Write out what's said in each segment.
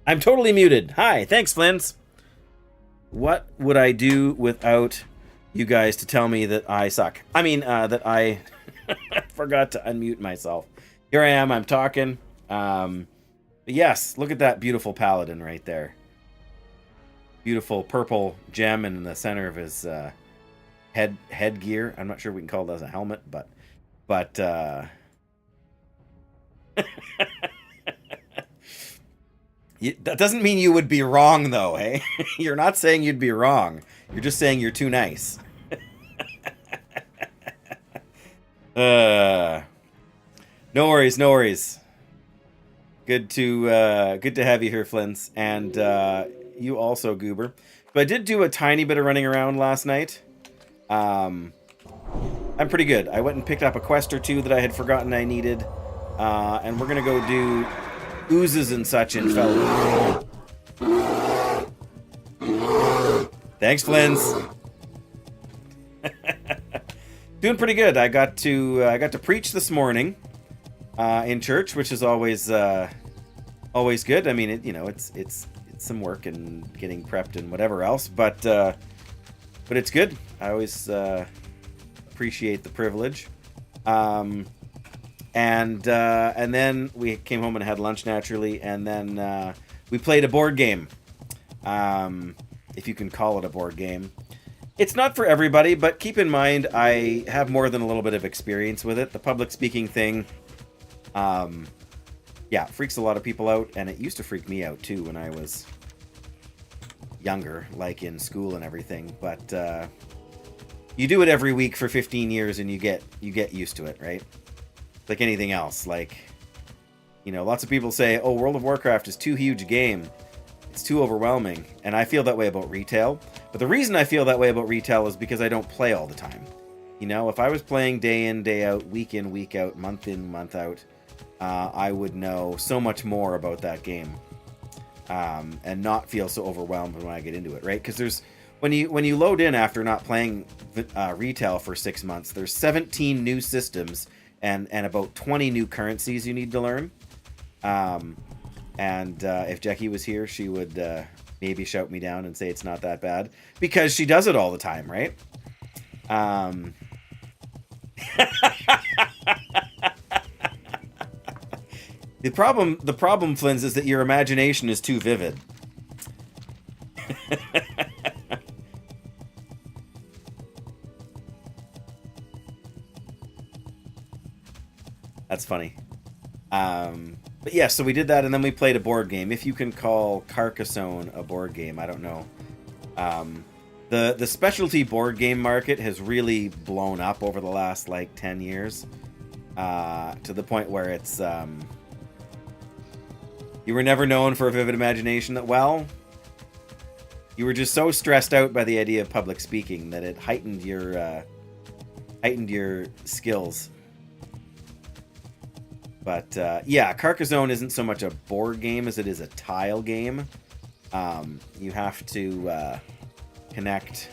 I'm totally muted. Hi, thanks, Flins. What would I do without you guys to tell me that I suck? I mean, that I forgot to unmute myself. Here I am, I'm talking. Yes, look at that beautiful Paladin right there. Beautiful purple gem in the center of his headgear. I'm not sure we can call that a helmet, but that doesn't mean you would be wrong, though, hey? You're not saying you'd be wrong. You're just saying you're too nice. No worries, no worries. Good to have you here, Flint's, and you also, Goober. But I did do a tiny bit of running around last night. I'm pretty good. I went and picked up a quest or two that I had forgotten I needed, and we're gonna go do oozes and such in Felwood. Thanks, Flins. Doing pretty good. I got to preach this morning in church, which is always good. I mean, it's some work and getting prepped and whatever else, but it's good. I always appreciate the privilege. And then we came home and had lunch naturally, and then we played a board game. If you can call it a board game. It's not for everybody, but keep in mind I have more than a little bit of experience with it. The public speaking thing, freaks a lot of people out, and it used to freak me out too when I was younger, like in school and everything. But you do it every week for 15 years, and you get used to it, right? Like anything else, like, lots of people say, oh, World of Warcraft is too huge a game. It's too overwhelming. And I feel that way about retail. But the reason I feel that way about retail is because I don't play all the time. If I was playing day in, day out, week in, week out, month in, month out, I would know so much more about that game. And not feel so overwhelmed when I get into it, right? Because when you load in after not playing retail for 6 months, there's 17 new systems and about 20 new currencies you need to learn. And if Jackie was here, she would maybe shout me down and say it's not that bad, because she does it all the time, right? The problem, Flins, is that your imagination is too vivid. That's funny. But yeah, so we did that, and then we played a board game. If you can call Carcassonne a board game, I don't know. The specialty board game market has really blown up over the last, 10 years. To the point where it's... you were never known for a vivid imagination that, you were just so stressed out by the idea of public speaking that it heightened your skills. But, Carcassonne isn't so much a board game as it is a tile game. You have to connect...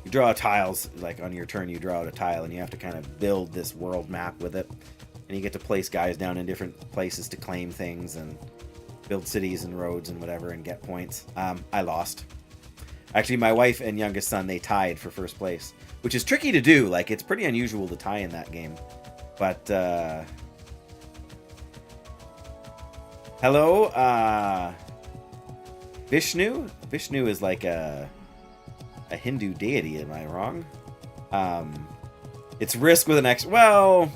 You draw tiles, on your turn you draw out a tile, and you have to kind of build this world map with it. And you get to place guys down in different places to claim things and build cities and roads and whatever and get points. I lost. Actually, my wife and youngest son, they tied for first place, which is tricky to do. It's pretty unusual to tie in that game. But, hello, Vishnu? Vishnu is like a Hindu deity, am I wrong? It's risk with an X. Well,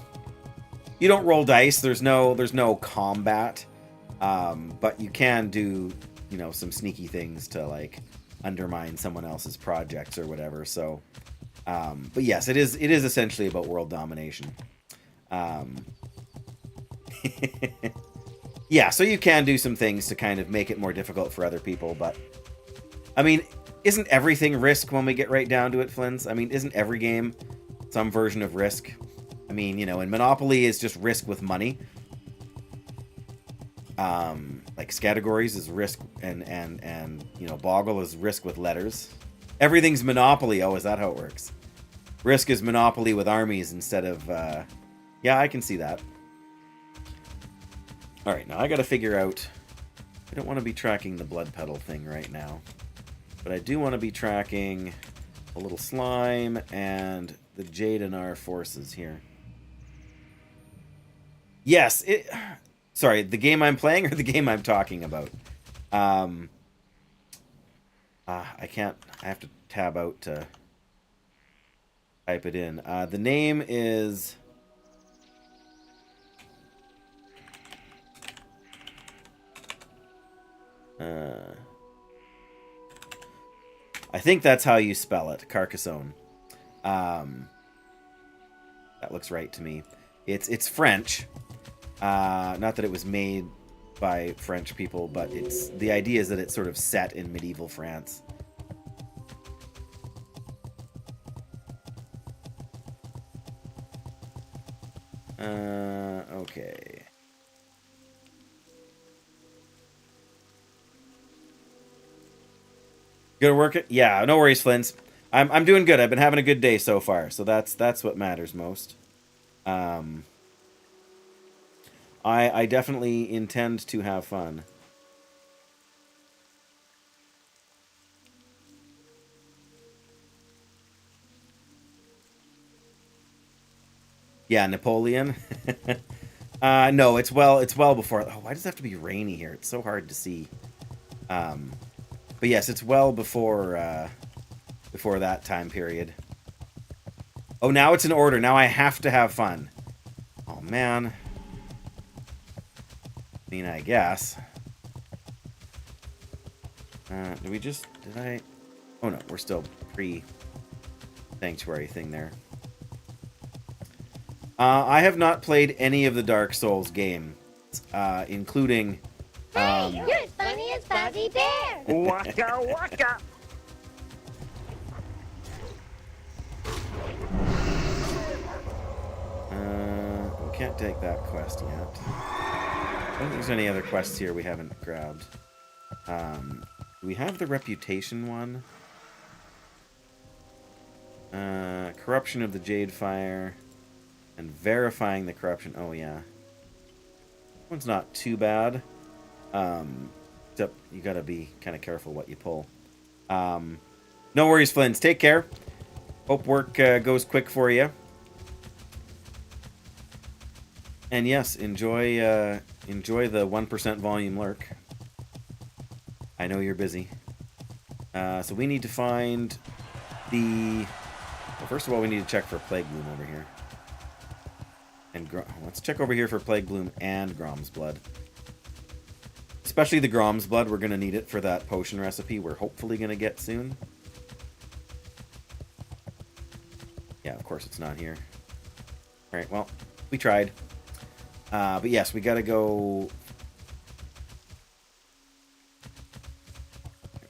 you don't roll dice. There's no combat. But you can do, some sneaky things to undermine someone else's projects or whatever. So, but yes, it is essentially about world domination. Yeah, so you can do some things to kind of make it more difficult for other people, but I mean, isn't everything risk when we get right down to it, Flins? I mean, isn't every game some version of risk? I mean, and Monopoly is just risk with money. Categories is risk, and Boggle is risk with letters. Everything's Monopoly. Oh, is that how it works? Risk is Monopoly with armies instead of... Yeah, I can see that. Alright, now I gotta figure out I don't want to be tracking the blood petal thing right now. But I do want to be tracking a little slime and the Jade and our forces here. Yes, sorry, the game I'm playing or the game I'm talking about? I can't, I have to tab out to type it in. The name is... I think that's how you spell it, Carcassonne. That looks right to me. It's French. Not that it was made by French people, but it's the idea is that it's sort of set in medieval France. Okay. Gonna work it? Yeah, no worries, Flins. I'm doing good. I've been having a good day so far, so that's what matters most. I definitely intend to have fun. Yeah, Napoleon. No, it's well before. Oh, why does it have to be rainy here? It's so hard to see. But yes, it's well before before that time period. Oh, now it's in order. Now I have to have fun. Oh man. I mean, I guess. Did we just... Did I... Oh, no. We're still pre-sanctuary thing there. I have not played any of the Dark Souls games, including... Hey, you're as funny as Fuzzy Bear! Waka waka! We can't take that quest yet. I don't think there's any other quests here we haven't grabbed. Do we have the reputation one? Corruption of the Jade Fire. And verifying the corruption. Oh, yeah. That one's not too bad. Except you gotta be kind of careful what you pull. No worries, Flins. Take care. Hope work goes quick for you. And yes, enjoy the 1% volume lurk. I know you're busy. So we need to find the... Well, first of all, we need to check for Plague Bloom over here. And let's check over here for Plague Bloom and Grom's Blood. Especially the Grom's Blood, we're going to need it for that potion recipe we're hopefully going to get soon. Yeah, of course it's not here. Alright, well, we tried. But yes, we gotta go...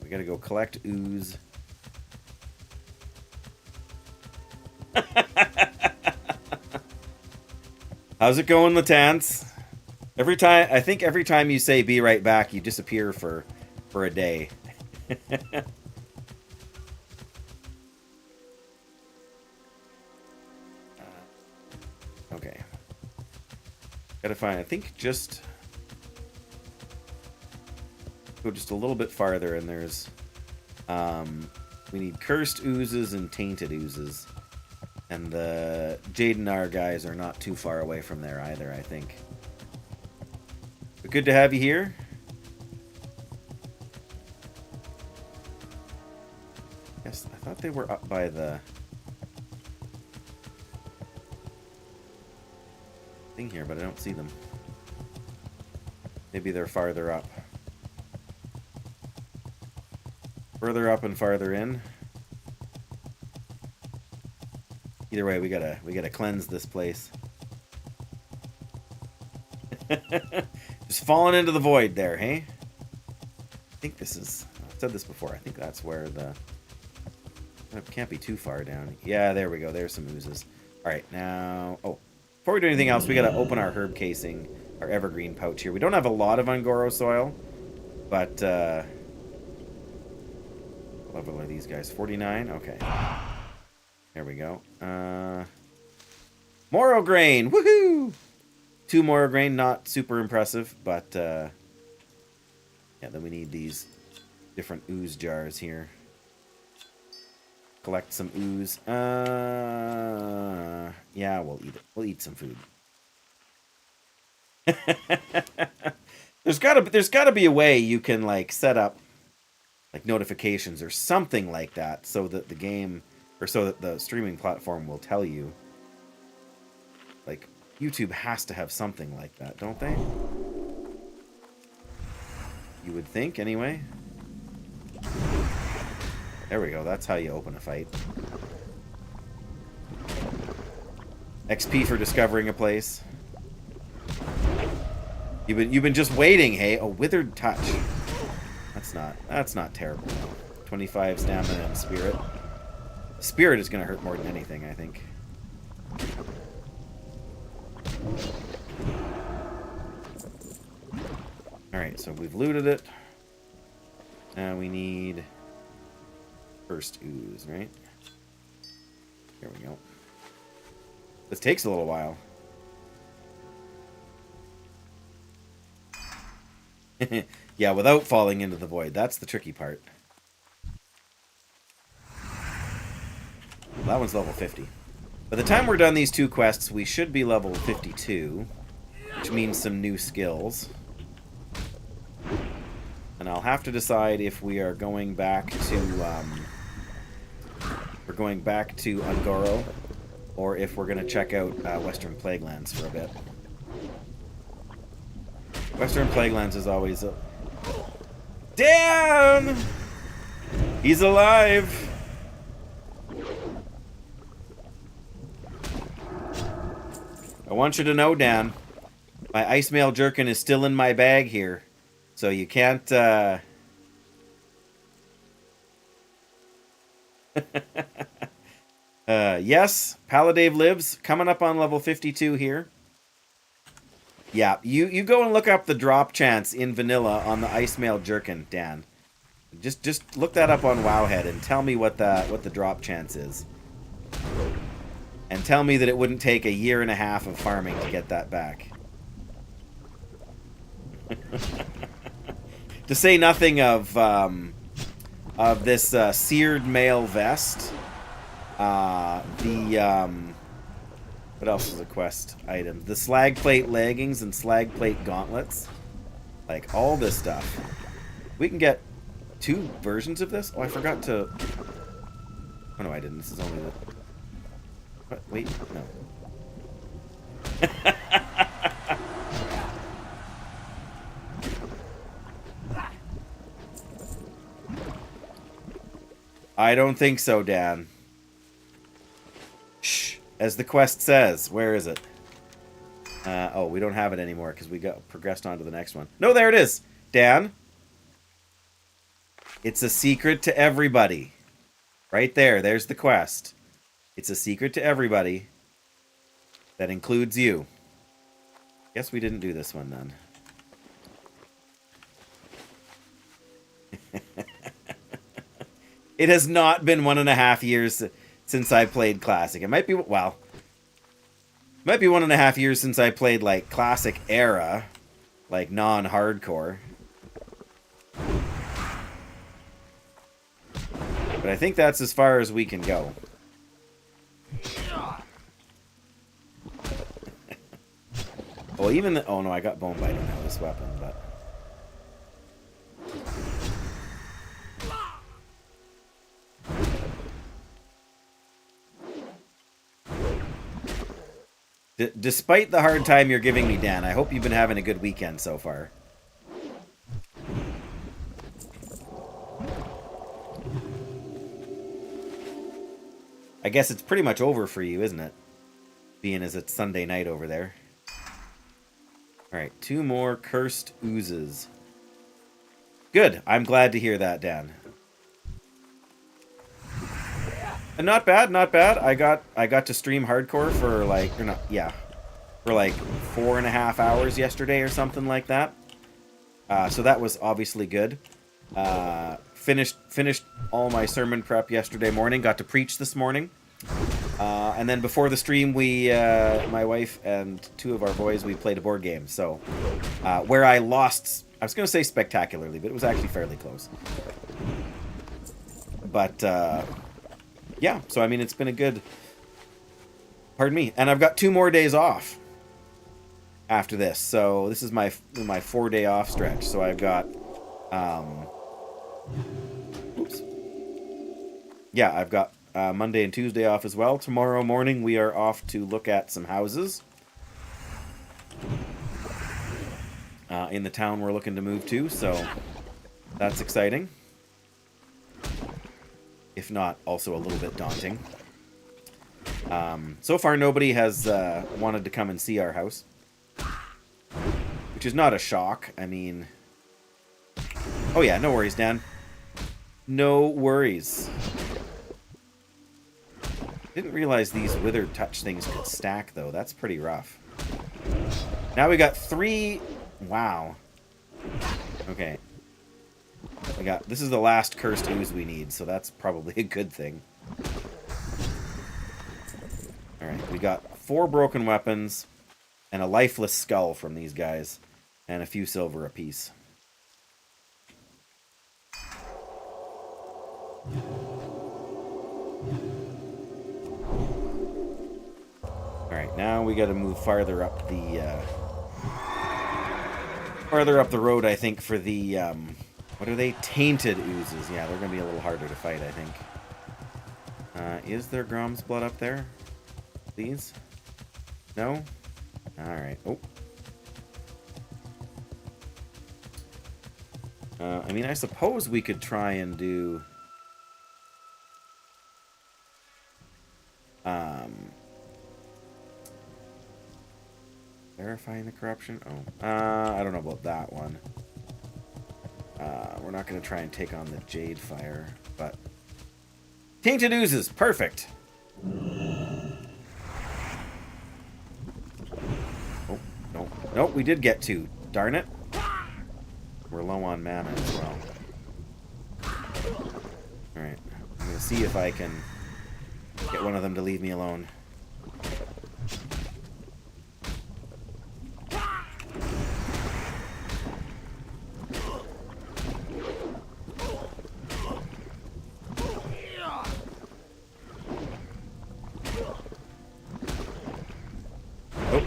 We gotta go collect ooze. How's it going, Latance? I think every time you say "be right back," you disappear for a day. Okay. Gotta find, I think just... Go just a little bit farther and there's... we need cursed oozes and tainted oozes. And the Jadenar guys are not too far away from there either, I think. But good to have you here. Yes, I thought they were up by the... thing here, but I don't see them. Maybe they're farther up. Further up and farther in. Either way, we gotta cleanse this place. Just falling into the void there, hey? I think this is... I've said this before. I think that's where the... It can't be too far down. Yeah, there we go. There's some oozes. Alright, now... Oh, before we do anything else, we gotta open our herb casing, our evergreen pouch here. We don't have a lot of Ungoro soil, but... What level are these guys? 49? Okay. There we go. Moro grain! Woohoo! 2 Moro grain, not super impressive, but Yeah, then we need these different ooze jars here. Collect some ooze. Yeah, we'll eat it. We'll eat some food. There's gotta be a way you can like set up like notifications or something like that so that the game or so that the streaming platform will tell you. Like YouTube has to have something like that, don't they? You would think anyway. There we go. That's how you open a fight. XP for discovering a place. You've been just waiting, hey? A withered touch. That's not terrible. 25 stamina and spirit. Spirit is gonna hurt more than anything, I think. Alright, so we've looted it. Now we need first ooze, right? Here we go. This takes a little while. Yeah, without falling into the void. That's the tricky part. Well, that one's level 50. By the time we're done these two quests, we should be level 52, which means some new skills. And I'll have to decide if we are going back to Ungoro, or if we're going to check out Western Plaguelands for a bit. Western Plaguelands is always a... Dan! He's alive! I want you to know, Dan, my ice mail jerkin is still in my bag here. So you can't, yes, Paladin lives. Coming up on level 52 here. Yeah, you go and look up the drop chance in vanilla on the ice mail jerkin, Dan. Just look that up on Wowhead and tell me what the drop chance is. And tell me that it wouldn't take a year and a half of farming to get that back. To say nothing of this seared mail vest. What else is a quest item? The slag plate leggings and slag plate gauntlets. Like, all this stuff. We can get 2 versions of this? Oh, I forgot to... Oh, no, I didn't. This is only the... What? Wait, no. I don't think so, Dan. Shh. As the quest says. Where is it? Oh, we don't have it anymore because we got progressed on to the next one. No, there it is. Dan. It's a secret to everybody. Right there. There's the quest. It's a secret to everybody. That includes you. Guess we didn't do this one then. It has not been 1.5 years since I played Classic. It might be, well, it might be 1.5 years since I played, like, Classic era, like, non-hardcore. But I think that's as far as we can go. Well, even the, oh no, I got bone bite on this weapon, but... Despite the hard time you're giving me, Dan, I hope you've been having a good weekend so far. I guess it's pretty much over for you, isn't it? Being as it's Sunday night over there. Alright, 2 more cursed oozes. Good. I'm glad to hear that, Dan. And not bad, not bad. I got to stream hardcore for like, or not, yeah, for like 4.5 hours yesterday or something like that. So that was obviously good. Finished all my sermon prep yesterday morning. Got to preach this morning. And then before the stream, we, my wife and 2 of our boys, we played a board game. So, where I lost I was going to say spectacularly, but it was actually fairly close. But, yeah. So, I mean, it's been a good... Pardon me. And I've got 2 more days off after this. So, this is my 4-day off stretch. So, I've got... Oops. Yeah, I've got Monday and Tuesday off as well. Tomorrow morning, we are off to look at some houses. In the town we're looking to move to, so that's exciting. If not, also a little bit daunting. So far, nobody has wanted to come and see our house. Which is not a shock. I mean... Oh yeah, no worries, Dan. No worries. Didn't realize these withered touch things could stack, though. That's pretty rough. Now we got 3... Wow. Okay. This is the last cursed ooze we need, so that's probably a good thing. Alright, we got 4 broken weapons and a lifeless skull from these guys, and a few silver apiece. Alright, now we gotta move farther up the road, I think, for the, what are they? Tainted oozes. Yeah, they're going to be a little harder to fight, I think. Is there Grom's blood up there? These? No? Alright. Oh. I mean, I suppose we could try and do... Verifying the corruption? Oh. I don't know about that one. We're not going to try and take on the Jade Fire, but... Tainted Oozes! Perfect! Oh, no. Nope, we did get 2. Darn it. We're low on mana as well. Alright. I'm going to see if I can get one of them to leave me alone.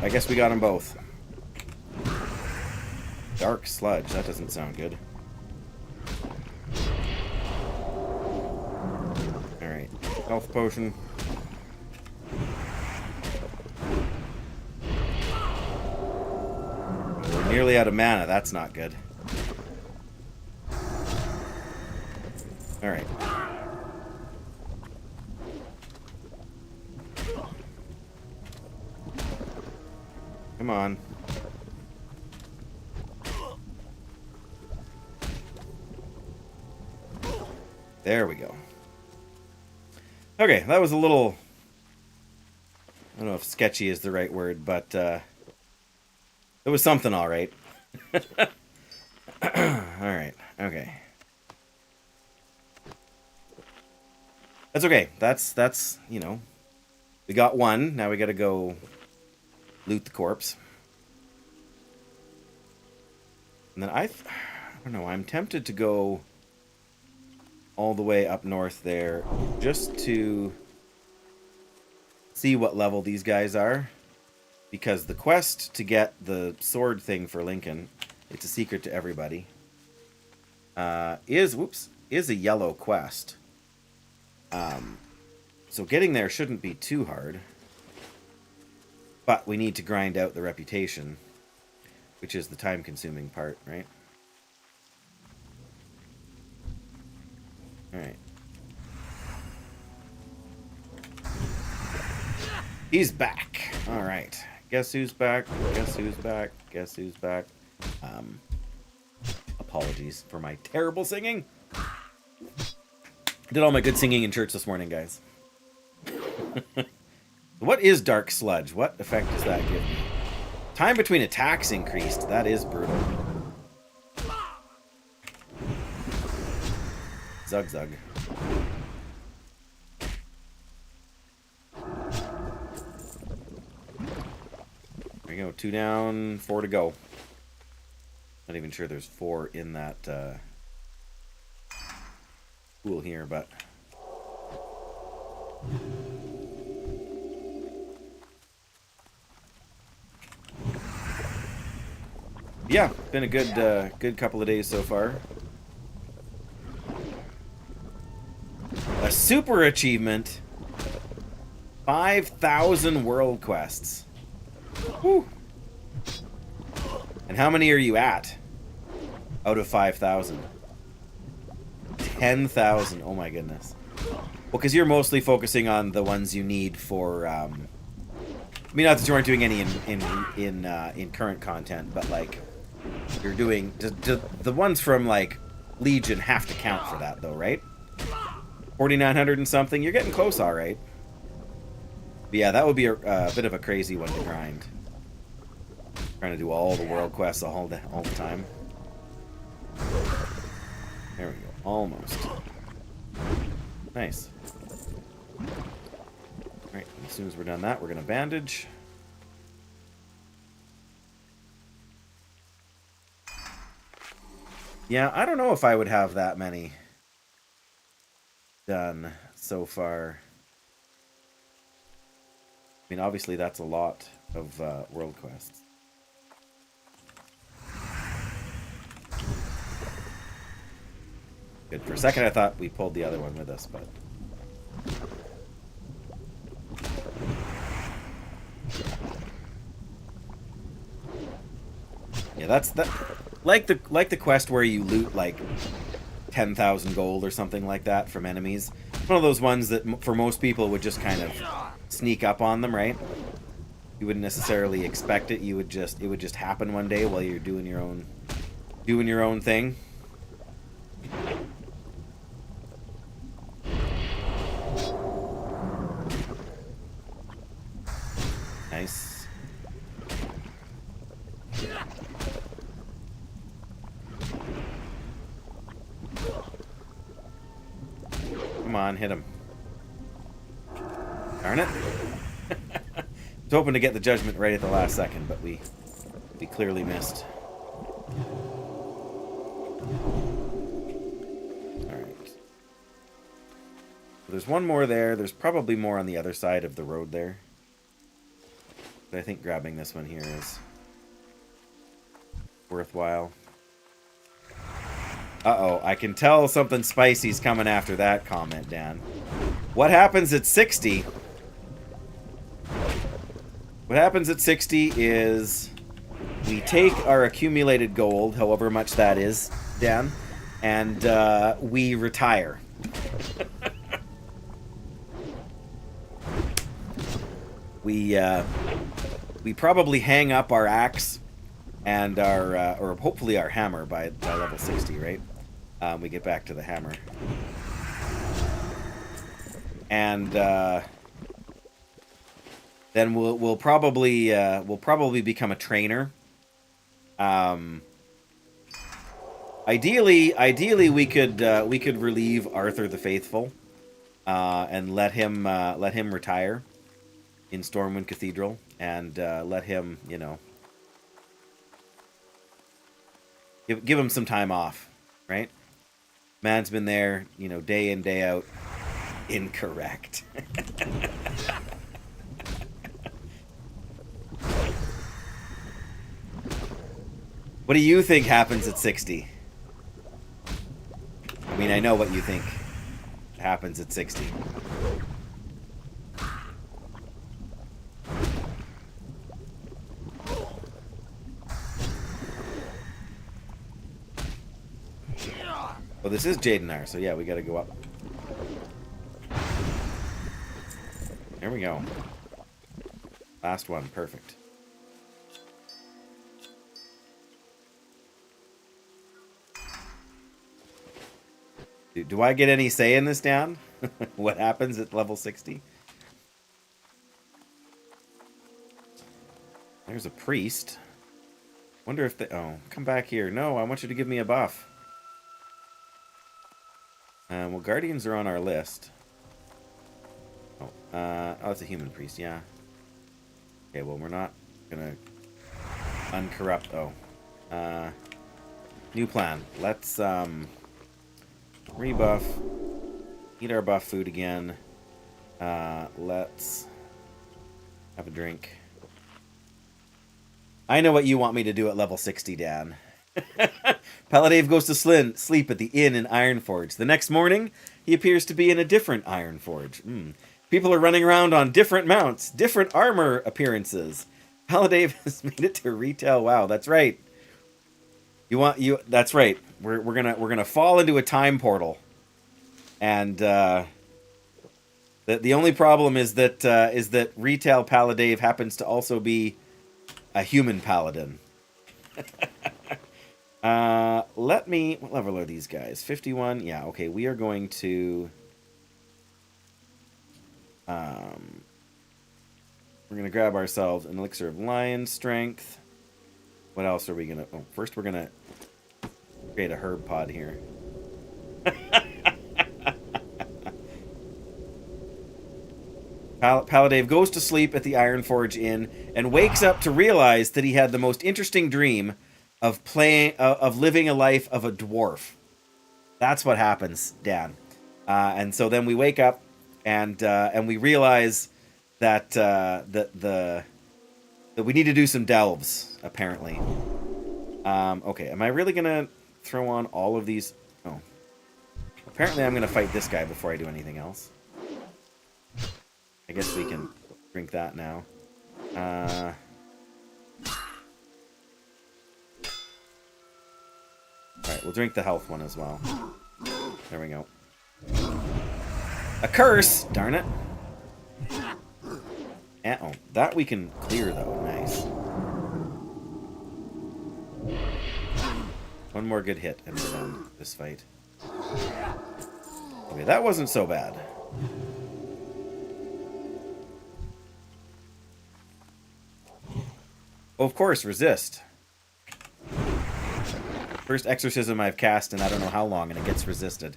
I guess we got them both. Dark Sludge. That doesn't sound good. Alright. Health potion. We're nearly out of mana. That's not good. Alright. Come on. There we go. Okay, that was a little... I don't know if sketchy is the right word, but it was something all right. Alright, okay. That's okay. That's, you know... We got 1, now we gotta go... loot the corpse. And then I don't know, I'm tempted to go all the way up north there just to see what level these guys are. Because the quest to get the sword thing for Lincoln, it's a secret to everybody, is a yellow quest. So getting there shouldn't be too hard. But we need to grind out the reputation, which is the time-consuming part, right? Alright. He's back. Alright. Guess who's back? Guess who's back? Guess who's back? Apologies for my terrible singing. Did all my good singing in church this morning, guys. What is Dark Sludge? What effect does that give me? Time between attacks increased. That is brutal. Zug zug. There we go. 2 down, 4 to go. Not even sure there's 4 in that pool here, but... Yeah, been a good couple of days so far. A super achievement. 5,000 world quests. Whew. And how many are you at? Out of 5,000. 10,000. Oh my goodness. Well, because you're mostly focusing on the ones you need for. I mean, not that you aren't doing any in current content, but like you're doing the ones from like Legion have to count for that though, right? 4,900 and something. You're getting close, all right. But yeah, that would be a bit of a crazy one to grind. Trying to do all the world quests all the time. There we go. Almost. Nice. Alright, as soon as we're done that, we're going to bandage. Yeah, I don't know if I would have that many done so far. I mean, obviously that's a lot of world quests. Good. For a second I thought we pulled the other one with us, but... Yeah, that's that. Like the quest where you loot like 10,000 gold or something like that from enemies. One of those ones that for most people would just kind of sneak up on them, right? You wouldn't necessarily expect it. It would just happen one day while you're doing your own thing. Nice. Come on, hit him. Darn it. I was hoping to get the judgment right at the last second, but we clearly missed. Alright. There's one more there. There's probably more on the other side of the road there. But I think grabbing this one here is worthwhile. Uh-oh, I can tell something spicy's coming after that comment, Dan. What happens at 60? What happens at 60 is we take our accumulated gold, however much that is, Dan, and we retire. We probably hang up our axe and our, or hopefully our hammer by level 60, right? We get back to the hammer. And then we'll probably become a trainer. Ideally we could relieve Arthur the Faithful and let him retire in Stormwind Cathedral and let him, you know, give him some time off, right? Man's been there, you know, day in, day out. Incorrect. What do you think happens at 60? I mean, I know what you think happens at 60. Well, this is Jadenar, so yeah, we gotta go up. There we go. Last one, perfect. Do I get any say in this, Dan? What happens at level 60? There's a priest. Wonder if they... Oh, come back here. No, I want you to give me a buff. Well, guardians are on our list. Oh, it's a human priest, yeah. Okay, well, we're not gonna uncorrupt... Oh. New plan. Let's rebuff. Eat our buff food again. Let's have a drink. I know what you want me to do at level 60, Dan. Paladin goes to sleep at the inn in Ironforge. The next morning, he appears to be in a different Ironforge. People are running around on different mounts, different armor appearances. Paladin has made it to retail. Wow, that's right. That's right. We're gonna fall into a time portal, and the only problem is that retail Paladin happens to also be a human paladin. What level are these guys? 51. Yeah. Okay. We are going to. We're gonna grab ourselves an elixir of lion strength. What else are we gonna? Oh, first we're gonna create a herb pod here. Paladin goes to sleep at the Ironforge Inn and wakes up to realize that he had the most interesting dream of living a life of a dwarf. That's what happens, Dan. And so then we wake up and we realize that that we need to do some delves, apparently. Okay, am I really gonna throw on all of these? Oh, apparently I'm gonna fight this guy before I do anything else. I guess we can drink that now. Alright, we'll drink the health one as well. There we go. A curse! Darn it. Oh, that we can clear, though. Nice. One more good hit and we're done this fight. Okay, that wasn't so bad. Oh, of course, resist. First exorcism I've cast in I don't know how long, and it gets resisted.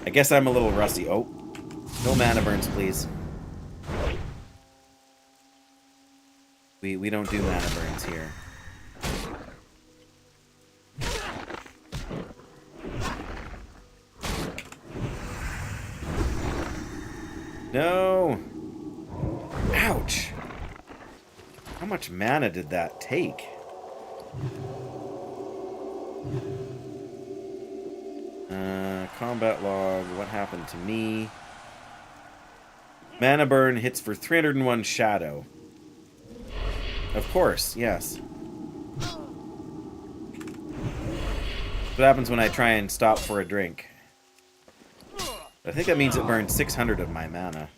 I guess I'm a little rusty. Oh, no mana burns, please. We don't do mana burns here. No! Ouch! How much mana did that take? Combat log, what happened to me? Mana burn hits for 301 shadow. Of course, yes. What happens when I try and stop for a drink? I think that means it burns 600 of my mana.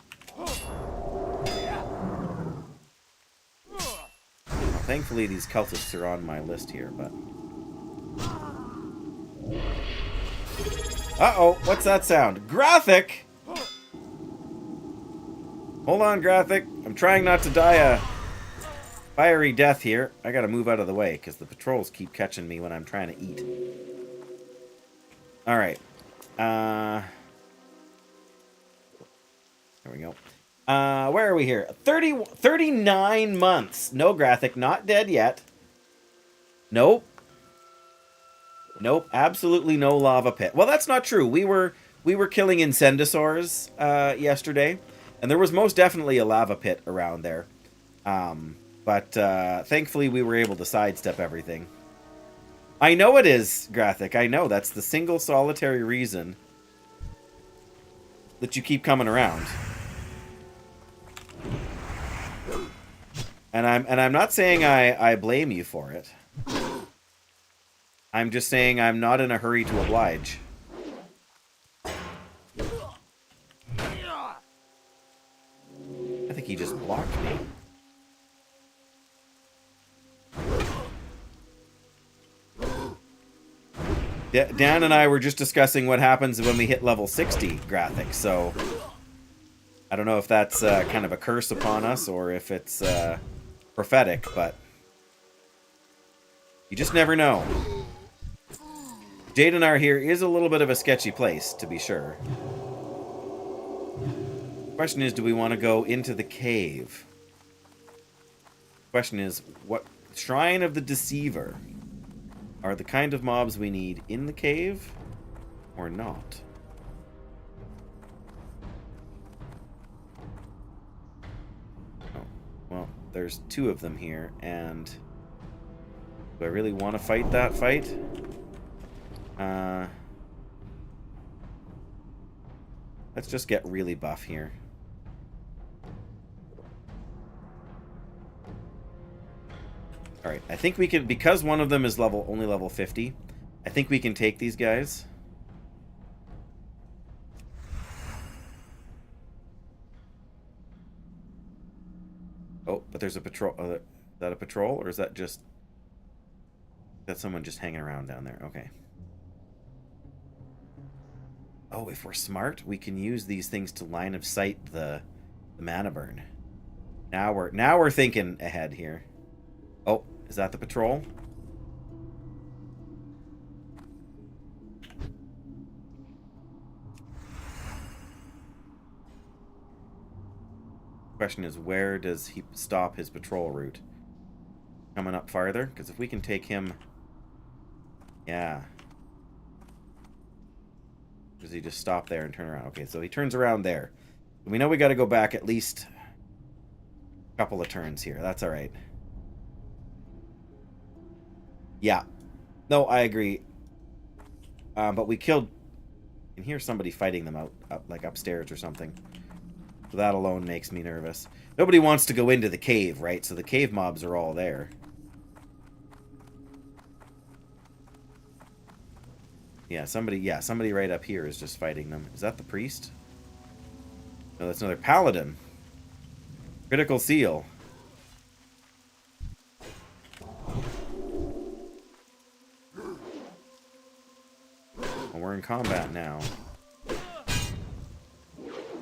Thankfully, these cultists are on my list here, but... Uh-oh, what's that sound? Graphic! Hold on, Graphic. I'm trying not to die a fiery death here. I gotta move out of the way, because the patrols keep catching me when I'm trying to eat. Alright. There we go. Where are we here? 39 months. No, Graphic, not dead yet. Nope. Nope, absolutely no lava pit. Well, that's not true. We were killing incendisaurs yesterday, and there was most definitely a lava pit around there. But thankfully we were able to sidestep everything. I know it is, Graphic. I know. That's the single solitary reason that you keep coming around. And I'm not saying I blame you for it. I'm just saying I'm not in a hurry to oblige. I think he just blocked me. Dan and I were just discussing what happens when we hit level 60, Graphic, so... I don't know if that's kind of a curse upon us or if it's prophetic, but... You just never know. Jadenar here is a little bit of a sketchy place, to be sure. Question is, do we want to go into the cave? Question is, what... Shrine of the Deceiver. are the kind of mobs we need in the cave or not. Oh, well, there's 2 of them here, and do I really want to fight that fight? Let's just get really buff here. Alright, I think we can, because one of them is only level 50, I think we can take these guys. Oh, but there's a patrol. Is that a patrol, or is that just... That's someone just hanging around down there. Okay. Oh, if we're smart, we can use these things to line of sight the mana burn. Now we're thinking ahead here. Oh, is that the patrol? Question is, where does he stop his patrol route? Coming up farther? Because if we can take him... Yeah. Does he just stop there and turn around? Okay, so he turns around there. We know we got to go back at least a couple of turns here. That's all right. Yeah. No, I agree. But we killed... I can hear somebody fighting them up like upstairs or something. So that alone makes me nervous. Nobody wants to go into the cave, right? So the cave mobs are all there. Yeah, somebody right up here is just fighting them. Is that the priest? No, that's another paladin. Critical seal. Well, we're in combat now.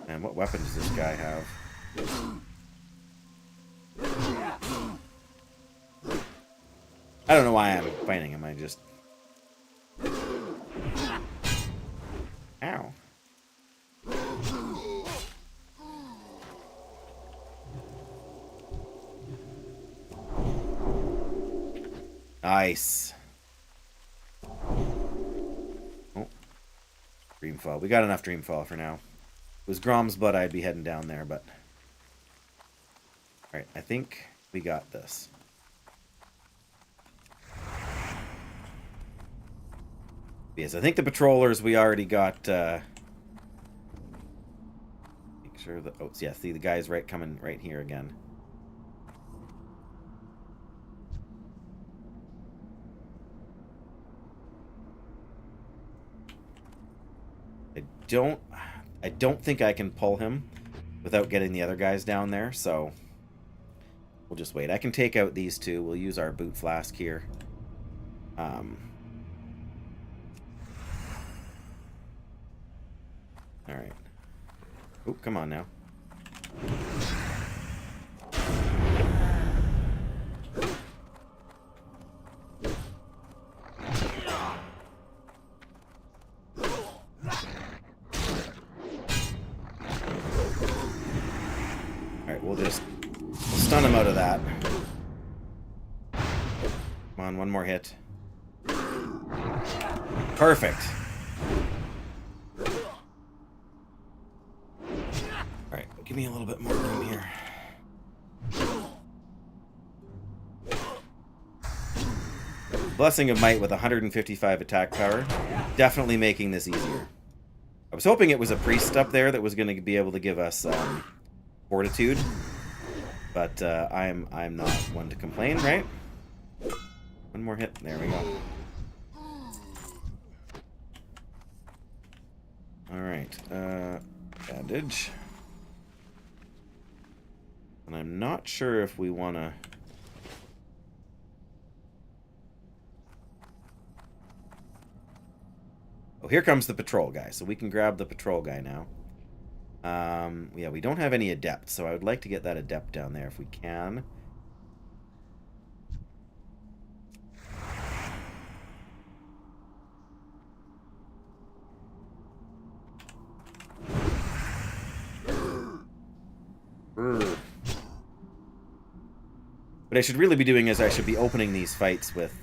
And what weapon does this guy have? I don't know why I'm fighting him. I just... Ow. Nice. Oh. Dreamfall. We got enough Dreamfall for now. If it was Grom's Blood, I'd be heading down there, but... Alright, I think we got this. Yes, I think the patrollers we already got, make sure that... Oh, yeah, see the guy's coming right here again. I don't think I can pull him without getting the other guys down there, so we'll just wait. I can take out these 2. We'll use our boot flask here. Alright. Oh, come on now. Alright, we'll stun him out of that. Come on, one more hit. Perfect. Alright, give me a little bit more room here. Blessing of Might with 155 attack power. Definitely making this easier. I was hoping it was a priest up there that was going to be able to give us fortitude. But I'm not one to complain, right? One more hit. There we go. Alright. Bandage. And I'm not sure if we want to... Oh, here comes the patrol guy. So we can grab the patrol guy now. Yeah, we don't have any adepts, so I would like to get that adept down there if we can. What I should really be doing is I should be opening these fights with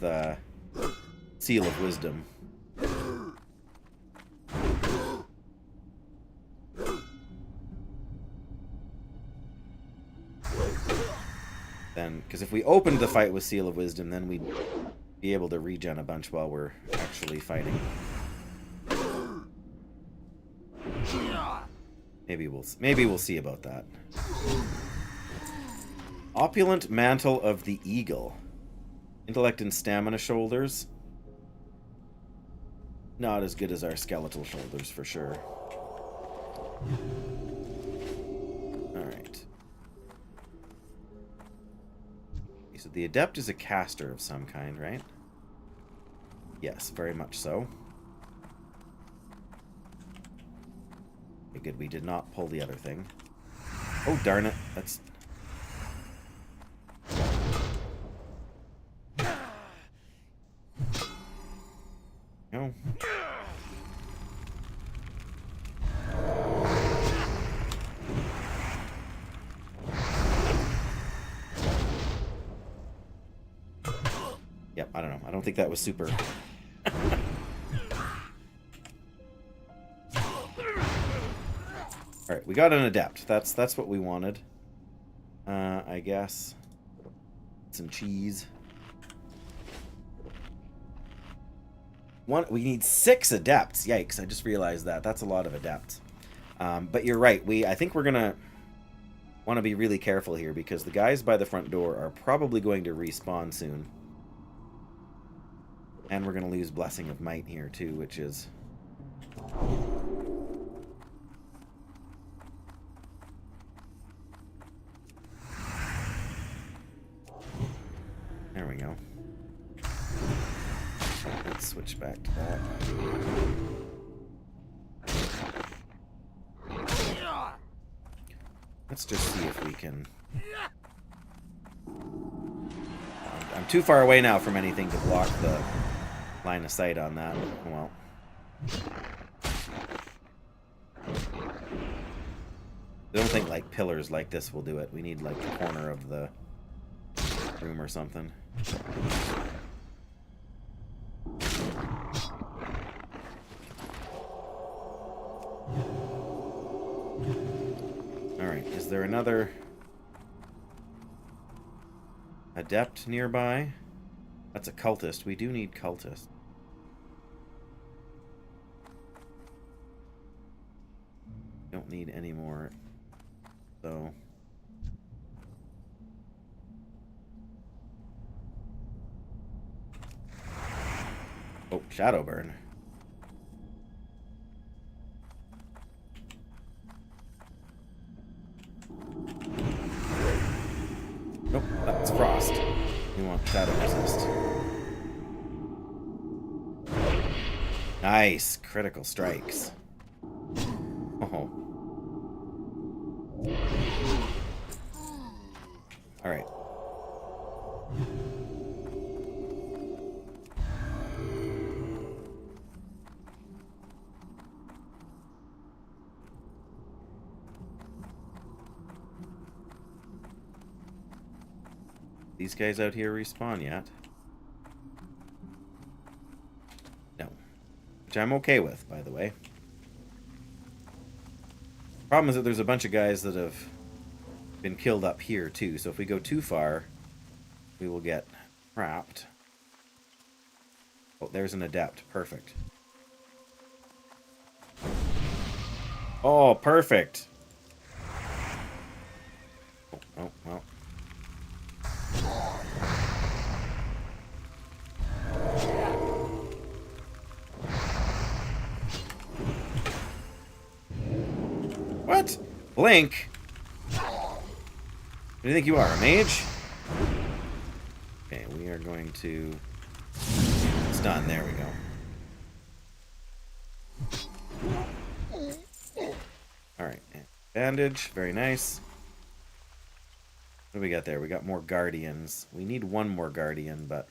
Seal of Wisdom. Then, because if we opened the fight with Seal of Wisdom, then we'd be able to regen a bunch while we're actually fighting. Maybe we'll see about that. Opulent Mantle of the Eagle. Intellect and Stamina shoulders. Not as good as our skeletal shoulders, for sure. Alright. Okay, so the Adept is a caster of some kind, right? Yes, very much so. Okay, good. We did not pull the other thing. Oh, darn it. That's... No. Yep, I don't know. I don't think that was super... Alright, we got an Adept. That's what we wanted. I guess. Some cheese. We need 6 Adepts. Yikes, I just realized that. That's a lot of Adepts. But you're right. I think we're going to want to be really careful here because the guys by the front door are probably going to respawn soon. And we're going to lose Blessing of Might here too, which is... There we go. Let's switch back to that. Let's just see if we can... I'm too far away now from anything to block the line of sight on that. Well. I don't think like pillars like this will do it. We need like the corner of the room or something. Alright, is there another Adept nearby? That's a cultist. We do need cultists. Don't need any more, so... Oh, shadow burn. Nope, that's frost. We want shadow resist. Nice, critical strikes. Oh. All right. These guys out here respawn yet? No. Which I'm okay with, by the way. Problem is that there's a bunch of guys that have been killed up here, too. So if we go too far, we will get trapped. Oh, there's an Adept. Perfect. Oh, perfect. Oh, well. What? Blink? Who do you think you are, a mage? Okay, we are going to... It's done, there we go. Alright, bandage, very nice. What do we got there? We got more guardians. We need one more guardian, but...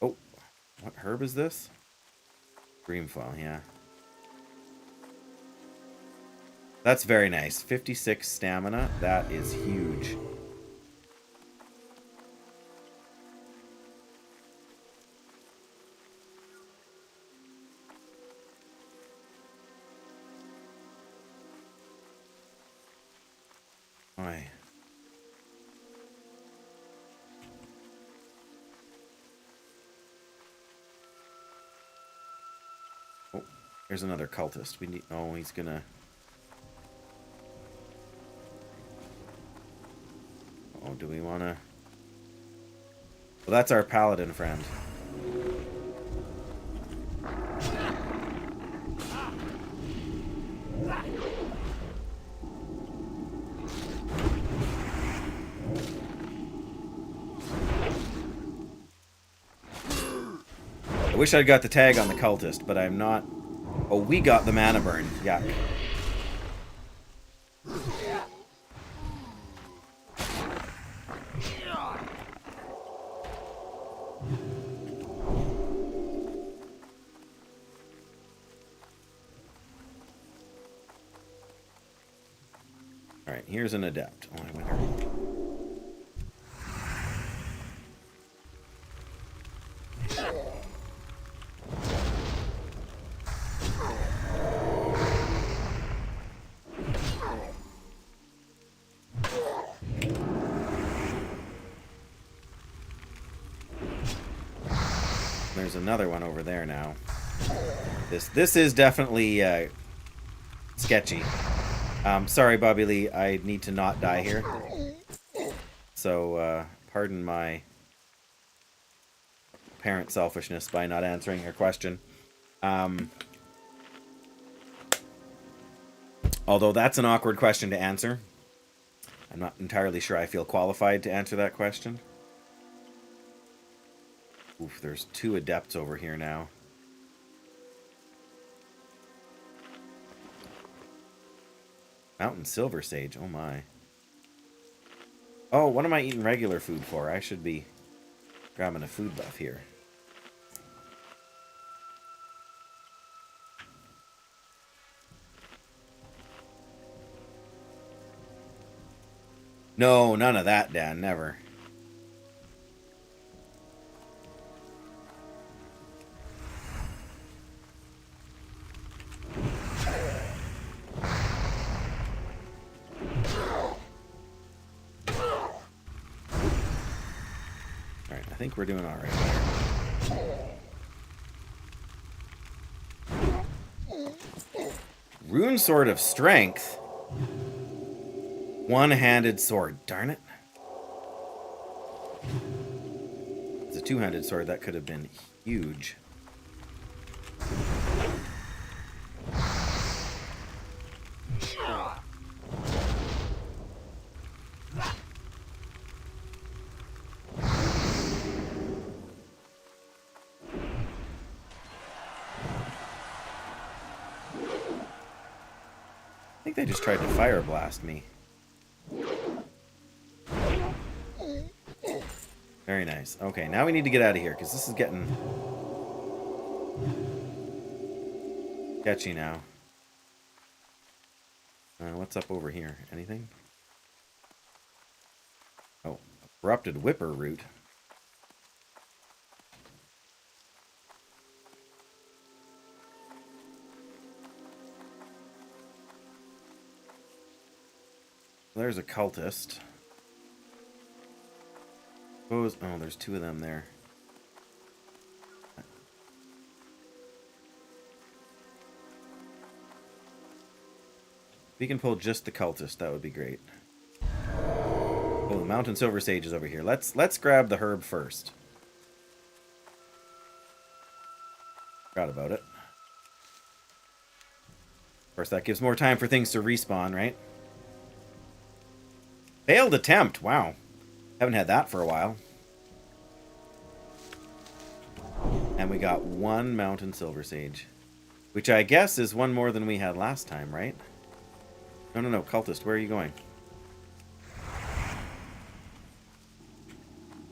Oh, what herb is this? Dreamfall, yeah. That's very nice. 56 stamina. That is huge. Why? Oh, here's another cultist. We need. Oh, he's gonna. Oh, do we wanna? Well, that's our paladin friend. I wish I'd got the tag on the cultist, but I'm not. Oh, we got the mana burn. Yuck. Alright, here's an adept. Oh, I went here. There's another one over there now. This is definitely sketchy. Sorry, Bobby Lee. I need to not die here. So, pardon my apparent selfishness by not answering your question. Although that's an awkward question to answer. I'm not entirely sure I feel qualified to answer that question. Oof, there's 2 adepts over here now. Mountain Silver Sage, oh my. Oh, what am I eating regular food for? I should be grabbing a food buff here. No, none of that, Dan, never. I think we're doing all right. Rune Sword of Strength. One-handed sword. Darn it. It's a two-handed sword. That could have been huge. I think they just tried to fire blast me. Very nice. Okay, now we need to get out of here because this is getting sketchy now. What's up over here? Anything? Oh, corrupted whipper root. There's a cultist. Oh, there's 2 of them there. If we can pull just the cultist, that would be great. Oh, the Mountain Silver Sage is over here. Let's grab the herb first. Forgot about it. Of course, that gives more time for things to respawn, right? Failed attempt. Wow. Haven't had that for a while. And we got 1 Mountain Silver Sage. Which I guess is 1 more than we had last time, right? No, cultist, where are you going?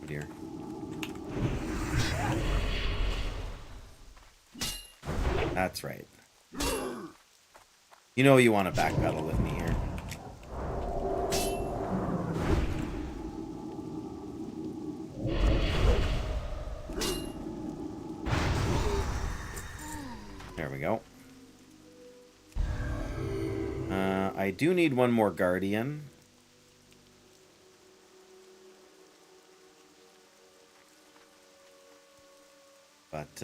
Oh dear. That's right. You know you want to backpedal with me here. There we go. I do need 1 more Guardian. But,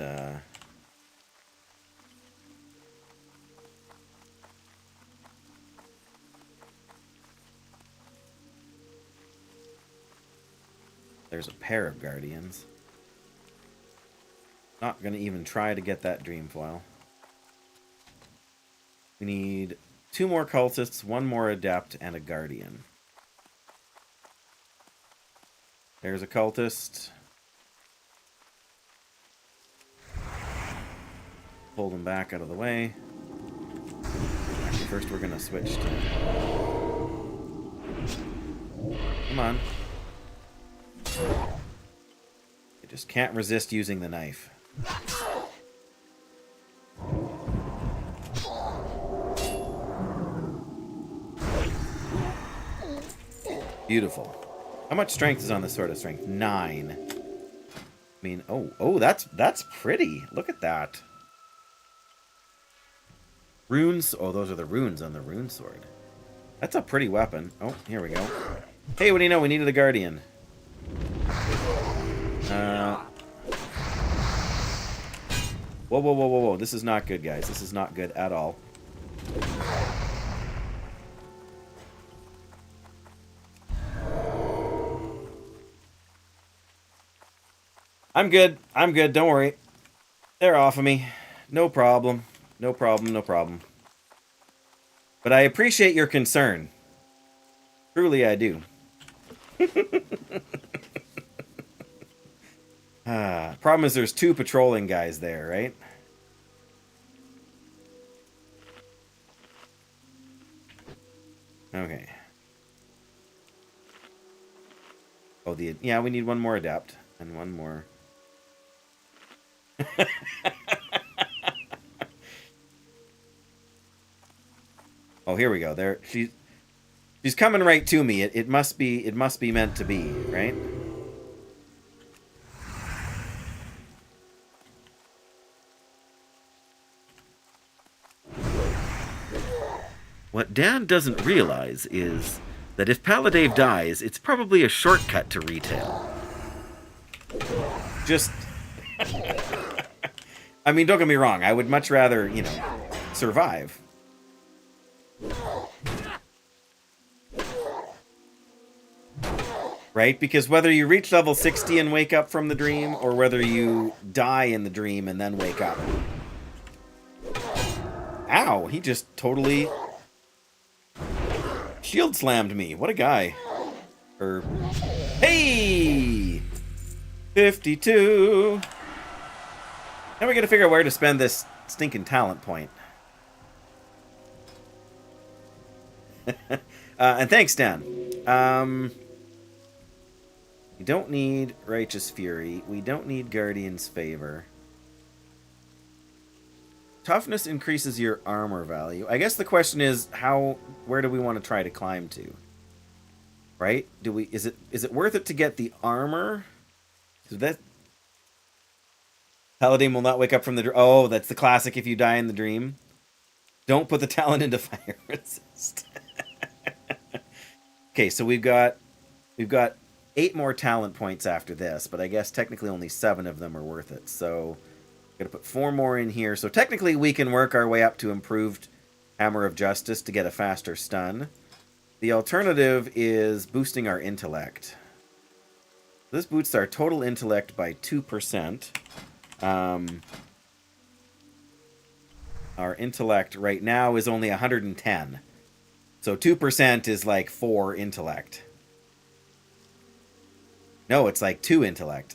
there's a pair of guardians. Not gonna even try to get that dream foil. We need 2 more cultists, 1 more adept, and a guardian. There's a cultist. Pull them back out of the way. Actually, first we're gonna switch to... Come on. I just can't resist using the knife. Beautiful. How much strength is on this sword of strength? 9. I mean, oh, that's pretty. Look at that. Runes. Oh, those are the runes on the rune sword. That's a pretty weapon. Oh, here we go. Hey, what do you know? We needed a guardian. Whoa. This is not good, guys. This is not good at all. I'm good. I'm good. Don't worry. They're off of me. No problem. No problem. No problem. But I appreciate your concern. Truly, I do. Problem is there's 2 patrolling guys there, right? Okay. Oh, yeah, we need 1 more adept and 1 more. Oh, here we go. There, she's coming right to me. It must be meant to be, right? What Dan doesn't realize is that if Paladin dies, it's probably a shortcut to retail. Just... I mean, don't get me wrong. I would much rather, you know, survive. Right? Because whether you reach level 60 and wake up from the dream, or whether you die in the dream and then wake up. Ow! He just totally... shield slammed me. What a guy. Hey! 52. Now we gotta figure out where to spend this stinking talent point. And thanks, Dan. We don't need Righteous Fury. We don't need Guardian's Favor. Toughness increases your armor value. I guess the question is, where do we want to try to climb to? Right? Is it worth it to get the armor? So that Paladin will not wake up from the dream. Oh, that's the classic if you die in the dream. Don't put the talent into fire resist. Okay, so we've got 8 more talent points after this, but I guess technically only 7 of them are worth it. So gotta put 4 more in here. So technically we can work our way up to improved Hammer of Justice to get a faster stun. The alternative is boosting our intellect. This boosts our total intellect by 2%. Our intellect right now is only 110. So 2% is like 4 intellect. No, it's like 2 intellect.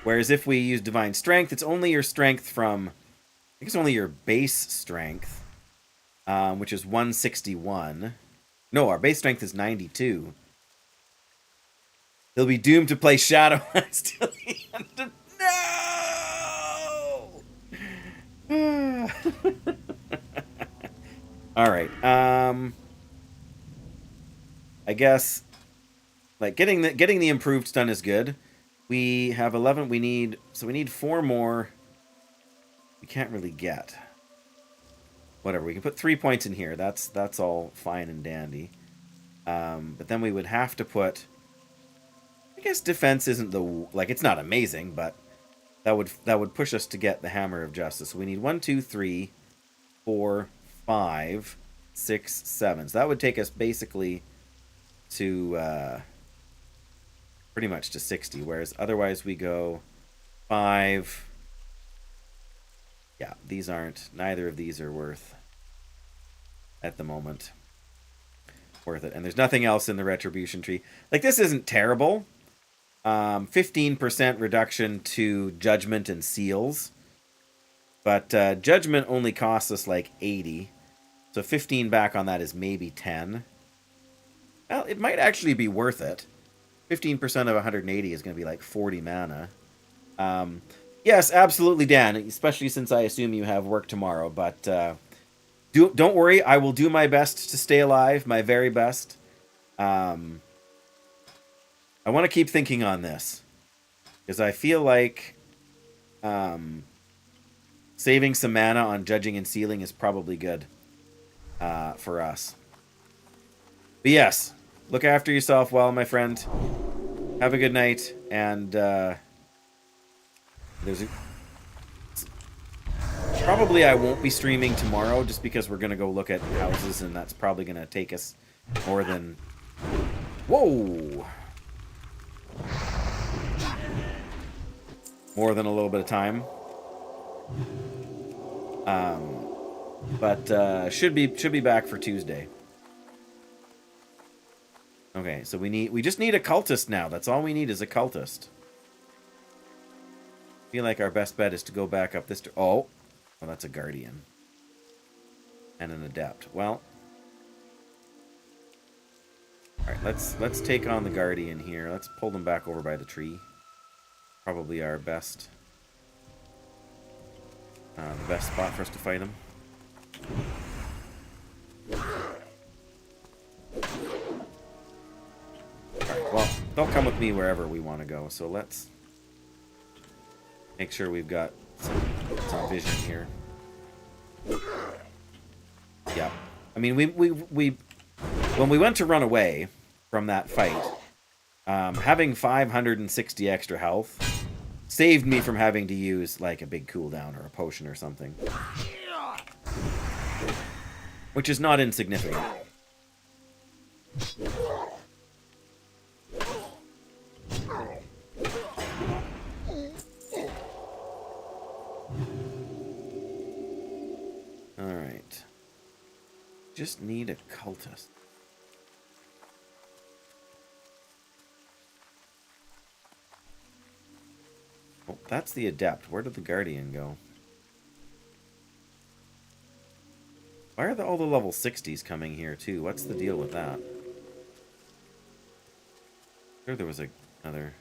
Whereas if we use Divine Strength, it's only your strength from... I think it's only your base strength, which is 161. No, our base strength is 92. He'll be doomed to play Shadowlands till the end of... No! Alright, I guess... like, getting the improved stun is good. We have 11, we need 4 more. We can't really get. Whatever, we can put 3 points in here. That's all fine and dandy. But then we would have to put... I guess defense isn't the like it's not amazing, but that would push us to get the Hammer of Justice. So we need 1, 2, 3, 4, 5, 6, 7. So that would take us basically to pretty much to 60. Whereas otherwise we go 5. Yeah, these aren't. Neither of these are worth at the moment. Worth it. And there's nothing else in the retribution tree. Like, this isn't terrible. 15% reduction to judgment and seals. But judgment only costs us like 80. So 15 back on that is maybe 10. Well, it might actually be worth it. 15% of 180 is going to be like 40 mana. Yes, absolutely, Dan. Especially since I assume you have work tomorrow. But don't worry. I will do my best to stay alive. My very best. I want to keep thinking on this. Because I feel like saving some mana on judging and sealing is probably good for us. But yes, look after yourself well, my friend. Have a good night. And probably I won't be streaming tomorrow just because we're going to go look at houses, and that's probably going to take us more than... Whoa! More than a little bit of time. But should be back for Tuesday. Okay, so we just need a cultist now. That's all we need is a cultist. I feel like our best bet is to go back up this... Oh, that's a guardian. And an adept. Well. Alright, let's take on the guardian here. Let's pull them back over by the tree. Probably our best... the best spot for us to fight them. Alright, well, they'll come with me wherever we want to go, so let's make sure we've got some vision here. Yeah. I mean, we when we went to run away from that fight, having 560 extra health saved me from having to use, like, a big cooldown or a potion or something. Which is not insignificant. Alright. Just need a cultist. Oh, that's the adept. Where did the guardian go? Why are all the level 60s coming here, too? What's the deal with that? Sure, there was another...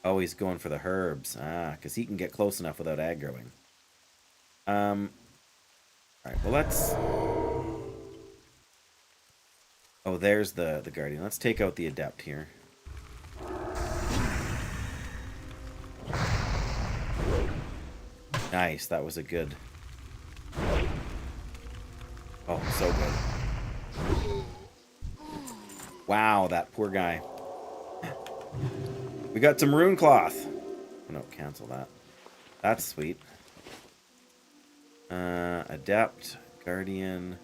Oh, he's going for the herbs. Ah, because he can get close enough without aggroing. Alright, well, let's... Oh, there's the guardian. Let's take out the adept here. Nice, that was a good... Oh, so good. Wow, that poor guy. We got some rune cloth. Oh, no, cancel that. That's sweet. Adept, guardian.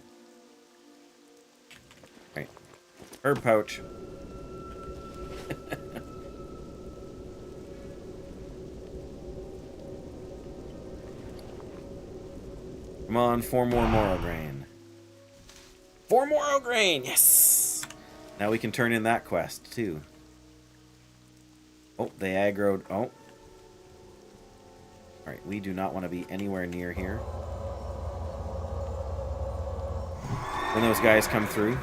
Right. Herb pouch. Come on, 4 more moral grain. 4 moral grain, yes! Now we can turn in that quest, too. Oh, they aggroed. Oh. Alright, we do not want to be anywhere near here. When those guys come through.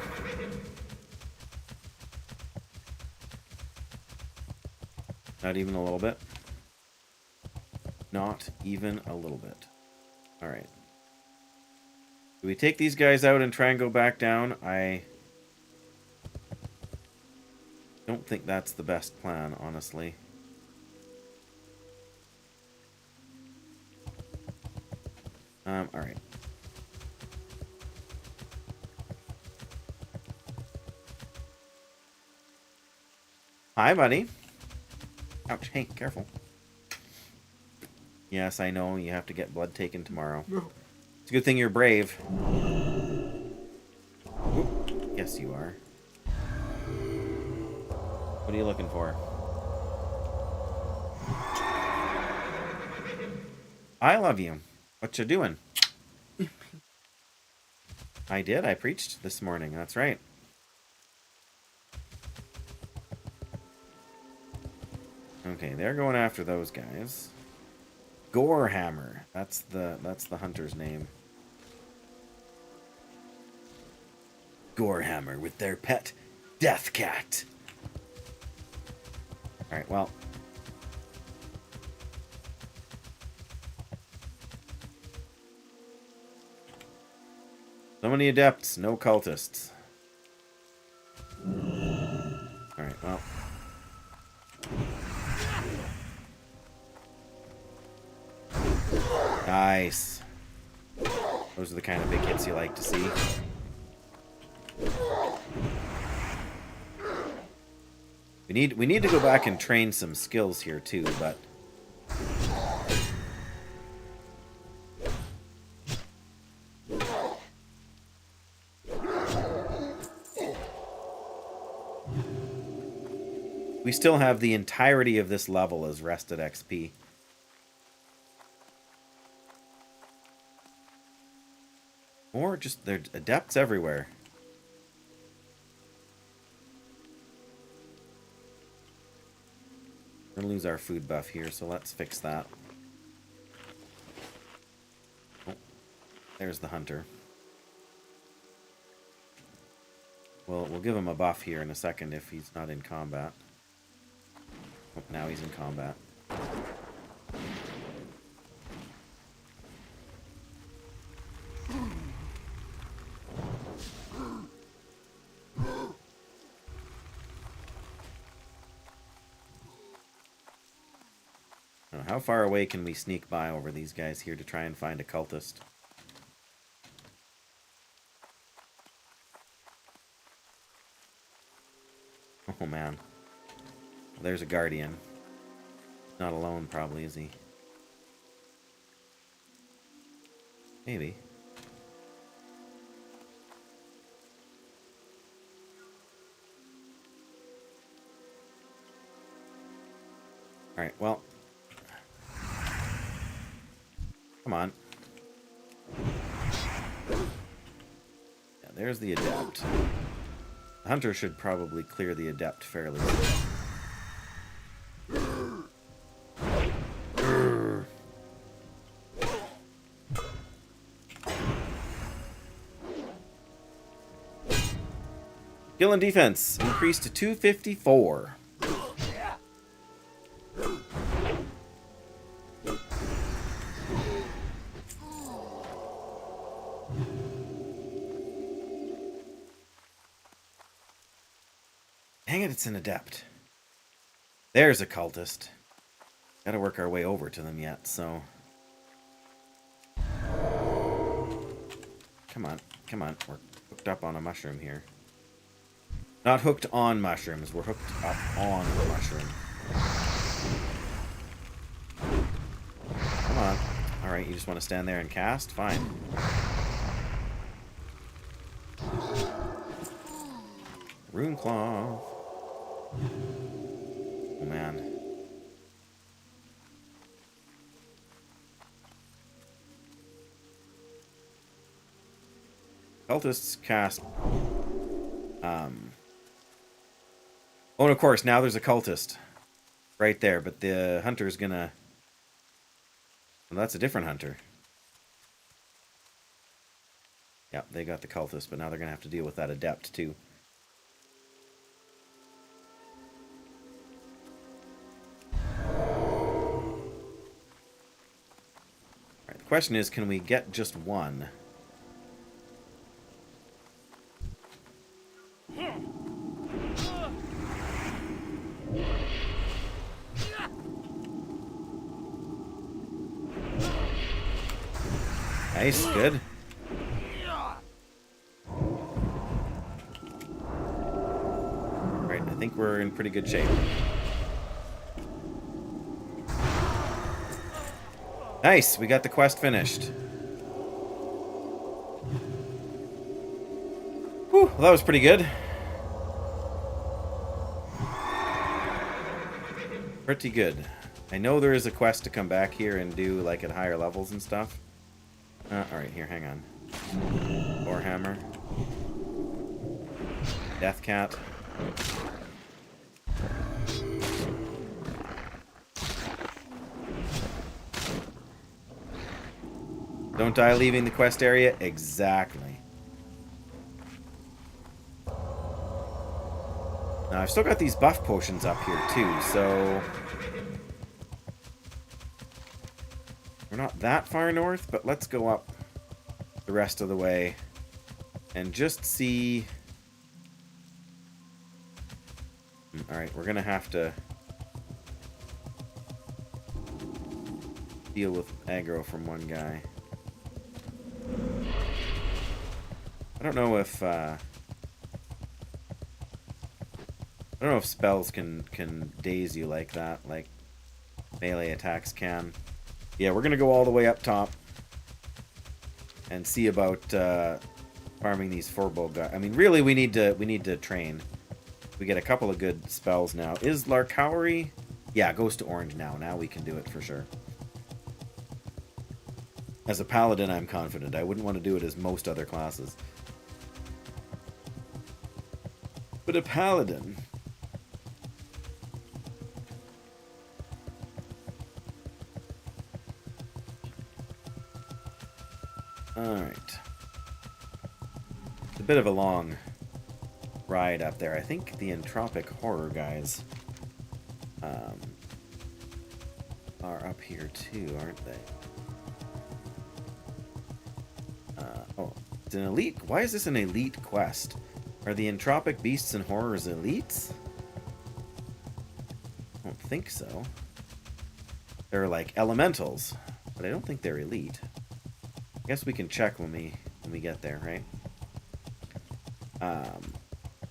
Not even a little bit. Not even a little bit. Alright. Do we take these guys out and try and go back down? I don't think that's the best plan, honestly. Alright. Hi, buddy. Ouch. Hey, careful. Yes, I know. You have to get blood taken tomorrow. No. It's a good thing you're brave. Oop. Yes, you are. What are you looking for? I love you. What you doing? I did. I preached this morning. That's right. Okay, they're going after those guys. Gorehammer. That's the hunter's name. Gorehammer with their pet Death Cat. Alright, well. So many adepts, no cultists. Alright, well. Nice. Those are the kind of big hits you like to see. We need to go back and train some skills here too, but we still have the entirety of this level as rested XP. Or just, there's adepts everywhere. We're gonna lose our food buff here, so let's fix that. Oh, there's the hunter. Well, we'll give him a buff here in a second if he's not in combat. Oh, now he's in combat. How far away can we sneak by over these guys here to try and find a cultist? Oh man. Well, there's a guardian. Not alone probably, is he? Maybe. Alright, well. Come on. Yeah, there's the adept. The hunter should probably clear the adept fairly soon. Skill and defense increased to 254. Dang it, it's an adept. There's a cultist. Gotta work our way over to them yet, so... Come on, come on. We're hooked up on a mushroom here. Not hooked on mushrooms, we're hooked up on the mushroom. Come on. Alright, you just want to stand there and cast? Fine. Rune Claw. Oh man. Cultists cast... Oh, and of course, now there's a cultist. Right there, but the hunter's gonna... Well, that's a different hunter. Yep, they got the cultist, but now they're gonna have to deal with that adept, too. Alright, the question is, can we get just one? Nice, good. Alright, I think we're in pretty good shape. Nice, we got the quest finished. Whew, well, that was pretty good. Pretty good. I know there is a quest to come back here and do, like, at higher levels and stuff. Alright, here, hang on. Warhammer. Death Cat. Don't die leaving the quest area? Exactly. Now, I've still got these buff potions up here, too, so... We're not that far north, but let's go up the rest of the way and just see... Alright, we're gonna have to deal with aggro from one guy. I don't know if spells can daze you like that, like melee attacks can. Yeah, we're gonna go all the way up top and see about farming these four-bow guys. I mean, really, we need to train. We get a couple of good spells now. Is Larkowry? Yeah, it goes to orange now. Now we can do it for sure. As a paladin, I'm confident. I wouldn't want to do it as most other classes. But a paladin... Alright. It's a bit of a long ride up there. I think the entropic horror guys are up here too, aren't they? Oh, it's an elite. Why is this an elite quest? Are the entropic beasts and horrors elites? I don't think so. They're like elementals, but I don't think they're elite. I guess we can check when we get there, right?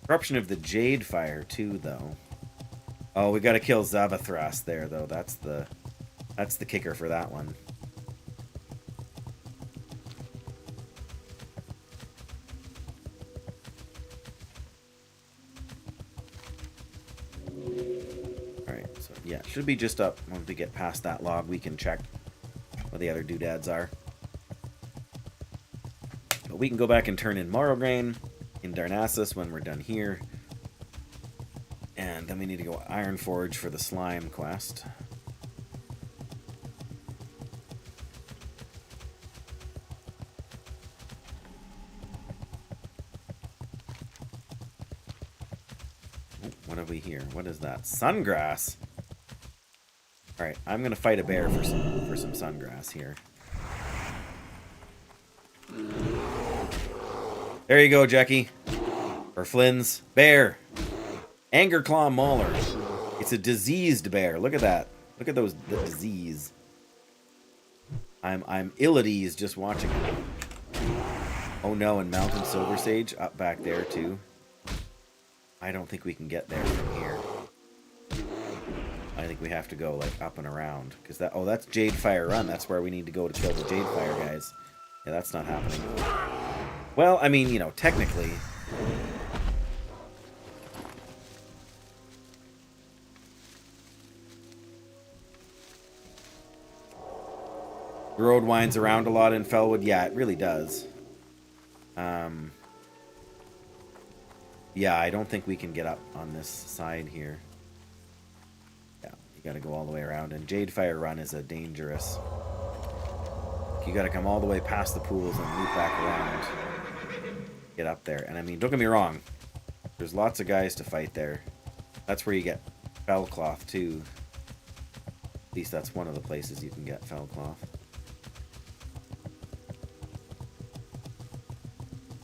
Corruption of the Jade Fire too, though. Oh, we gotta kill Zavathras there, though. That's the kicker for that one. Alright, so yeah, should be just up. Once we get past that log, we can check what the other doodads are. But we can go back and turn in Morrograin in Darnassus when we're done here. And then we need to go Ironforge for the slime quest. Oh, what have we here? What is that? Sungrass! Alright, I'm gonna fight a bear for some sungrass here. There you go, Jackie. Or Flynn's. Bear! Angerclaw Mauler. It's a diseased bear. Look at that. Look at the disease. I'm ill at ease just watching it. Oh no, and Mountain Silver Sage up back there too. I don't think we can get there from here. I think we have to go like up and around because that's Jade Fire Run. That's where we need to go to kill the Jade Fire guys. Yeah, that's not happening. Well, I mean, you know, technically. The road winds around a lot in Felwood. Yeah, it really does. Yeah, I don't think we can get up on this side here. Yeah, you gotta go all the way around. And Jade Fire Run is a dangerous... You gotta come all the way past the pools and loop back around. Get up there. And I mean, don't get me wrong. There's lots of guys to fight there. That's where you get Fellcloth too. At least that's one of the places you can get Fellcloth.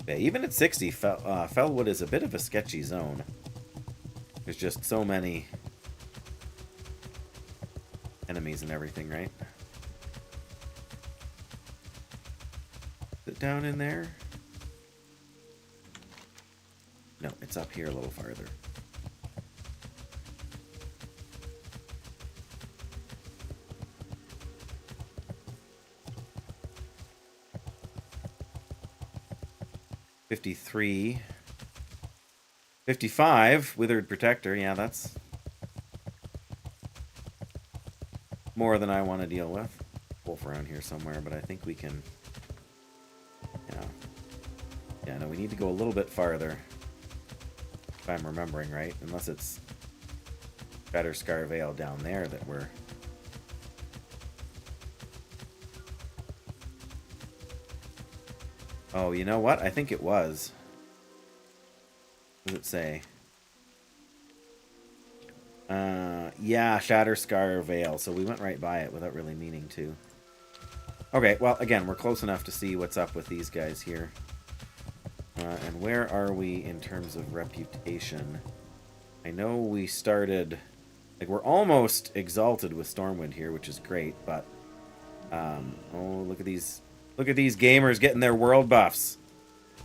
Yeah, even at 60, Felwood is a bit of a sketchy zone. There's just so many enemies and everything, right? Is it down in there? No, it's up here a little farther. 53. 55, Withered Protector. Yeah, that's more than I want to deal with. Wolf around here somewhere, but I think we can... Yeah. Yeah, no, we need to go a little bit farther. If I'm remembering right. Unless it's Shatterscar Vale down there that we're... Oh, you know what? I think it was. What does it say? Yeah, Shatterscar Vale. So we went right by it without really meaning to. Okay, well, again, we're close enough to see what's up with these guys here. And where are we in terms of reputation? I know we started... Like, we're almost exalted with Stormwind here, which is great, but... oh, look at these... Look at these gamers getting their world buffs.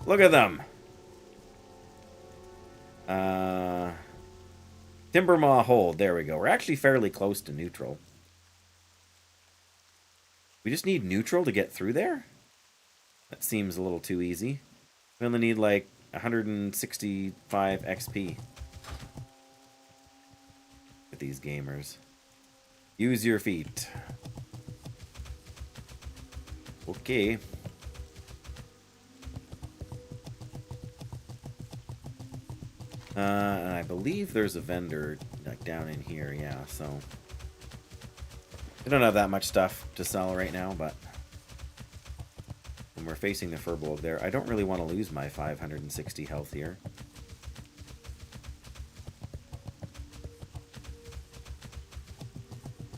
Look at them. Timbermaw Hold. There we go. We're actually fairly close to neutral. We just need neutral to get through there? That seems a little too easy. We only need like 165 XP. With these gamers. Use your feet. Okay. And I believe there's a vendor like down in here, yeah, so we don't have that much stuff to sell right now, but when we're facing the Furbolg there, I don't really want to lose my 560 health here.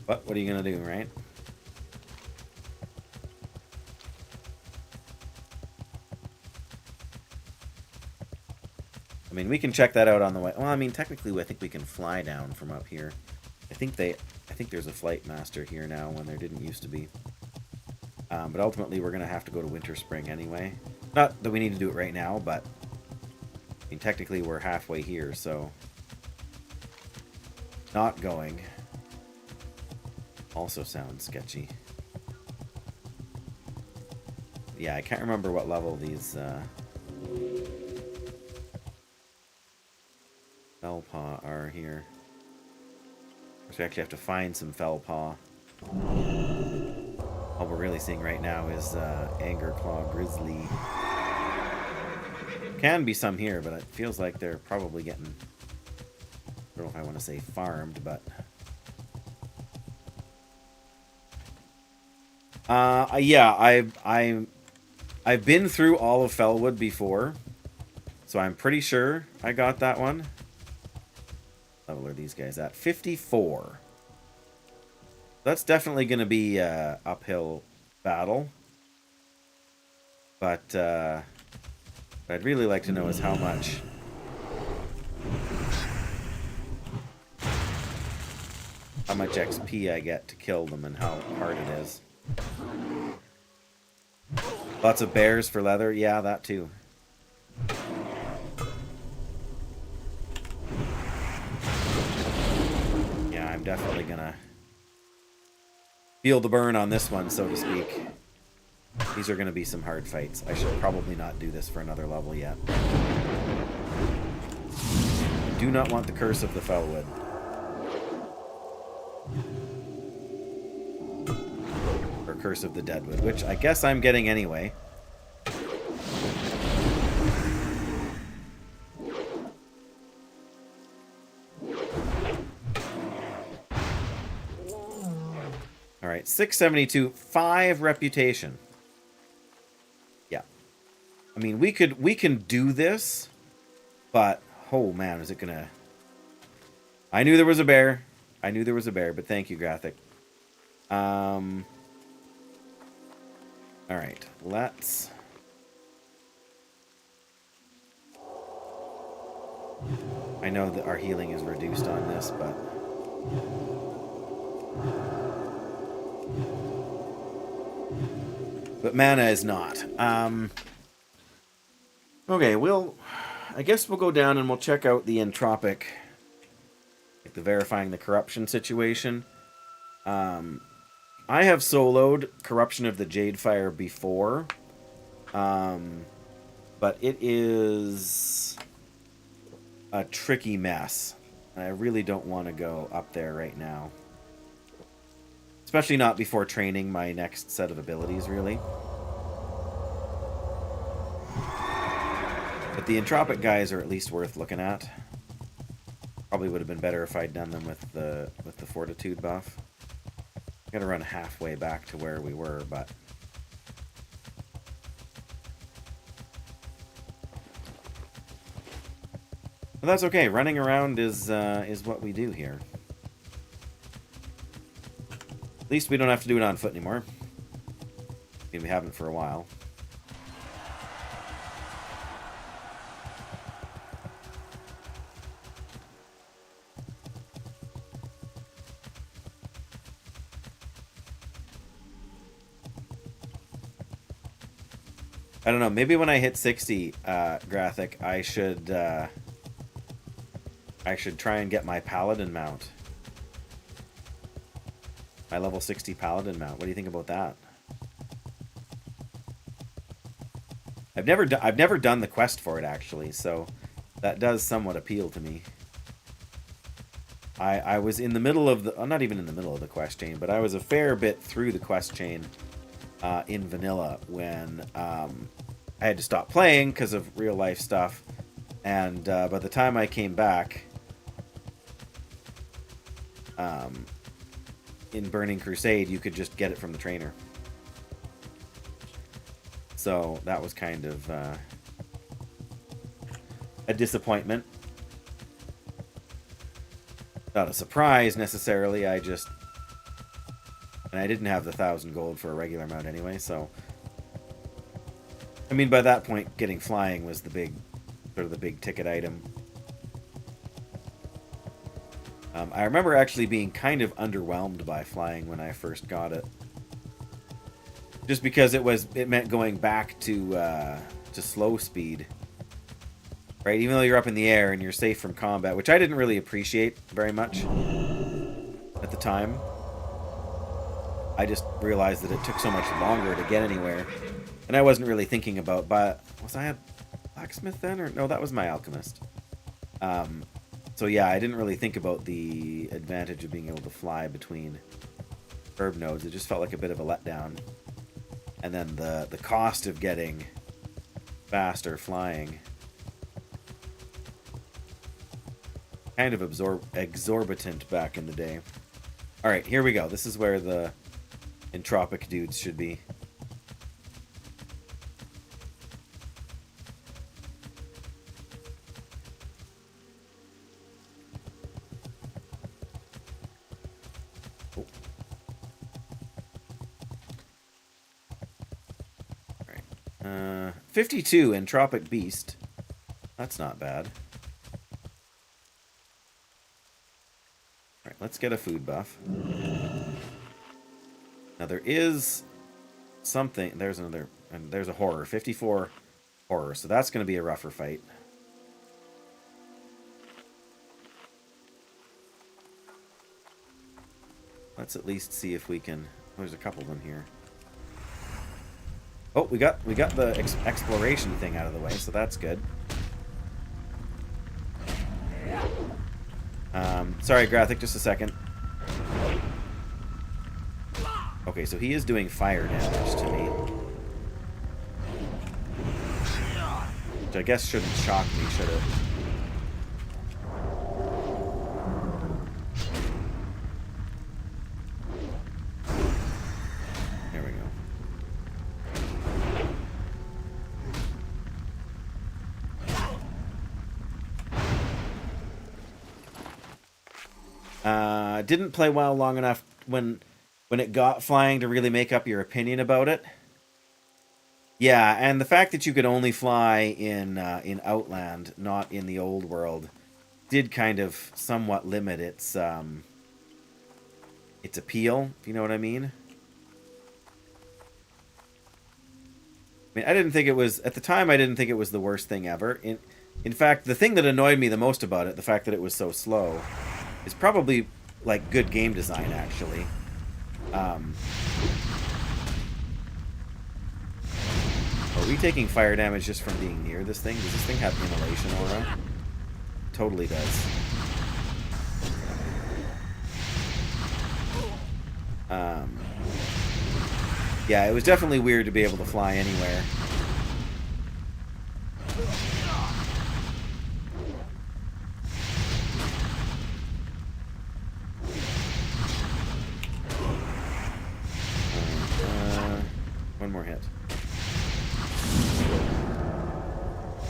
But what are you gonna do, right? I mean, we can check that out on the way. Well, I mean, technically, I think we can fly down from up here. I think there's a flight master here now when there didn't used to be. But ultimately, we're gonna have to go to Winter Spring anyway. Not that we need to do it right now, but I mean, technically, we're halfway here, so not going also sounds sketchy. Yeah, I can't remember what level these. Fellpaw are here. So we actually have to find some Fellpaw. All we're really seeing right now is Angerclaw Grizzly. Can be some here, but it feels like they're probably getting... I don't know if I want to say farmed, but... yeah, I've been through all of Felwood before, so I'm pretty sure I got that one. Level are these guys at? 54. That's definitely going to be an uphill battle. But what I'd really like to know is how much XP I get to kill them and how hard it is. Lots of bears for leather. Yeah, that too. Definitely gonna feel the burn on this one, so to speak. These are gonna be some hard fights. I should probably not do this for another level yet. I do not want the curse of the Felwood. Or curse of the Deadwood, which I guess I'm getting anyway. Alright, 672, 5 reputation. Yeah. I mean, we can do this, but oh man, is it gonna... I knew there was a bear. I knew there was a bear, but thank you, Graphic. Alright, let's... I know that our healing is reduced on this, but... But mana is not. Okay, I guess we'll go down and we'll check out the entropic, like the verifying the corruption situation. I have soloed Corruption of the Jadefire before. But it is a tricky mess. And I really don't want to go up there right now. Especially not before training my next set of abilities, really. But the entropic guys are at least worth looking at. Probably would have been better if I'd done them with the fortitude buff. Gotta run halfway back to where we were, but that's okay. Running around is what we do here. At least we don't have to do it on foot anymore. I mean, we haven't for a while. I don't know. Maybe when I hit 60, Graphic, I should try and get my Paladin mount. My level 60 Paladin mount. What do you think about that? I've never done the quest for it actually, so that does somewhat appeal to me. I was in the middle of the, not even in the middle of the quest chain, but I was a fair bit through the quest chain in vanilla when I had to stop playing because of real life stuff, and by the time I came back in Burning Crusade, you could just get it from the trainer. So that was kind of a disappointment. Not a surprise necessarily. And I didn't have the 1,000 gold for a regular mount anyway, so I mean, by that point, getting flying was the big ticket item. I remember actually being kind of underwhelmed by flying when I first got it, just because it meant going back to slow speed, right? Even though you're up in the air and you're safe from combat, which I didn't really appreciate very much at the time. I just realized that it took so much longer to get anywhere. And I wasn't really thinking about, but was I a blacksmith then? Or no, that was my alchemist. So yeah, I didn't really think about the advantage of being able to fly between herb nodes. It just felt like a bit of a letdown. And then the cost of getting faster flying kind of exorbitant back in the day. Alright, here we go. This is where the entropic dudes should be. Alright. 52 entropic beast. That's not bad. Alright, let's get a food buff. Now there is something, there's another, and there's a horror, 54 horror, so that's going to be a rougher fight. Let's at least see if we can, there's a couple of them here. Oh, we got the exploration thing out of the way, so that's good. Sorry, Graphic, just a second. Okay, so he is doing fire damage to me. Which I guess shouldn't shock me, should it? There we go. Didn't play WoW long enough when it got flying to really make up your opinion about it. Yeah, and the fact that you could only fly in Outland, not in the old world, did kind of somewhat limit its appeal, if you know what I mean. I mean, I didn't think it was, at the time, I didn't think it was the worst thing ever. In fact, the thing that annoyed me the most about it, the fact that it was so slow, is probably, like, good game design, actually. Oh, Are we taking fire damage just from being near this thing? Does this thing have immolation aura? Totally does. Yeah, it was definitely weird to be able to fly anywhere. One more hit.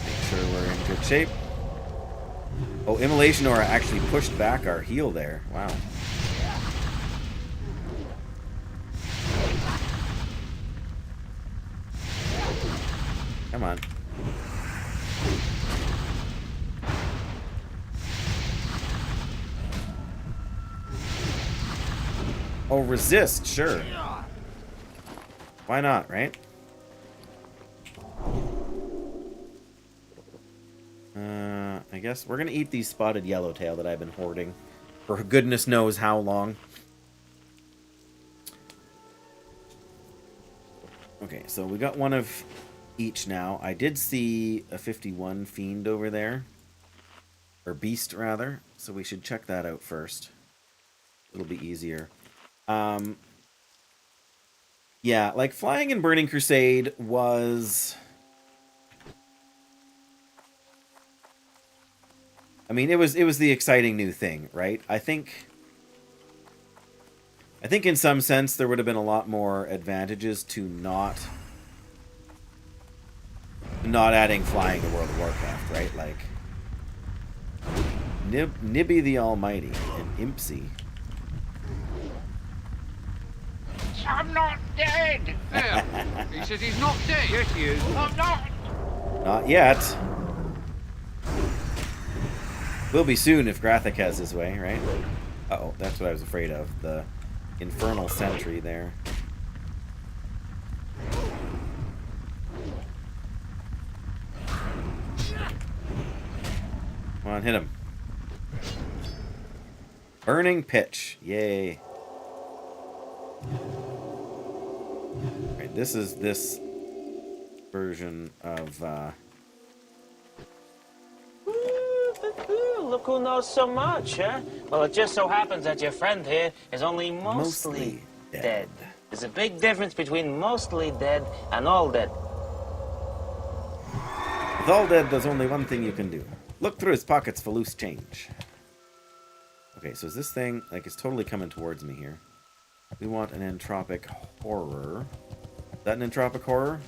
Make sure we're in good shape. Oh, Immolation Aura actually pushed back our heal there. Wow. Come on. Oh, resist, sure. Why not, right? I guess we're gonna eat these spotted yellowtail that I've been hoarding for goodness knows how long. Okay, so we got one of each now. I did see a 51 fiend over there. Or beast, rather. So we should check that out first. It'll be easier. Yeah, like flying in Burning Crusade was... I mean, it was the exciting new thing, right? I think in some sense there would have been a lot more advantages to not adding flying to World of Warcraft, right? Like Nibby the Almighty and Impsy. I'm not dead! There. He says he's not dead. Yes, he is. I'm not! Not yet. Will be soon if Graphic has his way, right? Uh-oh, that's what I was afraid of. The Infernal Sentry there. Come on, hit him. Burning Pitch. Yay. Right, this is this version of Look who knows so much, huh? Well, it just so happens that your friend here is only mostly dead. There's a big difference between mostly dead and all dead. With all dead, there's only one thing you can do. Look through his pockets for loose change. Okay, so is this thing, like, it's totally coming towards me here. We want an entropic horror. Is that an entropic horror?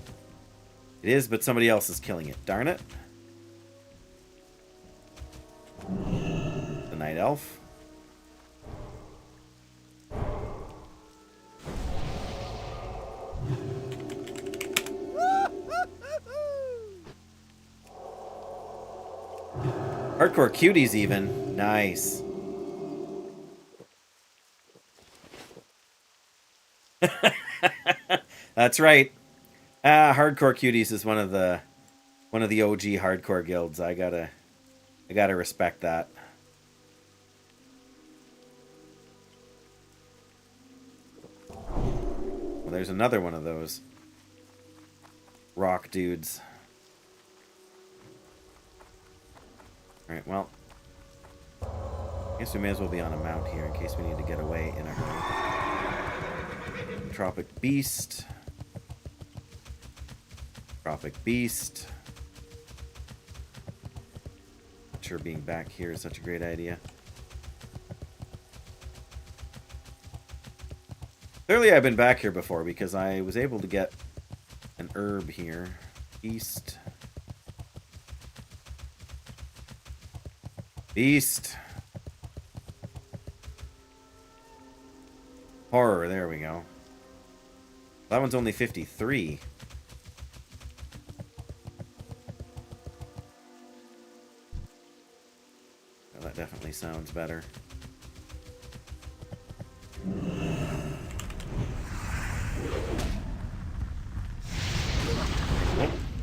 It is, but somebody else is killing it. Darn it. The Night Elf. Hardcore cuties even. Nice. That's right. Hardcore Cuties is one of the OG hardcore guilds. I gotta respect that. Well, there's another one of those rock dudes. Alright, well, I guess we may as well be on a mount here in case we need to get away in a hurry. Tropic Beast. Tropic Beast. Not sure being back here is such a great idea. Clearly I've been back here before because I was able to get an herb here. Beast. Beast. Horror, there we go. That one's only 53. Well, that definitely sounds better.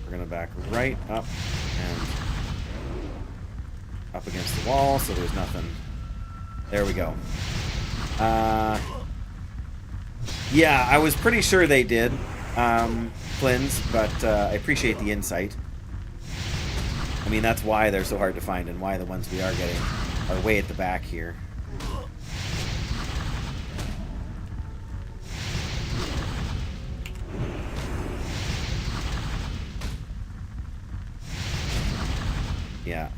We're gonna back right up and up against the wall, so there's nothing. There we go. Yeah, I was pretty sure they did. Flynn's, but I appreciate the insight. I mean, that's why they're so hard to find and why the ones we are getting are way at the back here. Yeah.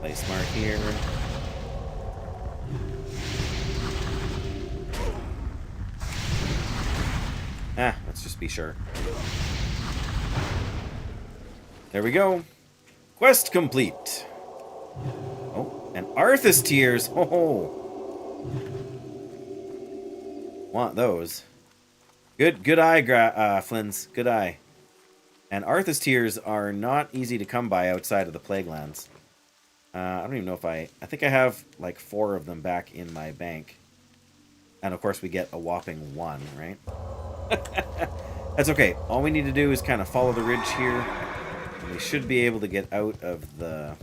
Play smart here. Let's just be sure. There we go. Quest complete. Oh, and Arthas tears. Oh, want those? Good eye, Flynn's. Good eye. And Arthas tears are not easy to come by outside of the Plaguelands. I don't even know if I think I have like 4 of them back in my bank. And of course we get a whopping 1, right? That's okay. All we need to do is kind of follow the ridge here. And we should be able to get out of the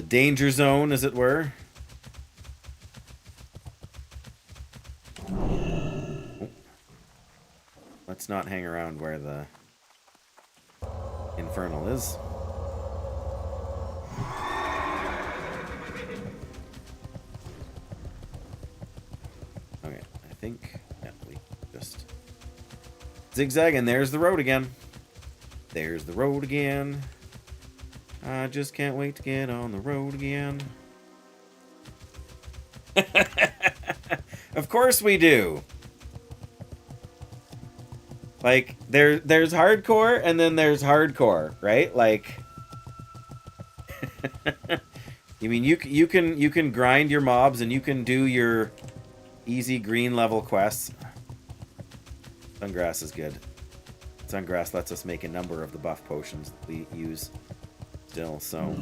danger zone, as it were. Oh. Let's not hang around where the infernal is. Okay, I think we just zigzag, and there's the road again. There's the road again. I just can't wait to get on the road again. Of course we do. Like there's hardcore and then there's hardcore, right? Like you mean you can grind your mobs and you can do your easy green level quests. Sungrass is good. Sungrass lets us make a number of the buff potions that we use still, so.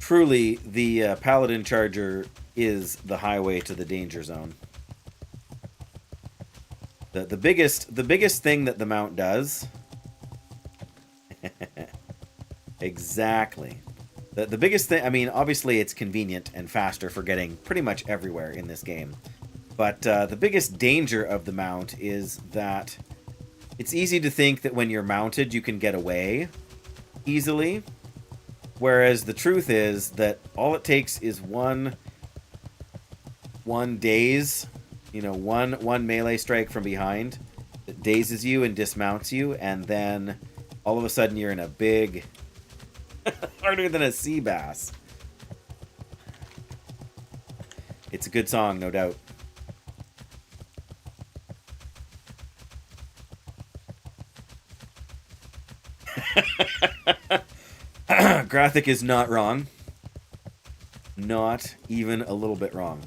Truly, the Paladin Charger is the highway to the danger zone. The biggest thing that the mount does. Exactly. The biggest thing, I mean, obviously it's convenient and faster for getting pretty much everywhere in this game. But the biggest danger of the mount is that it's easy to think that when you're mounted, you can get away easily. Whereas the truth is that all it takes is one daze, one melee strike from behind that dazes you and dismounts you, and then all of a sudden you're in a big... harder than a sea bass. It's a good song, no doubt. Graphic is not wrong. Not even a little bit wrong.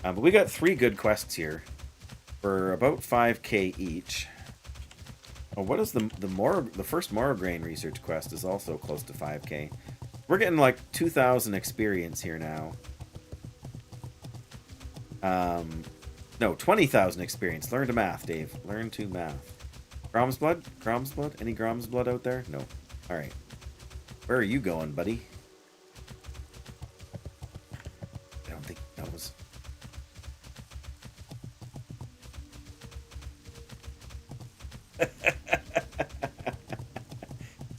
But we got 3 good quests here for about 5k each. Oh, what is the first Morrograin research quest is also close to 5k. We're getting like 2,000 experience here now. No, 20,000 experience. Learn to math, Dave. Learn to math. Grom's blood? Grom's blood? Any Grom's blood out there? No. All right. Where are you going, buddy? I don't think that was...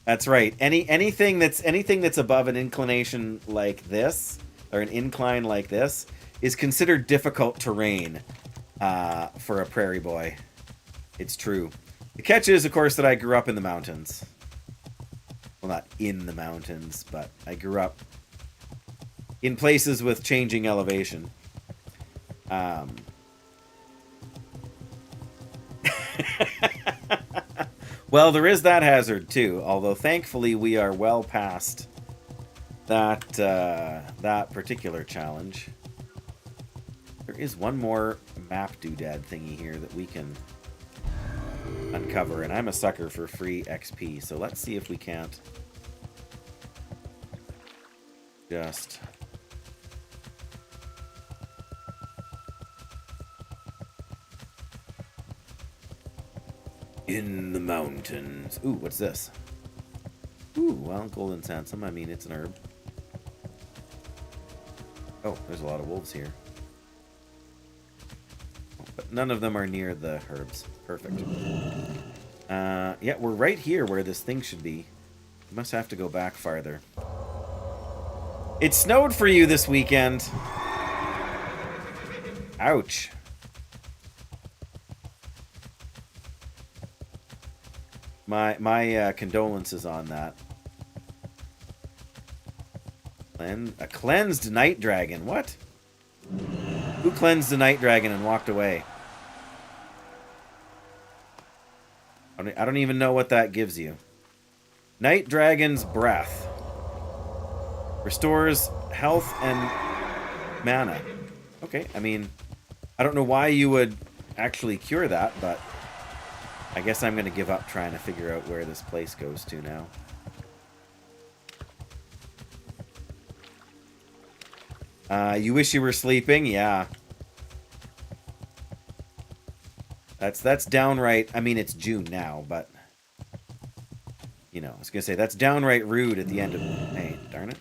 That's right. Anything that's above an inclination like this, or an incline like this, is considered difficult terrain for a prairie boy. It's true. The catch is, of course, that I grew up in the mountains. Well, not in the mountains, but I grew up in places with changing elevation. Well, there is that hazard too, although thankfully we are well past that that particular challenge. There is one more map doodad thingy here that we can uncover, and I'm a sucker for free XP, so let's see if we can't just... In the mountains. Ooh, what's this? Ooh, well, golden sandsome. I mean, it's an herb. Oh, there's a lot of wolves here. But none of them are near the herbs. Perfect. Yeah, we're right here where this thing should be. We must have to go back farther. It snowed for you this weekend. Ouch. My condolences on that. A cleansed night dragon. What? Who cleansed the night dragon and walked away? I don't even know what that gives you. Night dragon's breath. Restores health and mana. Okay, I mean, I don't know why you would actually cure that, but I guess I'm going to give up trying to figure out where this place goes to now. You wish you were sleeping? Yeah. That's downright... I mean, it's June now, but... You know, I was going to say, that's downright rude at the end of... Hey, darn it.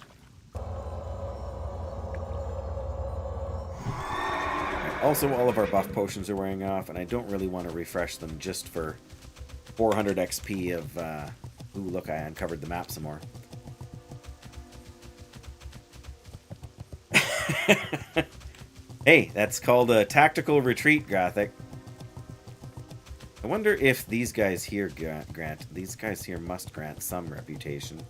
Also, all of our buff potions are wearing off, and I don't really want to refresh them just for 400 XP of... Ooh, look, I uncovered the map some more. Hey, that's called a tactical retreat, Graphic. I wonder if these guys here grant... These guys here must grant some reputation.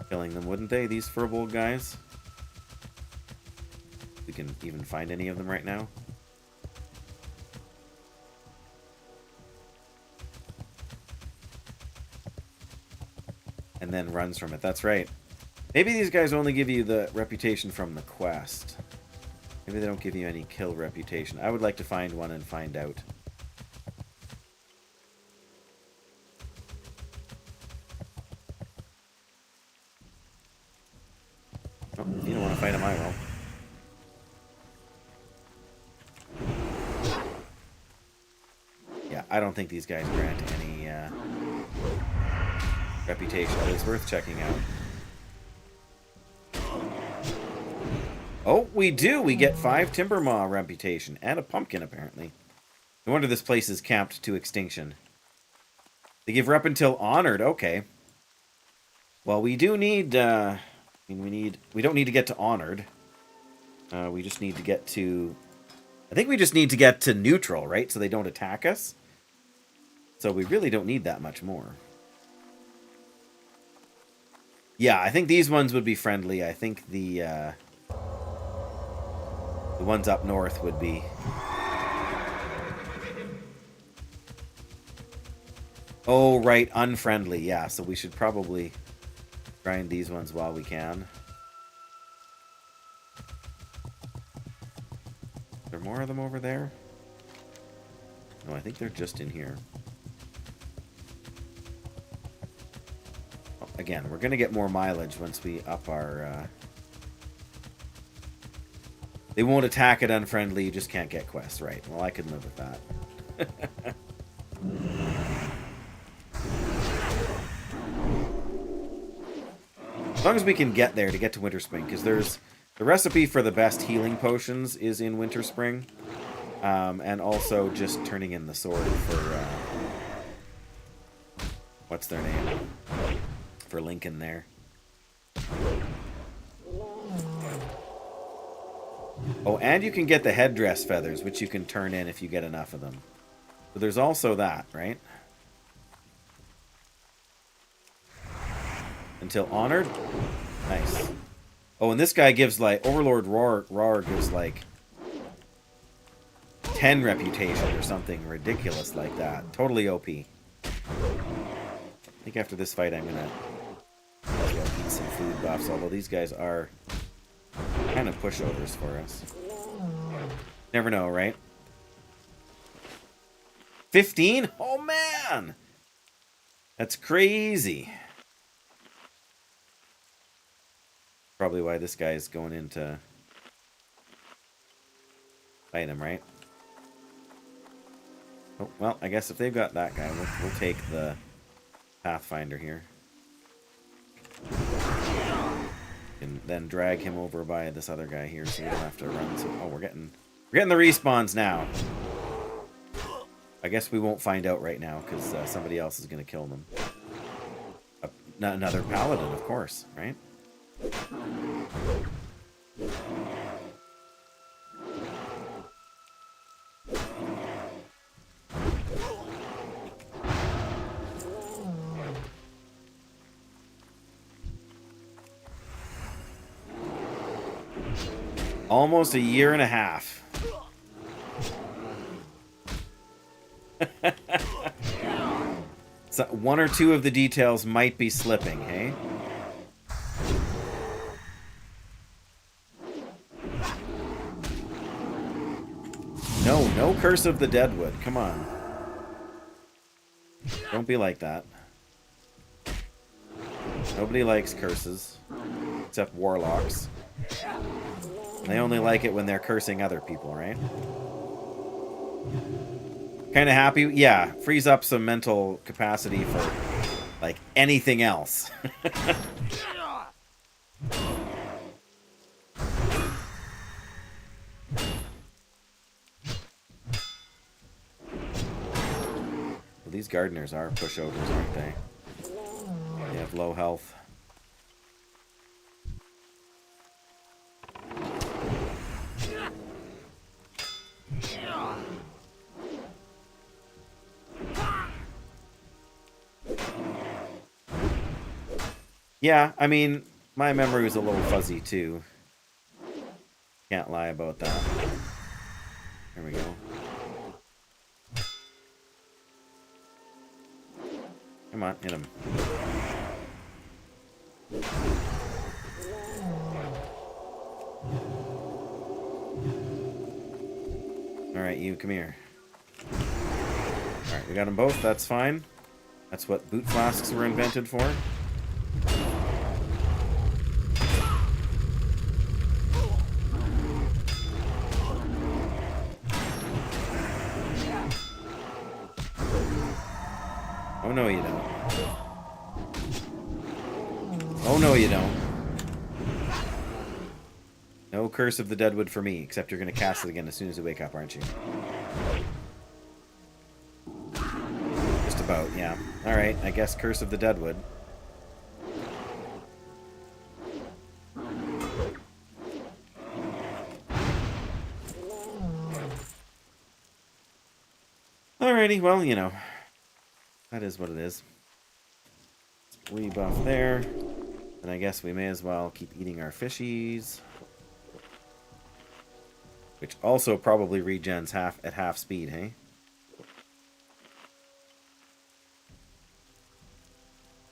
Killing them, wouldn't they, these Felwood guys? We can even find any of them right now. And then runs from it. That's right. Maybe these guys only give you the reputation from the quest. Maybe they don't give you any kill reputation. I would like to find one and find out. Oh, if you don't want to fight him, I will. Yeah, I don't think these guys grant any reputation, but it's worth checking out. Oh, we do! We get 5 Timbermaw reputation, and a pumpkin, apparently. No wonder this place is camped to extinction. They give rep until honored, okay. Well, we do need, we don't need to get to honored. We just need to get to... I think we just need to get to neutral, right? So they don't attack us. So we really don't need that much more. Yeah, I think these ones would be friendly. I think the ones up north would be... Oh, right, unfriendly. Yeah, so we should probably grind these ones while we can. Are there more of them over there? No, I think they're just in here. Oh, again, we're going to get more mileage once we up our... They won't attack it unfriendly, you just can't get quests, right? Well, I could live with that. As long as we can get there to get to Winterspring, because there's... The recipe for the best healing potions is in Winterspring. And also just turning in the sword for... what's their name? For Lincoln there. Oh, and you can get the headdress feathers, which you can turn in if you get enough of them. So there's also that, right? Until honored? Nice. Oh, and this guy gives, like... Overlord Roar gives, like... 10 reputation or something ridiculous like that. Totally OP. I think after this fight I'm gonna eat some food buffs, although these guys are kind of pushovers for us. Never know, right? 15? Oh man! That's crazy. Probably why this guy is going into fight him, right? Oh, well, I guess if they've got that guy, we'll take the Pathfinder here. And then drag him over by this other guy here so we don't have to run. So, oh, we're getting the respawns now. I guess we won't find out right now because somebody else is going to kill them. Another Paladin, of course, right? Almost a year and a half. So one or two of the details might be slipping, hey? No Curse of the Deadwood. Come on. Don't be like that. Nobody likes curses. Except warlocks. They only like it when they're cursing other people, right? Kind of happy? Yeah, frees up some mental capacity for, like, anything else. Well, these gardeners are pushovers, aren't they? They have low health. Yeah, I mean, my memory was a little fuzzy too. Can't lie about that. There we go. Come on, hit him. Alright, you, come here. Alright, we got them both, that's fine. That's what boot flasks were invented for. Oh no you don't. Oh no you don't. No Curse of the Deadwood for me, except you're going to cast it again as soon as you wake up, aren't you? Just about, yeah. Alright, I guess Curse of the Deadwood. Alrighty, well, you know. That is what it is. Rebuff there. And I guess we may as well keep eating our fishies. Which also probably regens at half speed, hey?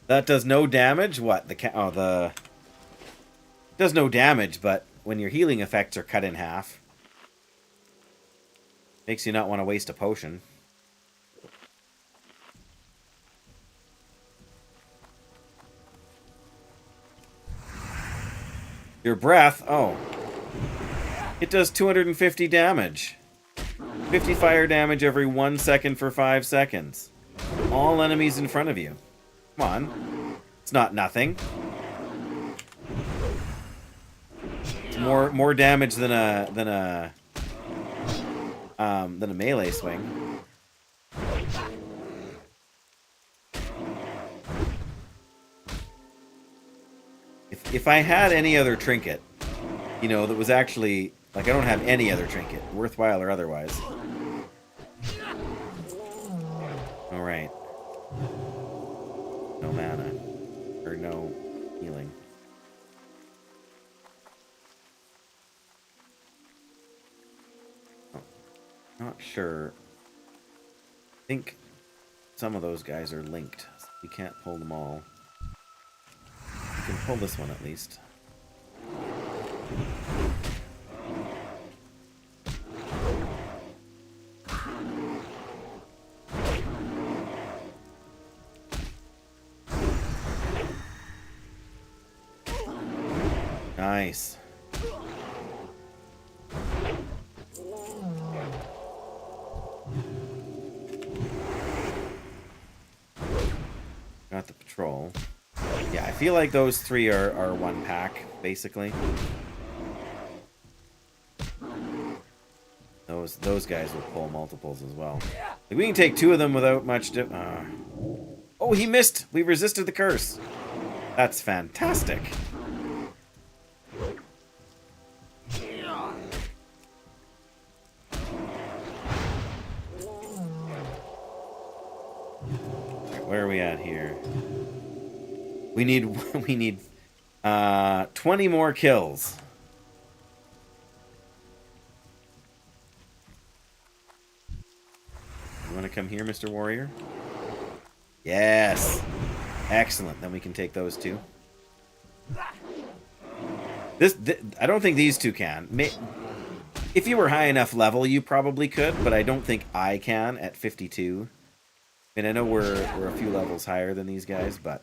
That does no damage? What? Does no damage, but when your healing effects are cut in half, makes you not want to waste a potion. Your breath, oh. It does 250 damage. 50 fire damage every 1 second for 5 seconds. All enemies in front of you. Come on. It's not nothing. It's more damage than a melee swing. If I had any other trinket, you know, that was actually, like, I don't have any other trinket, worthwhile or otherwise. Alright. No mana. Or no healing. Oh, not sure. I think some of those guys are linked. You can't pull them all. You can pull this one at least. Nice. Troll. Yeah, I feel like those three are one pack, basically. Those guys will pull multiples as well. Like, we can take two of them without much... Oh, he missed! We resisted the curse. That's fantastic. Where are we at here? We need 20 more kills. You want to come here, Mr. Warrior? Yes. Excellent. Then we can take those two. I don't think these two can. If you were high enough level, you probably could, but I don't think I can at 52. I mean, I know we're a few levels higher than these guys, but...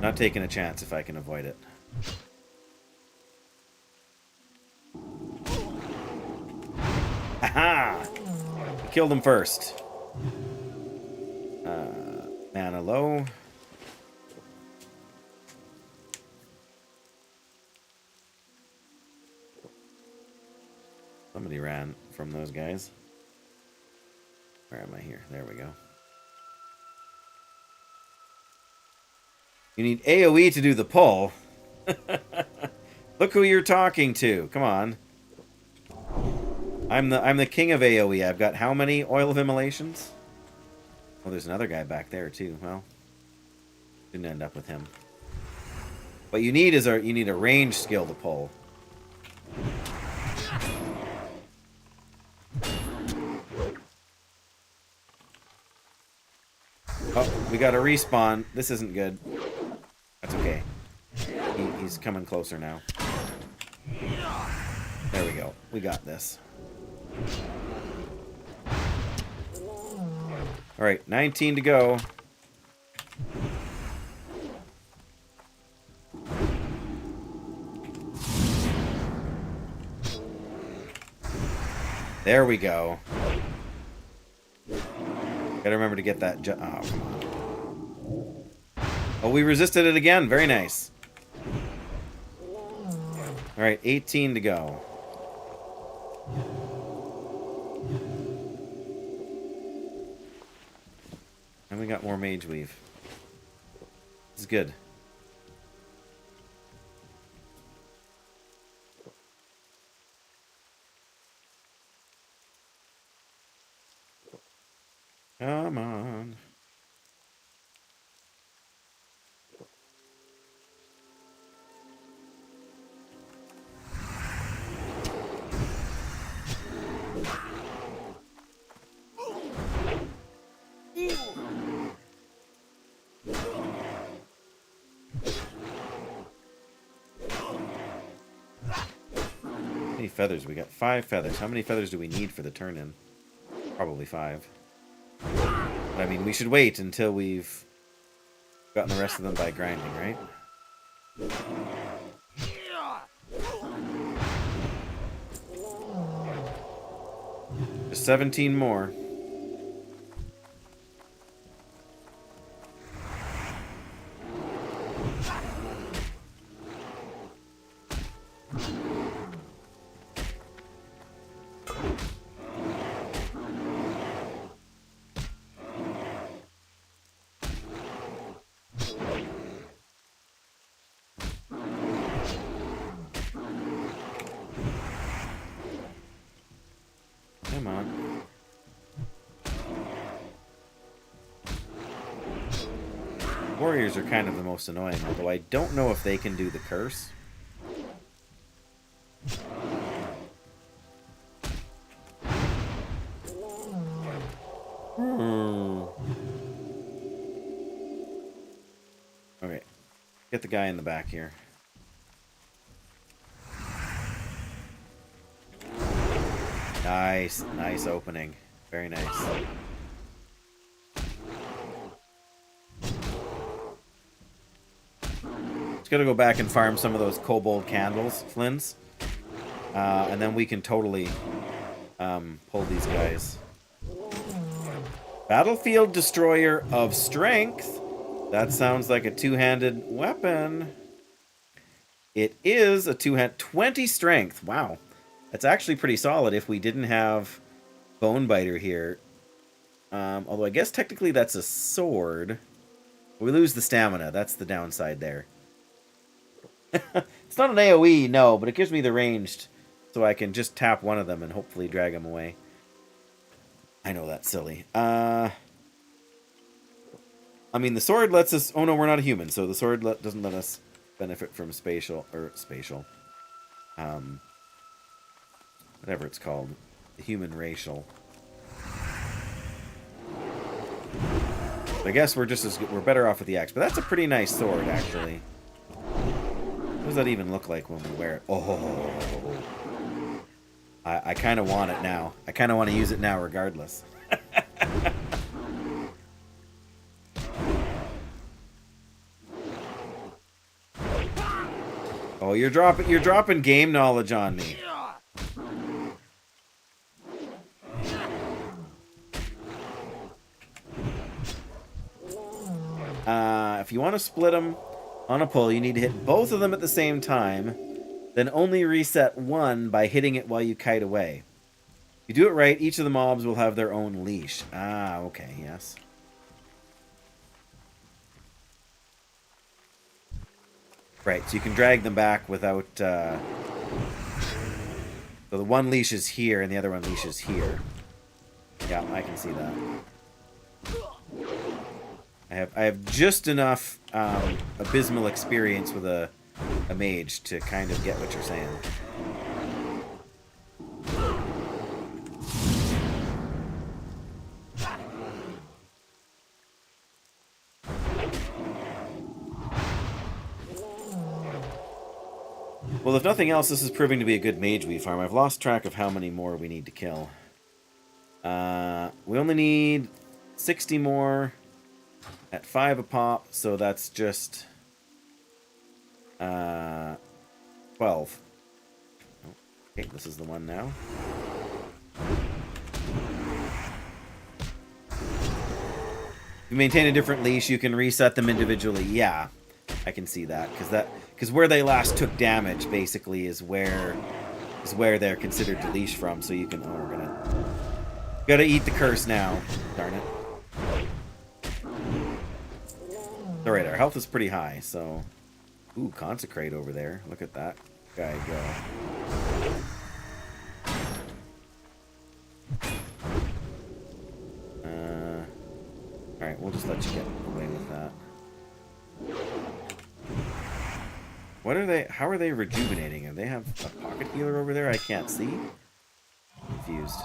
Not taking a chance if I can avoid it. Aha! We killed him first. Mana low. Somebody ran from those guys. Where am I here? There we go. You need AoE to do the pull. Look who you're talking to. Come on. I'm the king of AoE. I've got how many Oil of Immolations? Oh, there's another guy back there too. Well, didn't end up with him. What you need is you need a range skill to pull. Oh, we got a respawn. This isn't good. That's okay. He's coming closer now. There we go. We got this. Alright, 19 to go. There we go. Gotta remember to get that oh, come on. Oh, we resisted it again. Very nice. Alright, 18 to go. And we got more Mage Weave. This is good. Come on. How many feathers? We got 5 feathers. How many feathers do we need for the turn-in? Probably 5. But I mean, we should wait until we've gotten the rest of them by grinding, right? Just 17 more. Come on. Warriors are kind of the most annoying, although I don't know if they can do the curse. Okay. Get the guy in the back here. Nice. Nice opening. Very nice. Just gotta go back and farm some of those kobold candles, Flynn's. And then we can totally pull these guys. Battlefield Destroyer of Strength. That sounds like a two-handed weapon. It is a two-hand... 20 strength. Wow. That's actually pretty solid if we didn't have Bonebiter here. Although I guess technically that's a sword. We lose the stamina. That's the downside there. It's not an AoE, no, but it gives me the ranged, so I can just tap one of them and hopefully drag them away. I know that's silly. I mean, the sword lets us... Oh, no, we're not a human, so the sword doesn't let us benefit from spatial... whatever it's called. The human racial. I guess we're just as good, we're better off with the axe, but that's a pretty nice sword, actually. What does that even look like when we wear it? Oh, I kind of want it now. I kind of want to use it now, regardless. Oh, you're dropping game knowledge on me. If you want to split them on a pull, you need to hit both of them at the same time, then only reset one by hitting it while you kite away. If you do it right, each of the mobs will have their own leash. Ah, okay, yes. Right, so you can drag them back without... So the one leash is here, and the other one leash is here. Yeah, I can see that. I have just enough abysmal experience with a mage to kind of get what you're saying. Well, if nothing else, this is proving to be a good mage weed farm. I've lost track of how many more we need to kill. We only need 60 more at 5 a pop, so that's just 12. Okay, this is the one now. You maintain a different leash, you can reset them individually. Yeah, I can see that, because where they last took damage basically is where they're considered to leash from. So you can... Oh, we're gotta eat the curse now. Darn it. Alright, our health is pretty high, so... Ooh, consecrate over there. Look at that guy go. Alright, we'll just let you get away with that. What are they... How are they rejuvenating? Do they have a pocket healer over there I can't see? Confused.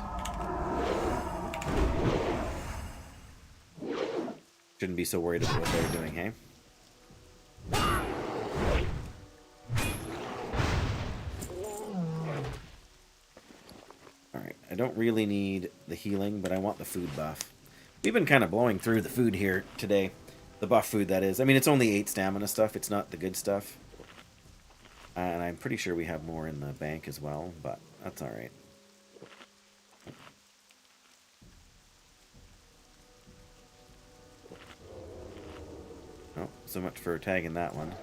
Shouldn't be so worried about what they're doing, hey? Alright, I don't really need the healing, but I want the food buff. We've been kind of blowing through the food here today. The buff food, that is. I mean, it's only 8 stamina stuff. It's not the good stuff. And I'm pretty sure we have more in the bank as well, but that's alright. Oh, so much for tagging that one.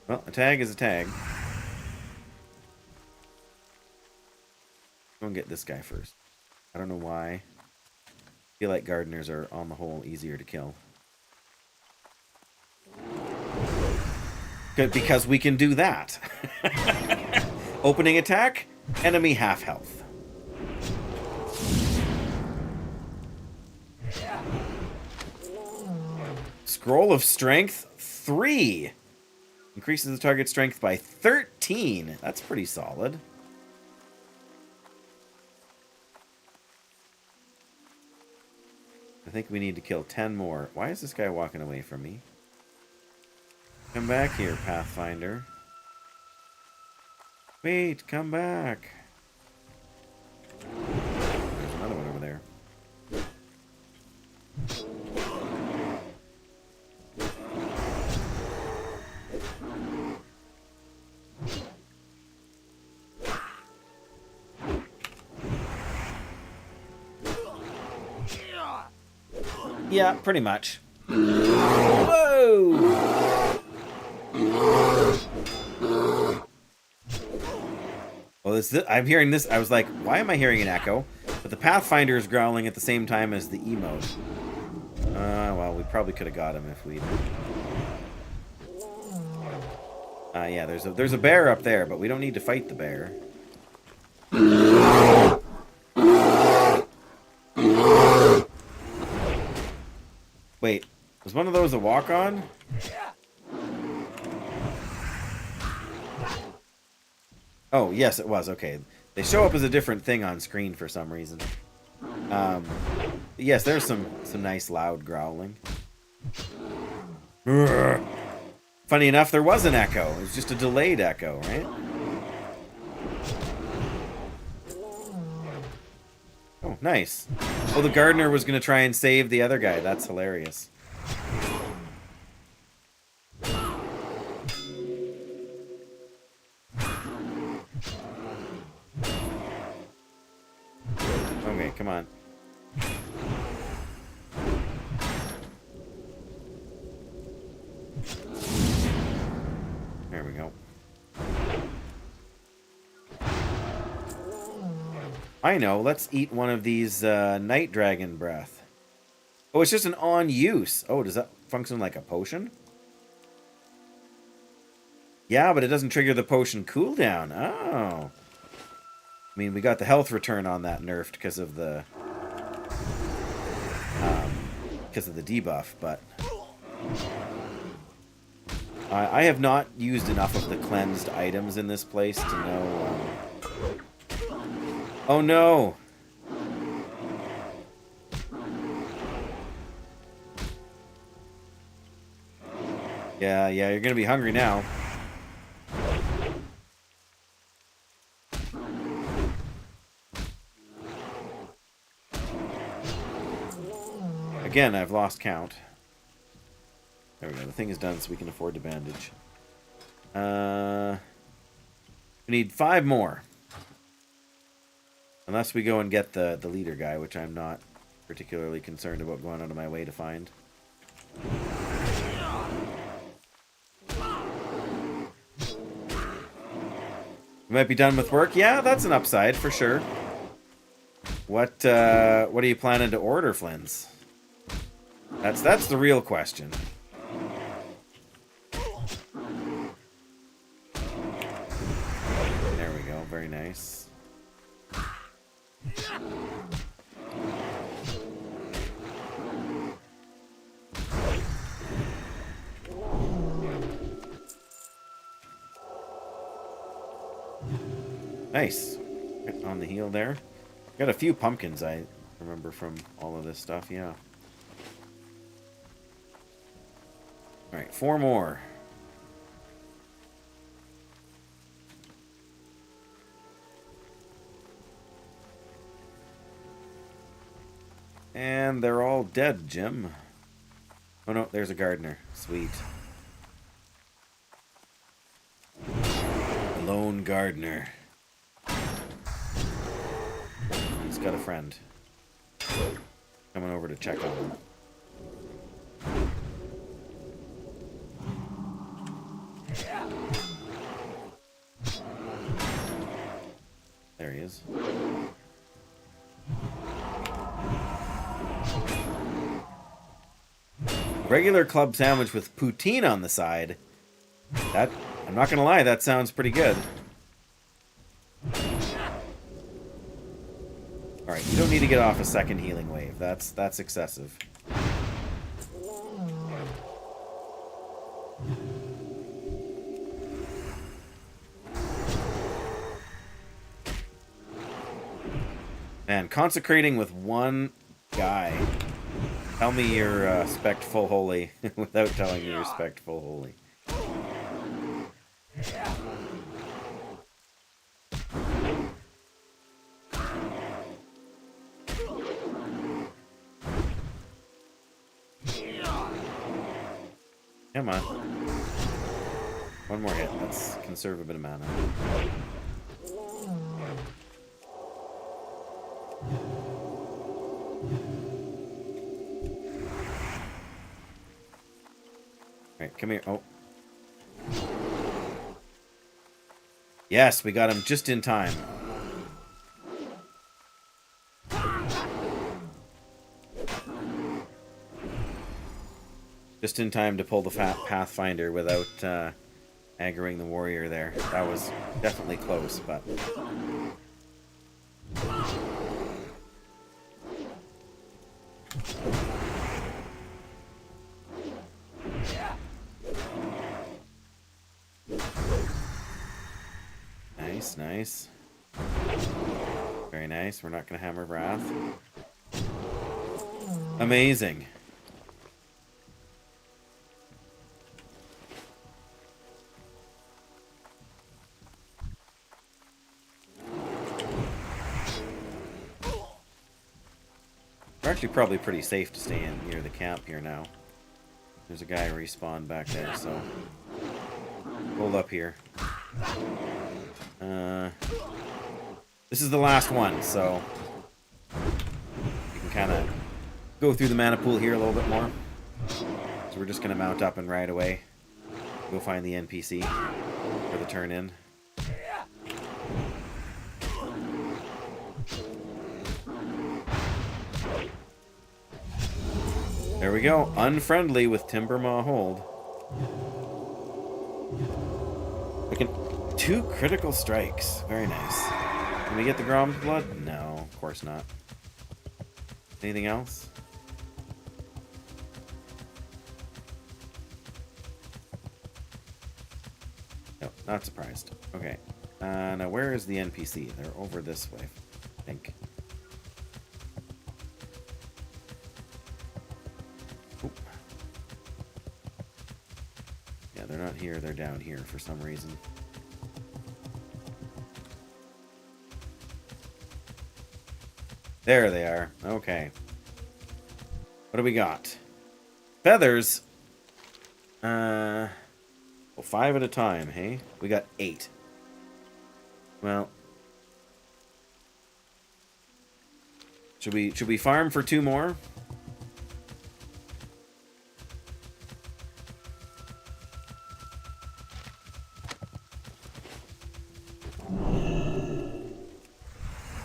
Well, a tag is a tag. Go and get this guy first. I don't know why. I feel like gardeners are, on the whole, easier to kill. Good, because we can do that. Opening attack, enemy half health. Scroll of Strength 3. Increases the target strength by 13. That's pretty solid. I think we need to kill 10 more. Why is this guy walking away from me? Come back here, Pathfinder. Wait, come back. There's another one over there. Yeah, pretty much. Whoa! Well, I'm hearing this. I was like, why am I hearing an echo? But the Pathfinder is growling at the same time as the emote. Well, we probably could have got him if we'd... yeah, there's a bear up there, but we don't need to fight the bear. Wait, was one of those a walk-on? Oh, yes, it was. Okay. They show up as a different thing on screen for some reason. Yes, there's some nice loud growling. Urgh. Funny enough, there was an echo. It was just a delayed echo, right? Oh, nice. Oh, the gardener was going to try and save the other guy. That's hilarious. Okay, come on. There we go. I know, let's eat one of these night dragon breath. Oh, it's just an on use. Oh, does that function like a potion? Yeah, but it doesn't trigger the potion cooldown. Oh. I mean, we got the health return on that nerfed because of the debuff, but I have not used enough of the cleansed items in this place to know. Oh no! Yeah, you're gonna be hungry now. Again, I've lost count. There we go. The thing is done, so we can afford to bandage. We need 5 more. Unless we go and get the leader guy, which I'm not particularly concerned about going out of my way to find. We might be done with work. Yeah, that's an upside for sure. What are you planning to order, Flynn's? That's the real question. There we go. Very nice. Nice. On the heel there. Got a few pumpkins, I remember, from all of this stuff, yeah. Alright, 4 more. And they're all dead, Jim. Oh no, there's a gardener. Sweet. Lone gardener. He's got a friend. Coming over to check on him. There he is. Regular club sandwich with poutine on the side. That, I'm not gonna lie, that sounds pretty good. Alright, you don't need to get off a second healing wave. That's excessive. Man, consecrating with one guy. Tell me you're spect full holy without telling me you're spect full holy. Come on. One more hit. Let's conserve a bit of mana. Alright, come here. Oh. Yes, we got him just in time. Just in time to pull the Pathfinder without aggroing the warrior there. That was definitely close, but... Nice, nice. Very nice. We're not going to hammer Wrath. Amazing. We're actually probably pretty safe to stay in near the camp here now. There's a guy respawned back there, so... Hold up here. This is the last one, so... You can kind of go through the mana pool here a little bit more. So we're just going to mount up and ride away. Go find the NPC for the turn-in. There we go. Unfriendly with Timbermaw Hold. Looking 2 critical strikes. Very nice. Can we get the Grom's Blood? No, of course not. Anything else? No, not surprised. Okay. Now where is the NPC? They're over this way, I think. Oop. Yeah, they're not here. They're down here for some reason. There they are. Okay. What do we got? Feathers. Well, 5 at a time, hey? We got 8. Well, should we farm for 2 more?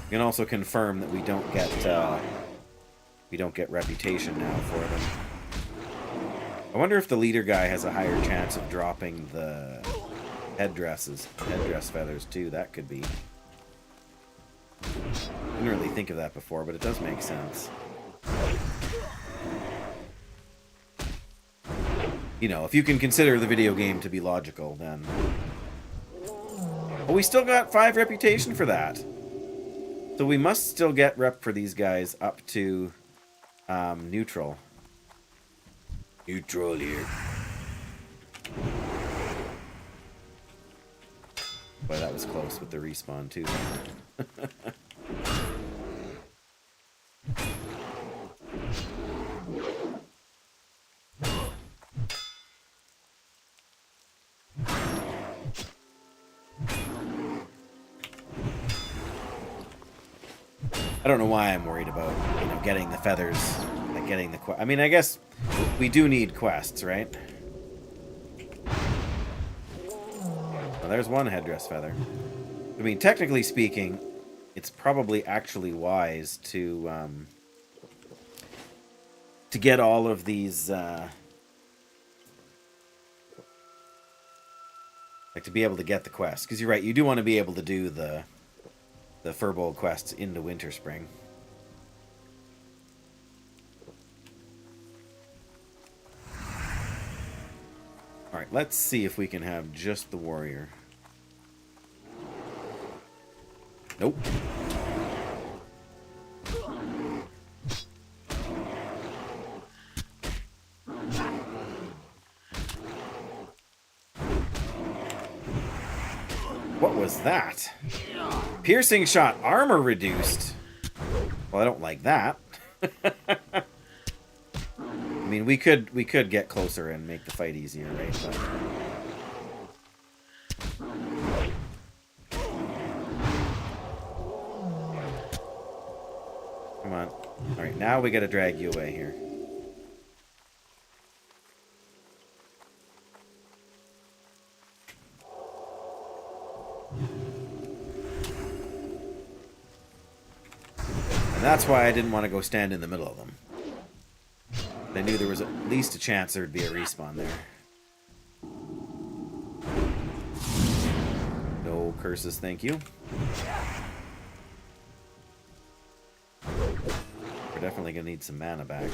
We can also confirm that we don't get reputation now for them. I wonder if the leader guy has a higher chance of dropping the headdress feathers too. That could be. Didn't really think of that before, but it does make sense. You know, if you can consider the video game to be logical, then. But we still got 5 reputation for that. So we must still get rep for these guys up to neutral. Neutral here. Boy, that was close with the respawn too. I don't know why I'm worried about, you know, getting the feathers, like getting the I mean, I guess we do need quests, right? Well, there's one headdress feather. I mean, technically speaking, it's probably actually wise to get all of these, like to be able to get the quest. Because you're right, you do want to be able to do the Furbolg quests into Winterspring. Alright, let's see if we can have just the warrior. Nope. What was that? Piercing shot, armor reduced. Well, I don't like that. I mean, we could get closer and make the fight easier, right? But... Come on. Alright, now we gotta drag you away here. That's why I didn't want to go stand in the middle of them. I knew there was at least a chance there'd be a respawn there. No curses, thank you. We're definitely going to need some mana back.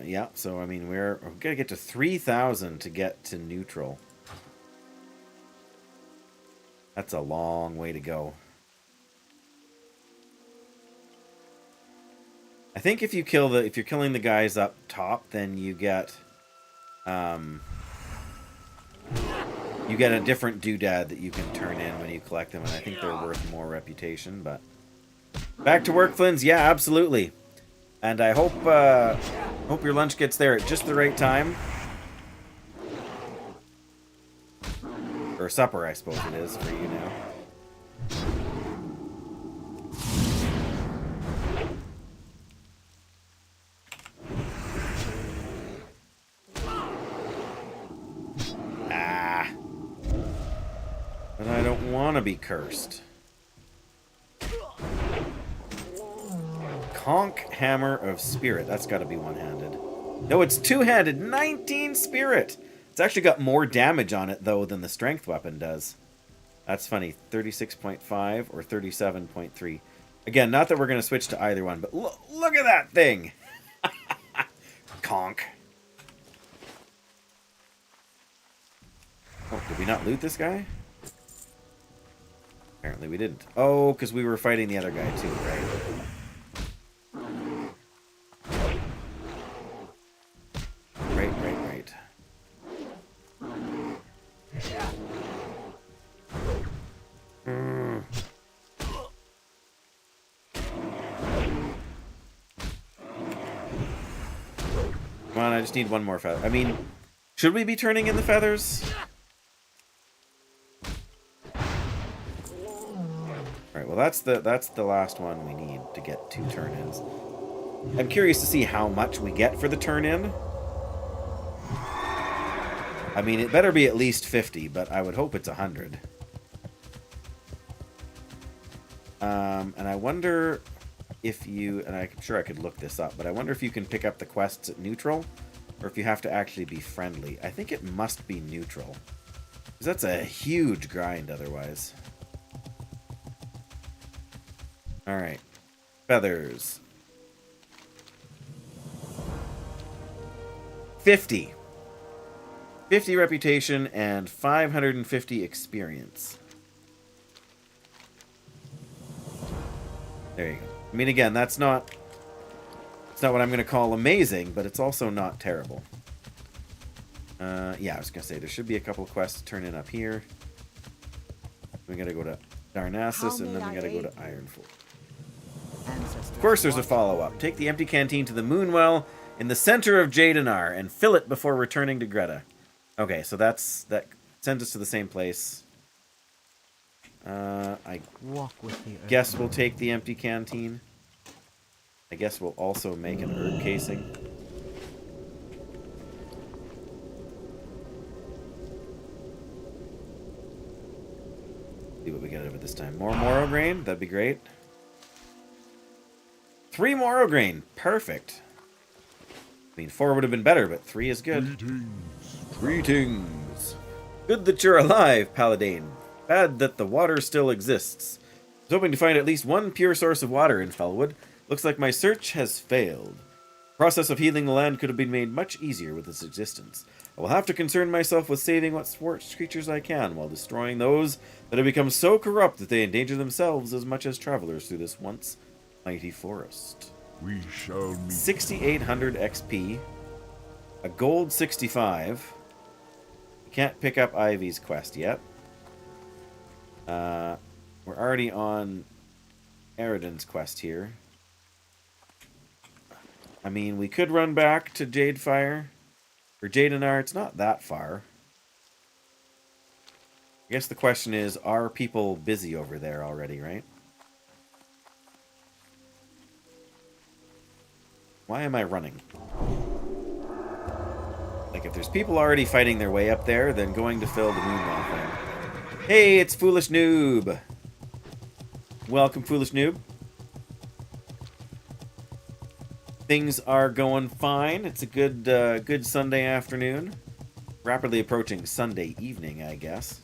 Yeah, so I mean, we're gonna get to 3,000 to get to neutral. That's a long way to go. I think if you're killing the guys up top, then you get a different doodad that you can turn in when you collect them, and I think they're worth more reputation. But back to work, Flins. Yeah, absolutely. And I hope your lunch gets there at just the right time. Or supper, I suppose it is for you now. Ah. But I don't want to be cursed. Conch Hammer of Spirit. That's got to be one-handed. No, it's two-handed. 19 spirit. It's actually got more damage on it, though, than the strength weapon does. That's funny. 36.5 or 37.3. Again, not that we're going to switch to either one, but look at that thing. Conch. Oh, did we not loot this guy? Apparently we didn't. Oh, because we were fighting the other guy, too, right? Right. Come on, I just need one more feather. I mean, should we be turning in the feathers? Alright, well that's the last one we need to get 2 turn-ins. I'm curious to see how much we get for the turn-in. I mean, it better be at least 50, but I would hope it's 100. And I wonder if you, and I'm sure I could look this up, but I wonder if you can pick up the quests at neutral, or if you have to actually be friendly. I think it must be neutral, because that's a huge grind otherwise. Alright. Feathers. 50 reputation and 550 experience. There you go. I mean, again, it's not what I'm going to call amazing, but it's also not terrible. Yeah, I was going to say, there should be a couple of quests to turn in up here. We got to go to Darnassus, and then we got to go to Ironforge. Of course, there's a follow-up. Take the empty canteen to the Moonwell in the center of Jadenar and fill it before returning to Greta. Okay, so that sends us to the same place. I guess we'll take the empty canteen. I guess we'll also make an herb casing. See what we get out of it this time. More Morrow Grain? That'd be great. 3 Morrow Grain. Perfect. I mean, 4 would have been better, but 3 is good. Greetings. Good that you're alive, Paladin. Bad that the water still exists. I was hoping to find at least one pure source of water in Felwood. Looks like my search has failed. The process of healing the land could have been made much easier with its existence. I will have to concern myself with saving what scorched creatures I can, while destroying those that have become so corrupt that they endanger themselves as much as travelers through this once mighty forest. We shall meet. 6,800 XP. A gold 65. You can't pick up Ivy's quest yet. We're already on Eridan's quest here. I mean, we could run back to Jadefire. Or Jadenar, it's not that far. guess the question is, are people busy over there already, right? Why am I running? Like, if there's people already fighting their way up there, then going to fill the Moonlaw thing. Hey, it's Foolish Noob! Welcome, Foolish Noob. Things are going fine. It's a good Sunday afternoon. Rapidly approaching Sunday evening, I guess.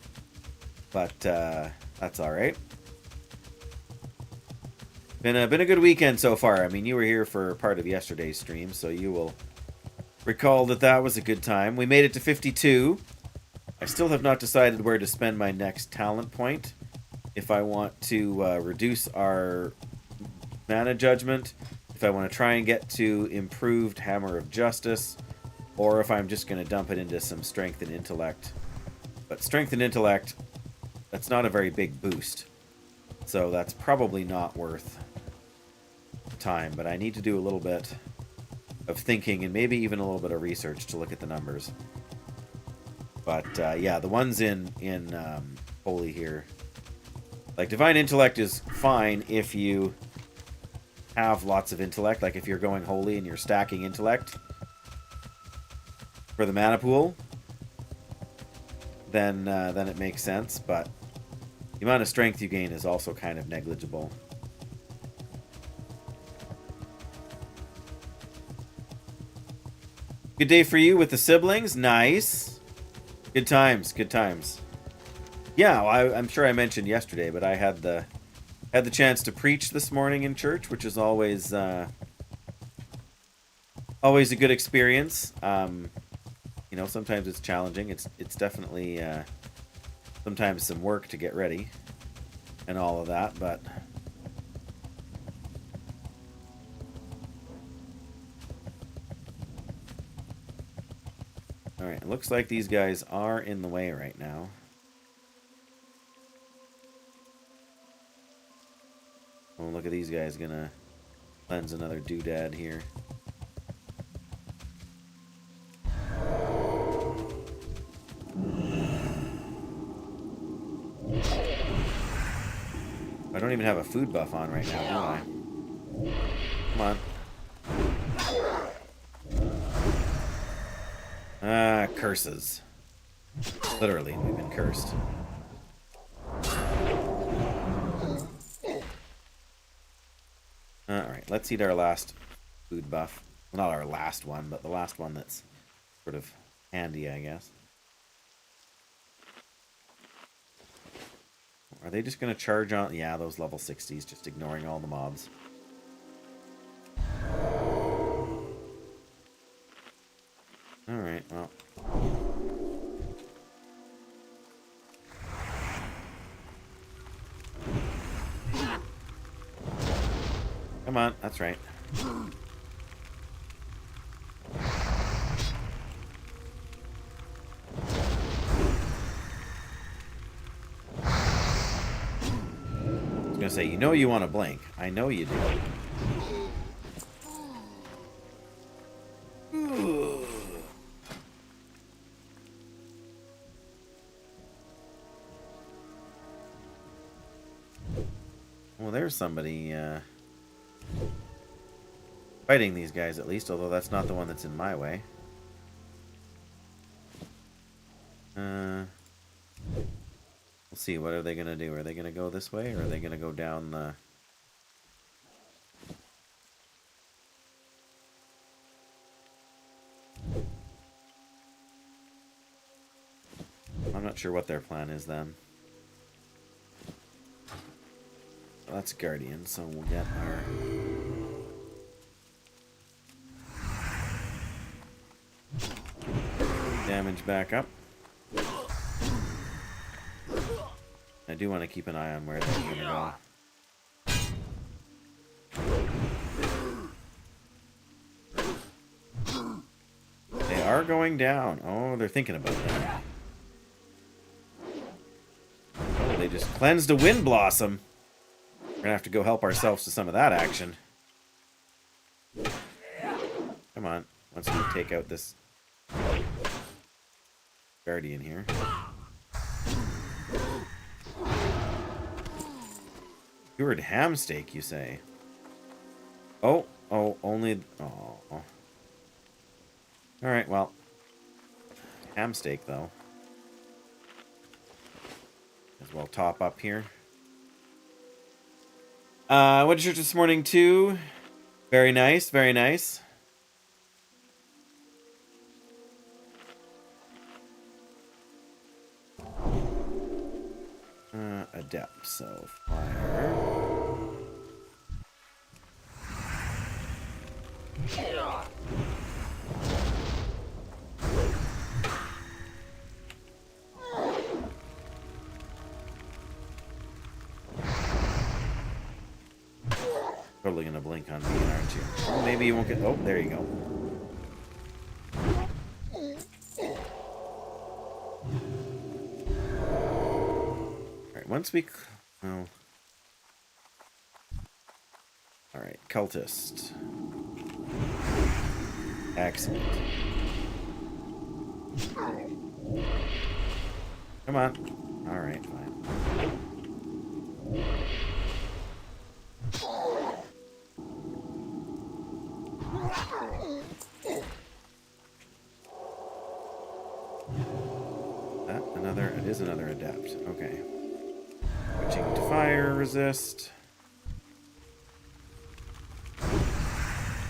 But that's all right. Been a good weekend so far. I mean, you were here for part of yesterday's stream, so you will recall that was a good time. We made it to 52. I still have not decided where to spend my next talent point. If I want to reduce our mana judgment, if I want to try and get to improved Hammer of Justice, or if I'm just going to dump it into some Strength and Intellect. But Strength and Intellect, that's not a very big boost. So that's probably not worth time. But I need to do a little bit of thinking and maybe even a little bit of research to look at the numbers. But yeah, the ones in Holy here. Like, Divine Intellect is fine if you have lots of intellect. Like, if you're going Holy and you're stacking intellect for the mana pool, then it makes sense. But the amount of strength you gain is also kind of negligible. Good day for you with the siblings. Nice. Good times. Good times. Yeah, well, I'm sure I mentioned yesterday, but I had the chance to preach this morning in church, which is always always a good experience. You know, sometimes it's challenging. It's definitely sometimes some work to get ready and all of that, but all right, it looks like these guys are in the way right now. Oh, look at these guys gonna cleanse another doodad here. I don't even have a food buff on right now, do I? Come on. Ah, curses. Literally, we've been cursed. Alright, let's eat our last food buff. Well, not our last one, but the last one that's sort of handy, I guess. Are they just going to charge on? Yeah, those level 60s, just ignoring all the mobs. Alright, well. Come on, that's right. I was gonna say, you know you want to blink. I know you do. Well, there's somebody fighting these guys at least, although that's not the one that's in my way. We'll see, what are they going to do? Are they going to go this way, or are they going to go down the... I'm not sure what their plan is then. Well, that's Guardian, so we'll get our... damage back up. I do want to keep an eye on where they're going to go. They are going down. Oh, they're thinking about that. Oh, they just cleansed a Wind Blossom. We're going to have to go help ourselves to some of that action. Come on. Once we take out this Guardian here. Cured ham steak, you say? Oh, only... Oh. Alright, well. Ham steak, though. As well top up here. What did you this morning, too? Very nice, very nice. Adept, so fire. Totally gonna blink on me, aren't you? Oh, maybe you won't get... Oh, there you go. Alright, once we... Well... Alright, cultist. Excellent. Come on. Alright, fine. It is another adept. Okay. Switching to fire resist.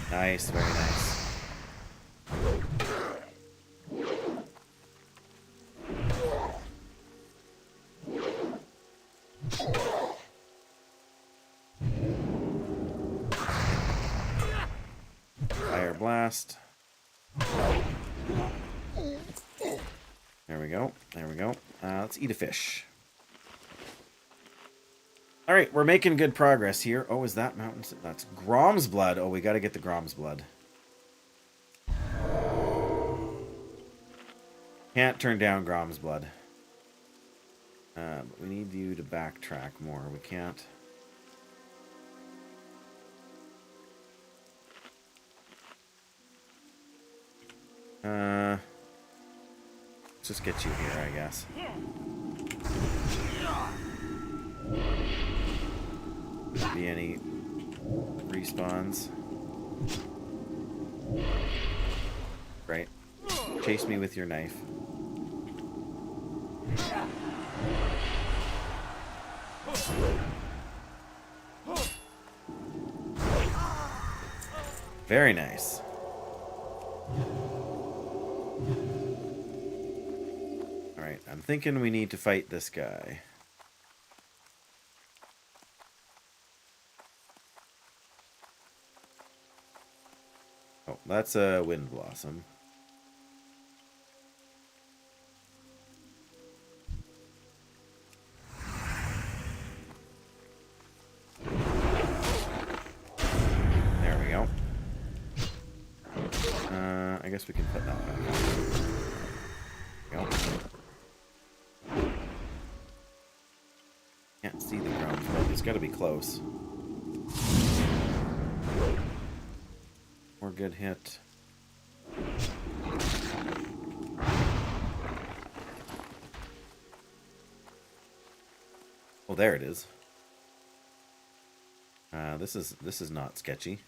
Nice, very nice. Fire blast. There we go. There we go. Let's eat a fish. Alright, we're making good progress here. Oh, is that mountain? That's Grom's blood. Oh, we gotta get the Grom's blood. Can't turn down Grom's blood. But we need you to backtrack more. We can't. Let's just get you here, I guess. Could be any respawns. Right. Chase me with your knife. Very nice. Alright, I'm thinking we need to fight this guy. Oh, that's a wind blossom. There we go. I guess we can put that back on. There we go. Can't see the ground, but it's got to be close. More good hit. Oh, there it is. This is not sketchy.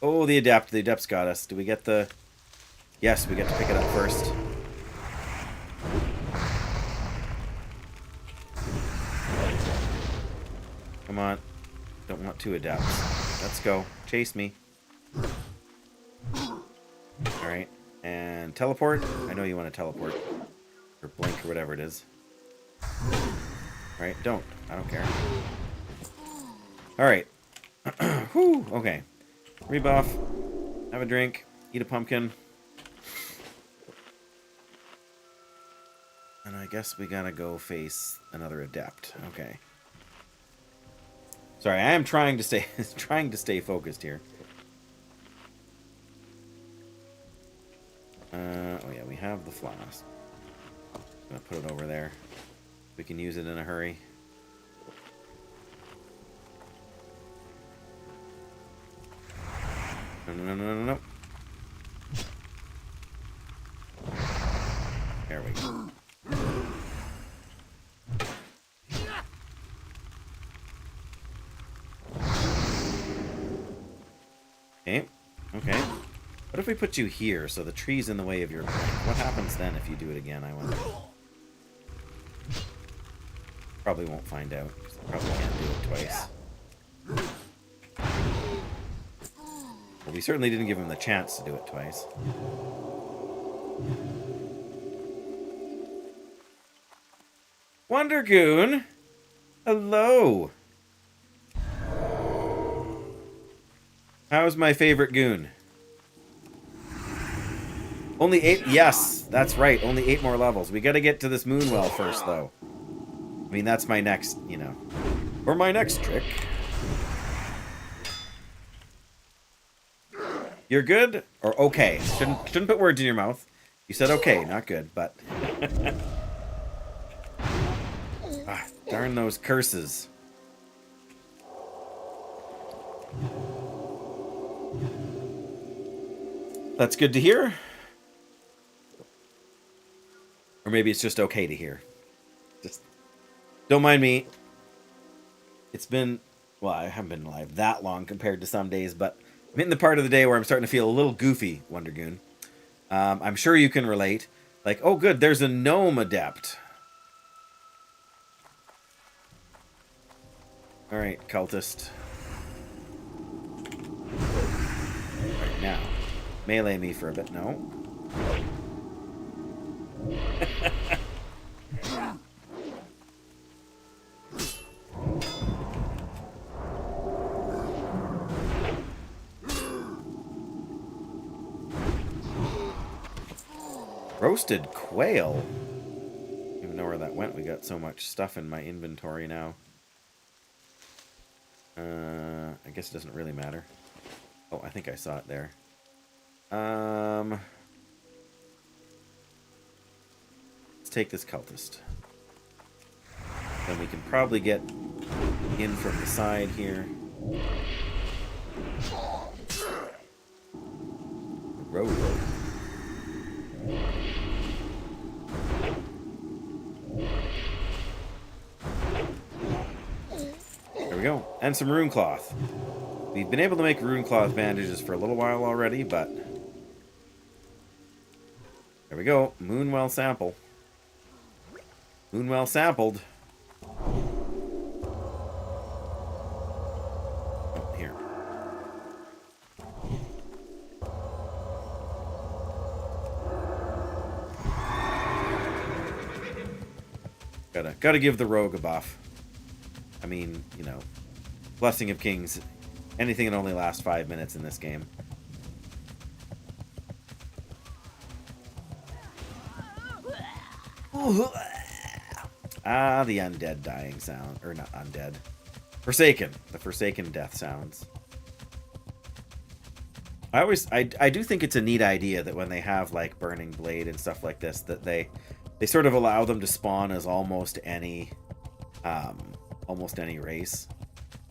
Oh, the adept. The adept's got us. Do we get the... Yes, we get to pick it up first. Come on. Don't want two adepts. Let's go. Chase me. Alright. And teleport. I know you want to teleport. Or blink or whatever it is. Alright, don't. I don't care. Alright. Whew. Okay. Rebuff. Have a drink. Eat a pumpkin. And I guess we gotta go face another adept. Okay. Sorry, I am trying to stay focused here. Oh yeah, we have the flask. I'm gonna put it over there. We can use it in a hurry. No. There we go. Okay. Okay. What if we put you here so the tree's in the way of your... What happens then if you do it again, I wonder? Probably won't find out, because I probably can't do it twice. But we certainly didn't give him the chance to do it twice. Wondergoon! Hello! How's my favorite goon? Only 8... Yes, that's right. Only 8 more levels. We gotta get to this Moonwell first, though. I mean, that's my next, you know... Or my next trick. You're good? Or okay. Shouldn't put words in your mouth. You said okay, not good, but... ah, darn those curses. That's good to hear. Or maybe it's just okay to hear. Just don't mind me. It's been, well, I haven't been alive that long compared to some days, but I'm in the part of the day where I'm starting to feel a little goofy, Wondergoon. I'm sure you can relate. Like, oh good, there's a gnome adept. Alright, cultist. Right now. Melee me for a bit. No. Roasted quail? I don't even know where that went. We got so much stuff in my inventory now. I guess it doesn't really matter. Oh, I think I saw it there. Let's take this cultist. Then we can probably get in from the side here. Road. There we go. And some rune cloth. We've been able to make rune cloth bandages for a little while already, but... There we go. Moonwell sample. Moonwell sampled. Oh, here. Gotta give the rogue a buff. I mean, you know, Blessing of Kings, anything that only lasts 5 minutes in this game. Ah, the undead dying sound. Or not undead. Forsaken. The Forsaken death sounds. I do think it's a neat idea that when they have, like, Burning Blade and stuff like this, that they sort of allow them to spawn as almost any race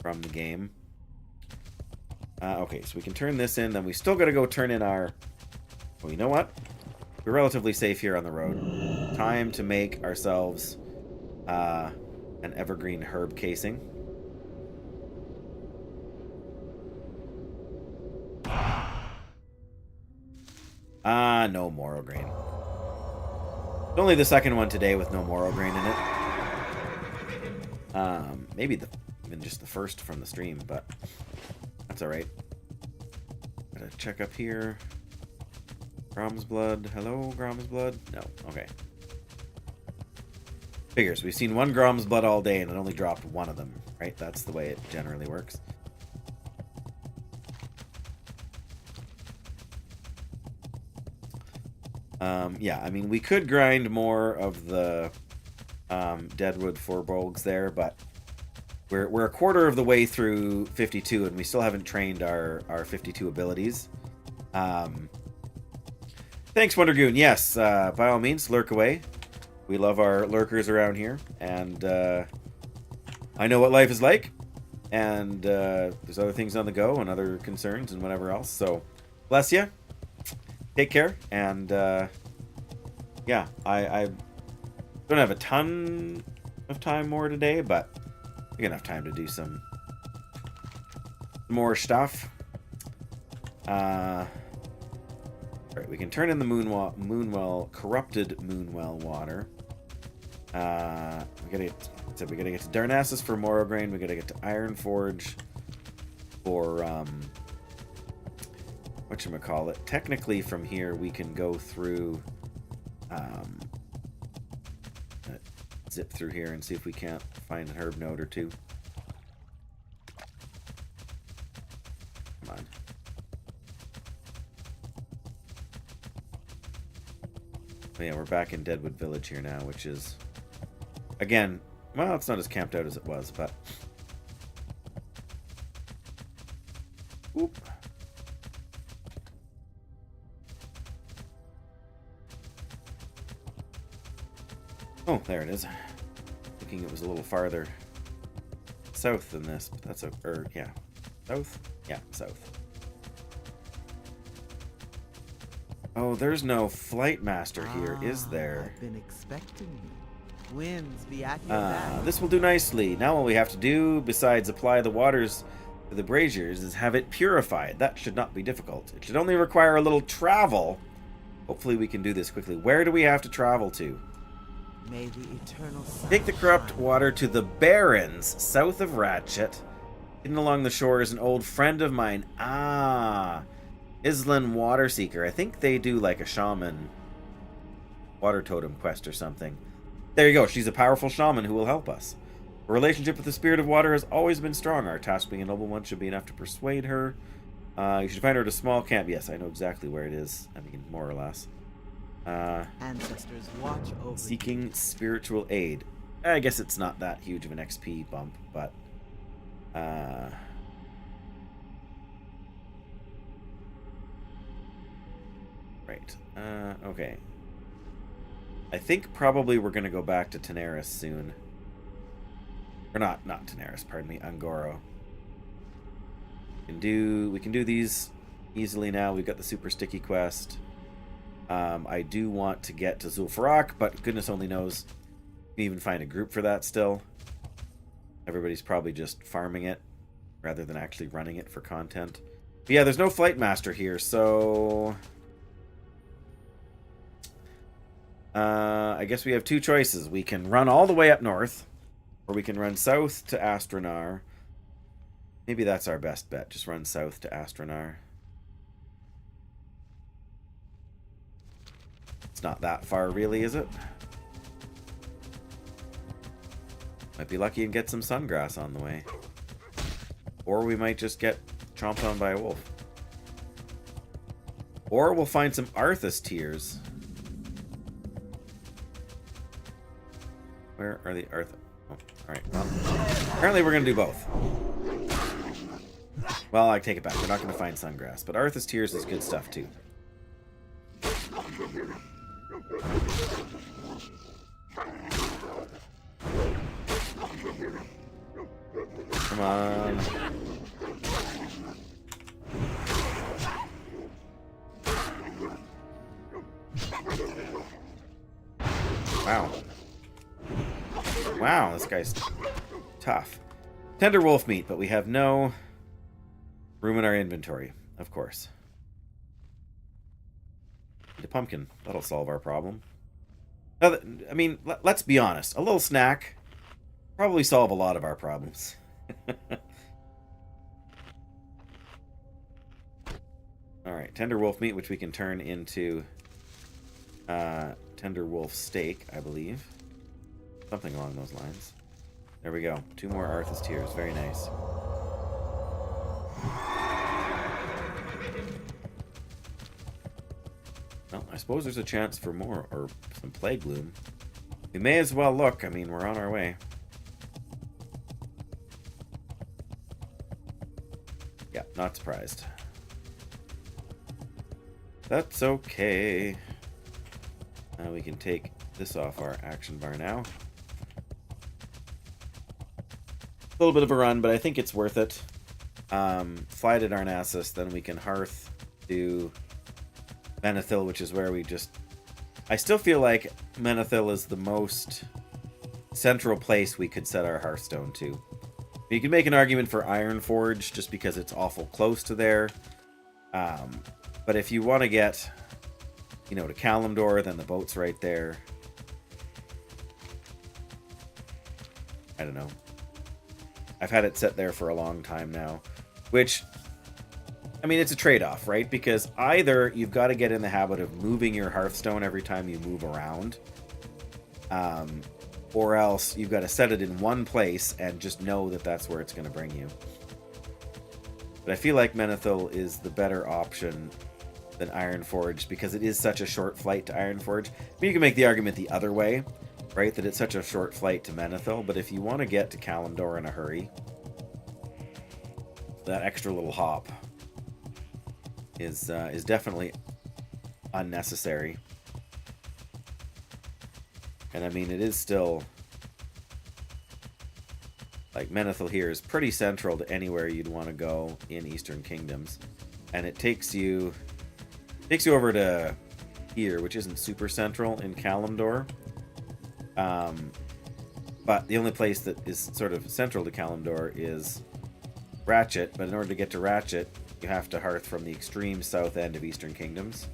from the game. Okay, so we can turn this in, then we still gotta go turn in our... Well, you know what? We're relatively safe here on the road. Time to make ourselves an evergreen herb casing. No Morrow Grain. It's only the second one today with no Morrow Grain in it. Maybe even just the first from the stream, but that's alright. Gotta check up here. Grom's Blood. Hello, Grom's Blood? No. Okay. Figures. We've seen one Grom's Blood all day and it only dropped one of them, right? That's the way it generally works. Yeah, I mean, we could grind more of the Deadwood Forbolgs there, but we're a quarter of the way through 52 and we still haven't trained our 52 abilities. Thanks, Wondergoon. Yes, by all means, lurk away. We love our lurkers around here, and I know what life is like, and there's other things on the go and other concerns and whatever else, so bless you. Take care, and yeah, I don't have a ton of time more today, but we're gonna have time to do some more stuff. Right, we can turn in the Moonwell, corrupted Moonwell water. We gotta get to Darnassus for Morrograin. We gotta get to Ironforge for whatchamacallit. Technically, from here we can go through, zip through here and see if we can't find a herb node or two. Come on. Oh, yeah, we're back in Deadwood Village here now, which is, again, well, it's not as camped out as it was, but... Oop. Oh, there it is. Thinking it was a little farther south than this, but that's yeah. South? Yeah, south. Oh, there's no flight master here, is there? I've been expecting you. Winds be at your back. This will do nicely. Now all we have to do, besides apply the waters to the braziers, is have it purified. That should not be difficult. It should only require a little travel. Hopefully we can do this quickly. Where do we have to travel to? May the eternal sun Take the corrupt shine. water to the Barrens, south of Ratchet. Hidden along the shore is an old friend of mine. Ah, Islan Waterseeker. I think they do like a shaman water totem quest or something. There you go. She's a powerful shaman who will help us. Her relationship with the spirit of water has always been strong. Our task being a noble one should be enough to persuade her. You should find her at a small camp. Yes, I know exactly where it is. I mean, more or less. Ancestors watch over Seeking spiritual aid. I guess it's not that huge of an XP bump, but right. Okay. I think probably we're gonna go back to Tenaris soon. Or not Tenaris, pardon me, Angoro. We can do these easily now. We've got the super sticky quest. I do want to get to Zul'Farrak, but goodness only knows you can even find a group for that still. Everybody's probably just farming it rather than actually running it for content. But yeah, there's no Flight Master here, so... I guess we have two choices. We can run all the way up north, or we can run south to Astronar. Maybe that's our best bet. Just run south to Astronar. It's not that far, really, is it? Might be lucky and get some sungrass on the way. Or we might just get chomped on by a wolf. Or we'll find some Arthas tears. Where are the Arthas? Oh, alright, well. Apparently we're going to do both. Well, I take it back. We're not going to find sungrass. But Arthas tears is good stuff, too. Come on. Wow. Wow, this guy's tough. Tender wolf meat, but we have no room in our inventory, of course. The pumpkin. That'll solve our problem. I mean, let's be honest. A little snack probably solve a lot of our problems. Alright, tender wolf meat, which we can turn into tender wolf steak, I believe. Something along those lines. There we go. 2 more Arthas tears. Very nice. Well, I suppose there's a chance for more, or some plague bloom. We may as well look. I mean, we're on our way. Yeah, not surprised. That's okay. We can take this off our action bar now. A little bit of a run, but I think it's worth it. Fly to Darnassus, then we can hearth to Menethil, which is where we just... I still feel like Menethil is the most central place we could set our Hearthstone to. You can make an argument for Ironforge just because it's awful close to there. But if you want to get, you know, to Kalimdor, then the boat's right there. I don't know. I've had it set there for a long time now, which, I mean, it's a trade-off, right? Because either you've got to get in the habit of moving your Hearthstone every time you move around, or else you've got to set it in one place and just know that that's where it's going to bring you. But I feel like Menethil is the better option than Ironforge because it is such a short flight to Ironforge. I mean, you can make the argument the other way, right? That it's such a short flight to Menethil, but if you want to get to Kalimdor in a hurry, that extra little hop is definitely unnecessary. And I mean, it is still, like, Menethil here is pretty central to anywhere you'd want to go in Eastern Kingdoms, and it takes you over to here, which isn't super central in Kalimdor. But the only place that is sort of central to Kalimdor is Ratchet, but in order to get to Ratchet, you have to hearth from the extreme south end of Eastern Kingdoms.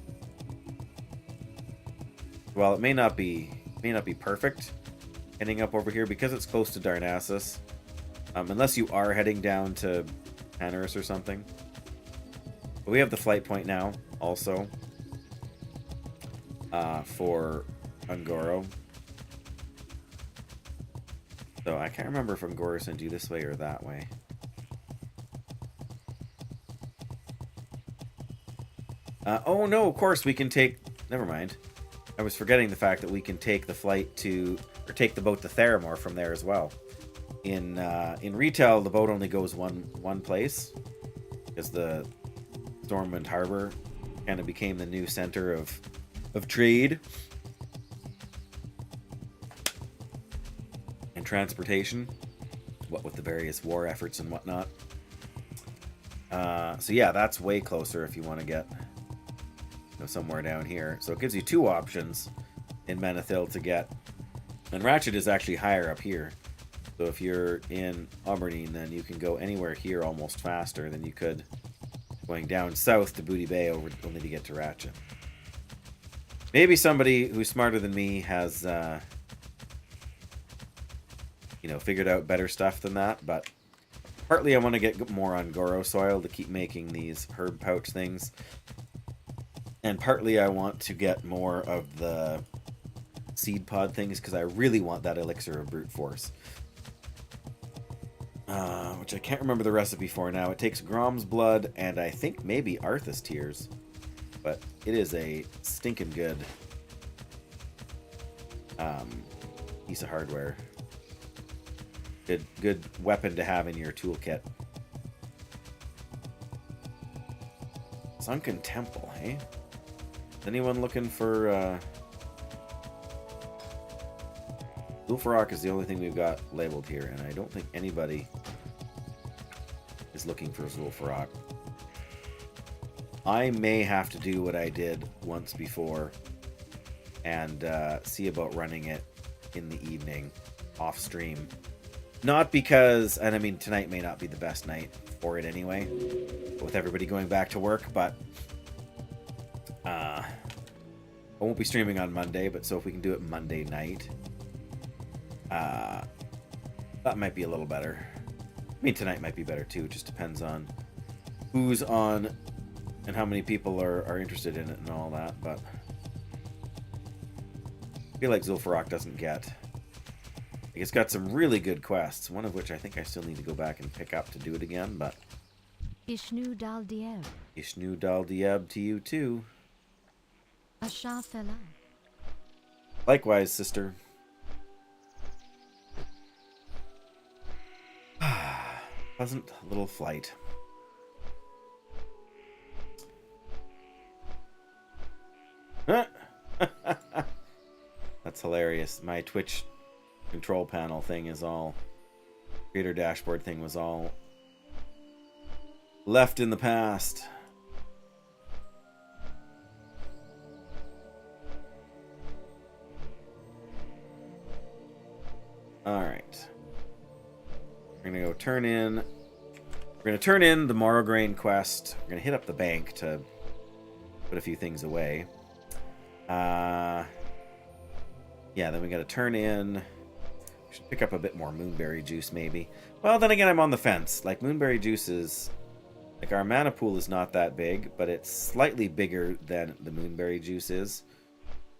While it may not be perfect ending up over here because it's close to Darnassus, unless you are heading down to Panorus or something. But we have the flight point now, also, for Ungoro. So I can't remember if Ungoro sent you this way or that way. Oh no, of course we can take... Never mind. I was forgetting the fact that we can take the flight to... Or take the boat to Theramore from there as well. In retail, the boat only goes one place. Because the Stormwind Harbor kind of became the new center of trade. And transportation. What with the various war efforts and whatnot. So yeah, that's way closer if you want to get somewhere down here. So it gives you two options in Menethil to get. And Ratchet is actually higher up here. So if you're in Aubernine, then you can go anywhere here almost faster than you could going down south to Booty Bay only to get to Ratchet. Maybe somebody who's smarter than me has, figured out better stuff than that, but partly I want to get more on Goro soil to keep making these herb pouch things. And partly I want to get more of the seed pod things because I really want that elixir of brute force. Which I can't remember the recipe for now. It takes Grom's blood and I think maybe Arthas tears. But it is a stinking good piece of hardware. Good weapon to have in your toolkit. Sunken Temple, hey? Is anyone looking for... Zul'Farrak is the only thing we've got labeled here, and I don't think anybody is looking for Zul'Farrak. I may have to do what I did once before and see about running it in the evening, off stream. Not because, and I mean, tonight may not be the best night for it anyway, with everybody going back to work, but I won't be streaming on Monday, but so if we can do it Monday night, that might be a little better. I mean, tonight might be better too. It just depends on who's on and how many people are interested in it and all that, but I feel like Zul'Farrak doesn't get... It's got some really good quests, one of which I think I still need to go back and pick up to do it again, but... Ishnu Dal Dieb. Ishnu Dal Dieb to you too. Asha Fela. Likewise, sister. Pleasant little flight. That's hilarious. My Twitch control panel thing is all... Creator dashboard thing was all... left in the past. Alright. We're gonna go turn in We're going to turn in the Morrow Grain quest. We're going to hit up the bank to put a few things away. Yeah, then we got to turn in... We should pick up a bit more Moonberry juice, maybe. Well, then again, I'm on the fence. Like, Moonberry juice is... Like, our mana pool is not that big, but it's slightly bigger than the Moonberry juice is.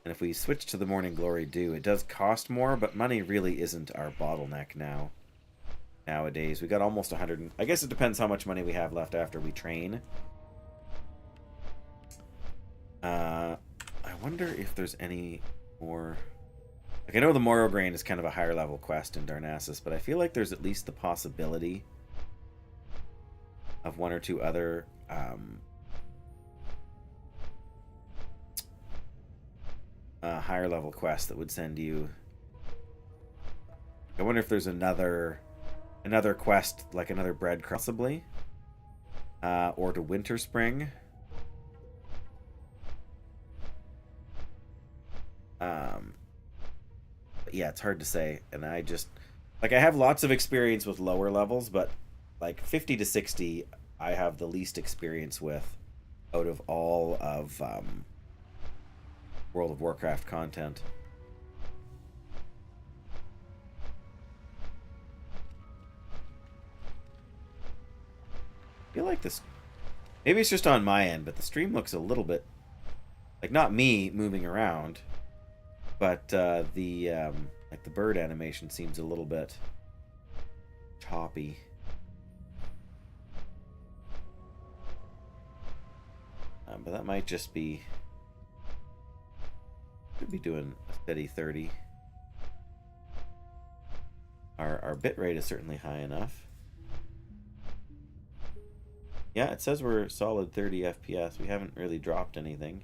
And if we switch to the Morning Glory Dew, it does cost more, but money really isn't our bottleneck now. Nowadays, we got almost 100. I guess it depends how much money we have left after we train. I wonder if there's any more. Like, I know the Morrow Grain is kind of a higher level quest in Darnassus, but I feel like there's at least the possibility of one or two other higher level quests that would send you. I wonder if there's another quest, like another bread possibly, or to Winter Spring. But yeah, it's hard to say, and I just like I have lots of experience with lower levels, but like 50 to 60, I have the least experience with out of all of World of Warcraft content. I feel like this, maybe it's just on my end, but the stream looks a little bit like not me moving around, but like the bird animation seems a little bit choppy. But that might just be, could be doing a steady 30. Our bit rate is certainly high enough. Yeah, it says we're solid 30 FPS. We haven't really dropped anything.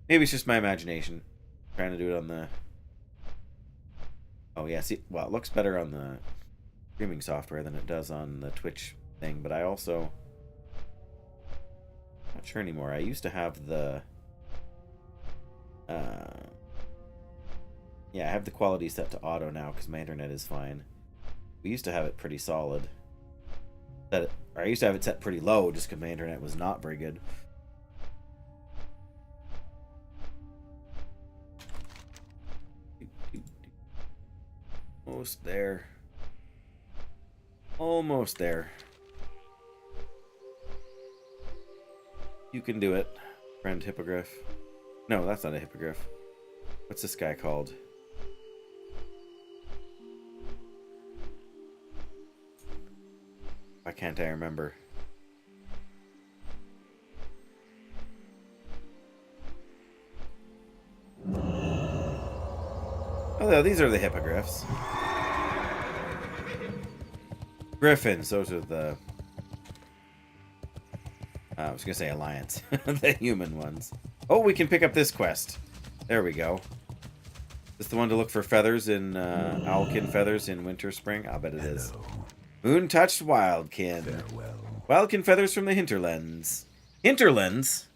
Maybe it's just my imagination. Trying to do it on the... Oh yeah, see, well, it looks better on the streaming software than it does on the Twitch thing, but I also... Not sure anymore. I used to have the... Yeah, I have the quality set to auto now because my internet is fine. We used to have it pretty solid. Or I used to have it set pretty low just because my internet was not very good. Almost there. Almost there. You can do it, friend hippogriff. No, that's not a hippogriff. What's this guy called? Why can't I remember? Oh, no, these are the hippogriffs. Griffins, those are the... I was going to say alliance. The human ones. Oh, we can pick up this quest. There we go. Is this the one to look for feathers in... Owlkin feathers in Winter Spring? I'll bet it is. Moon-touched Wildkin. Farewell. Wildkin feathers from the Hinterlands. Hinterlands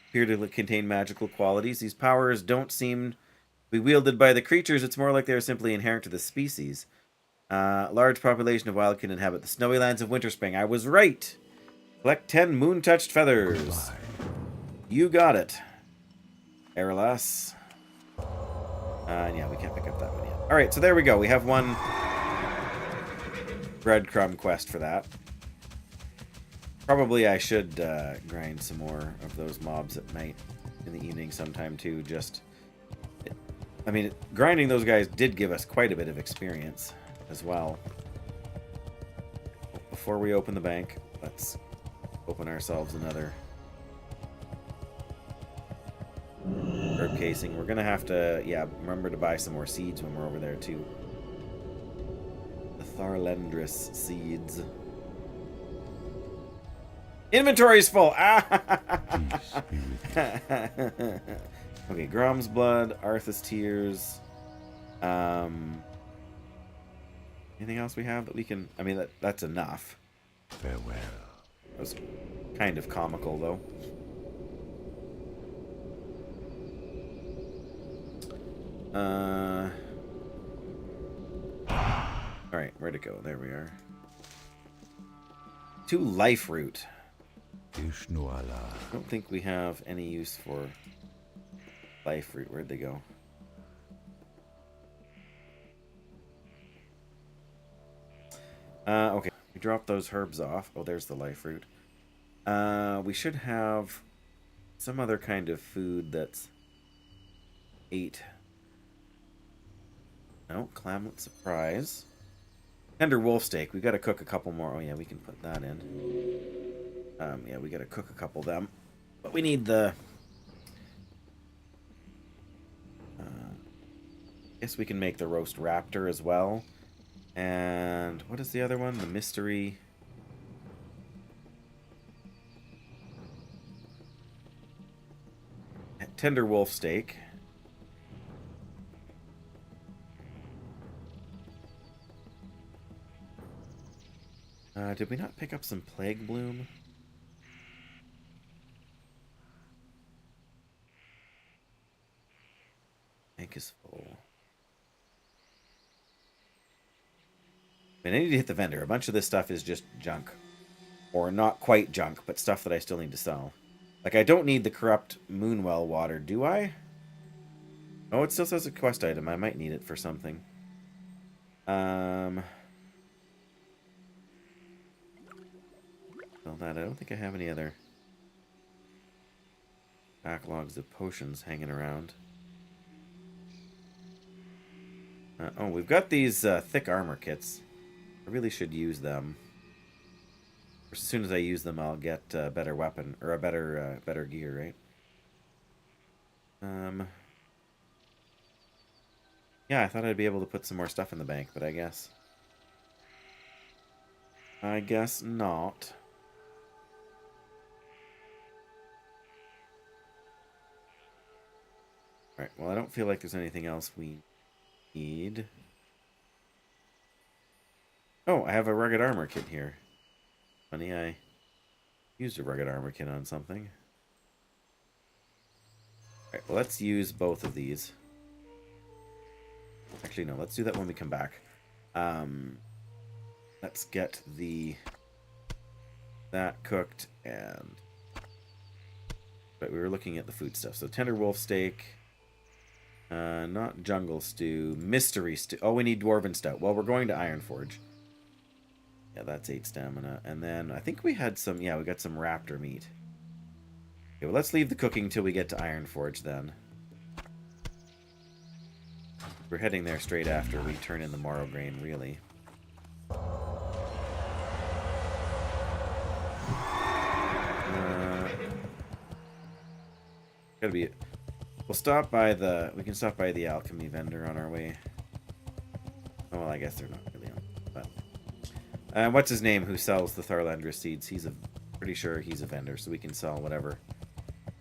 appear to contain magical qualities. These powers don't seem to be wielded by the creatures. It's more like they are simply inherent to the species. Large population of Wildkin inhabit the snowy lands of Winter Spring. I was right. Collect 10 moon-touched feathers. You got it. Eralas. Yeah, we can't pick up that one yet. Alright, so there we go. We have one breadcrumb quest for that. Probably I should grind some more of those mobs at night in the evening sometime too. I mean, grinding those guys did give us quite a bit of experience as well. Before we open the bank, let's open ourselves another herb casing. We're gonna have to, yeah, remember to buy some more seeds when we're over there too. The Tharlendris seeds. Inventory's full. Okay, Grom's blood, Arthas tears. Anything else we have that we can? I mean, that's enough. Farewell. That was kind of comical, though. Alright, where'd it go? There we are. 2 life root. I don't think we have any use for life root. Where'd they go? Okay. We dropped those herbs off. Oh, there's the life root. We should have some other kind of food that's 8. No, clamlet surprise. Tender wolf steak. We've got to cook a couple more. Oh, yeah, we can put that in. Yeah, we got to cook a couple of them. But we need the... guess we can make the roast raptor as well. And what is the other one? The mystery... Tender wolf steak. Did we not pick up some plague bloom? Tank is full. I need to hit the vendor. A bunch of this stuff is just junk. Or not quite junk, but stuff that I still need to sell. Like, I don't need the corrupt Moonwell water, do I? Oh, it still says a quest item. I might need it for something. Well, that I don't think I have any other backlogs of potions hanging around. Oh, we've got these thick armor kits. I really should use them. As soon as I use them, I'll get a better weapon or a better gear, right? Yeah, I thought I'd be able to put some more stuff in the bank, but I guess not. Alright, well, I don't feel like there's anything else we need. Oh, I have a rugged armor kit here. Funny, I used a rugged armor kit on something. Alright, well, let's use both of these. Actually, no, let's do that when we come back. Let's get that cooked and... But we were looking at the food stuff. So, tender wolf steak... not jungle stew. Mystery stew. Oh, we need dwarven stout. Well, we're going to Ironforge. Yeah, that's 8 stamina. And then I think we had some... Yeah, we got some raptor meat. Okay, well, let's leave the cooking till we get to Ironforge then. We're heading there straight after we turn in the morrow grain, really. Gotta be... We'll stop by the... We can stop by the alchemy vendor on our way. Oh, well, I guess they're not really on. But... what's his name who sells the Tharlandra seeds? He's a... Pretty sure he's a vendor, so we can sell whatever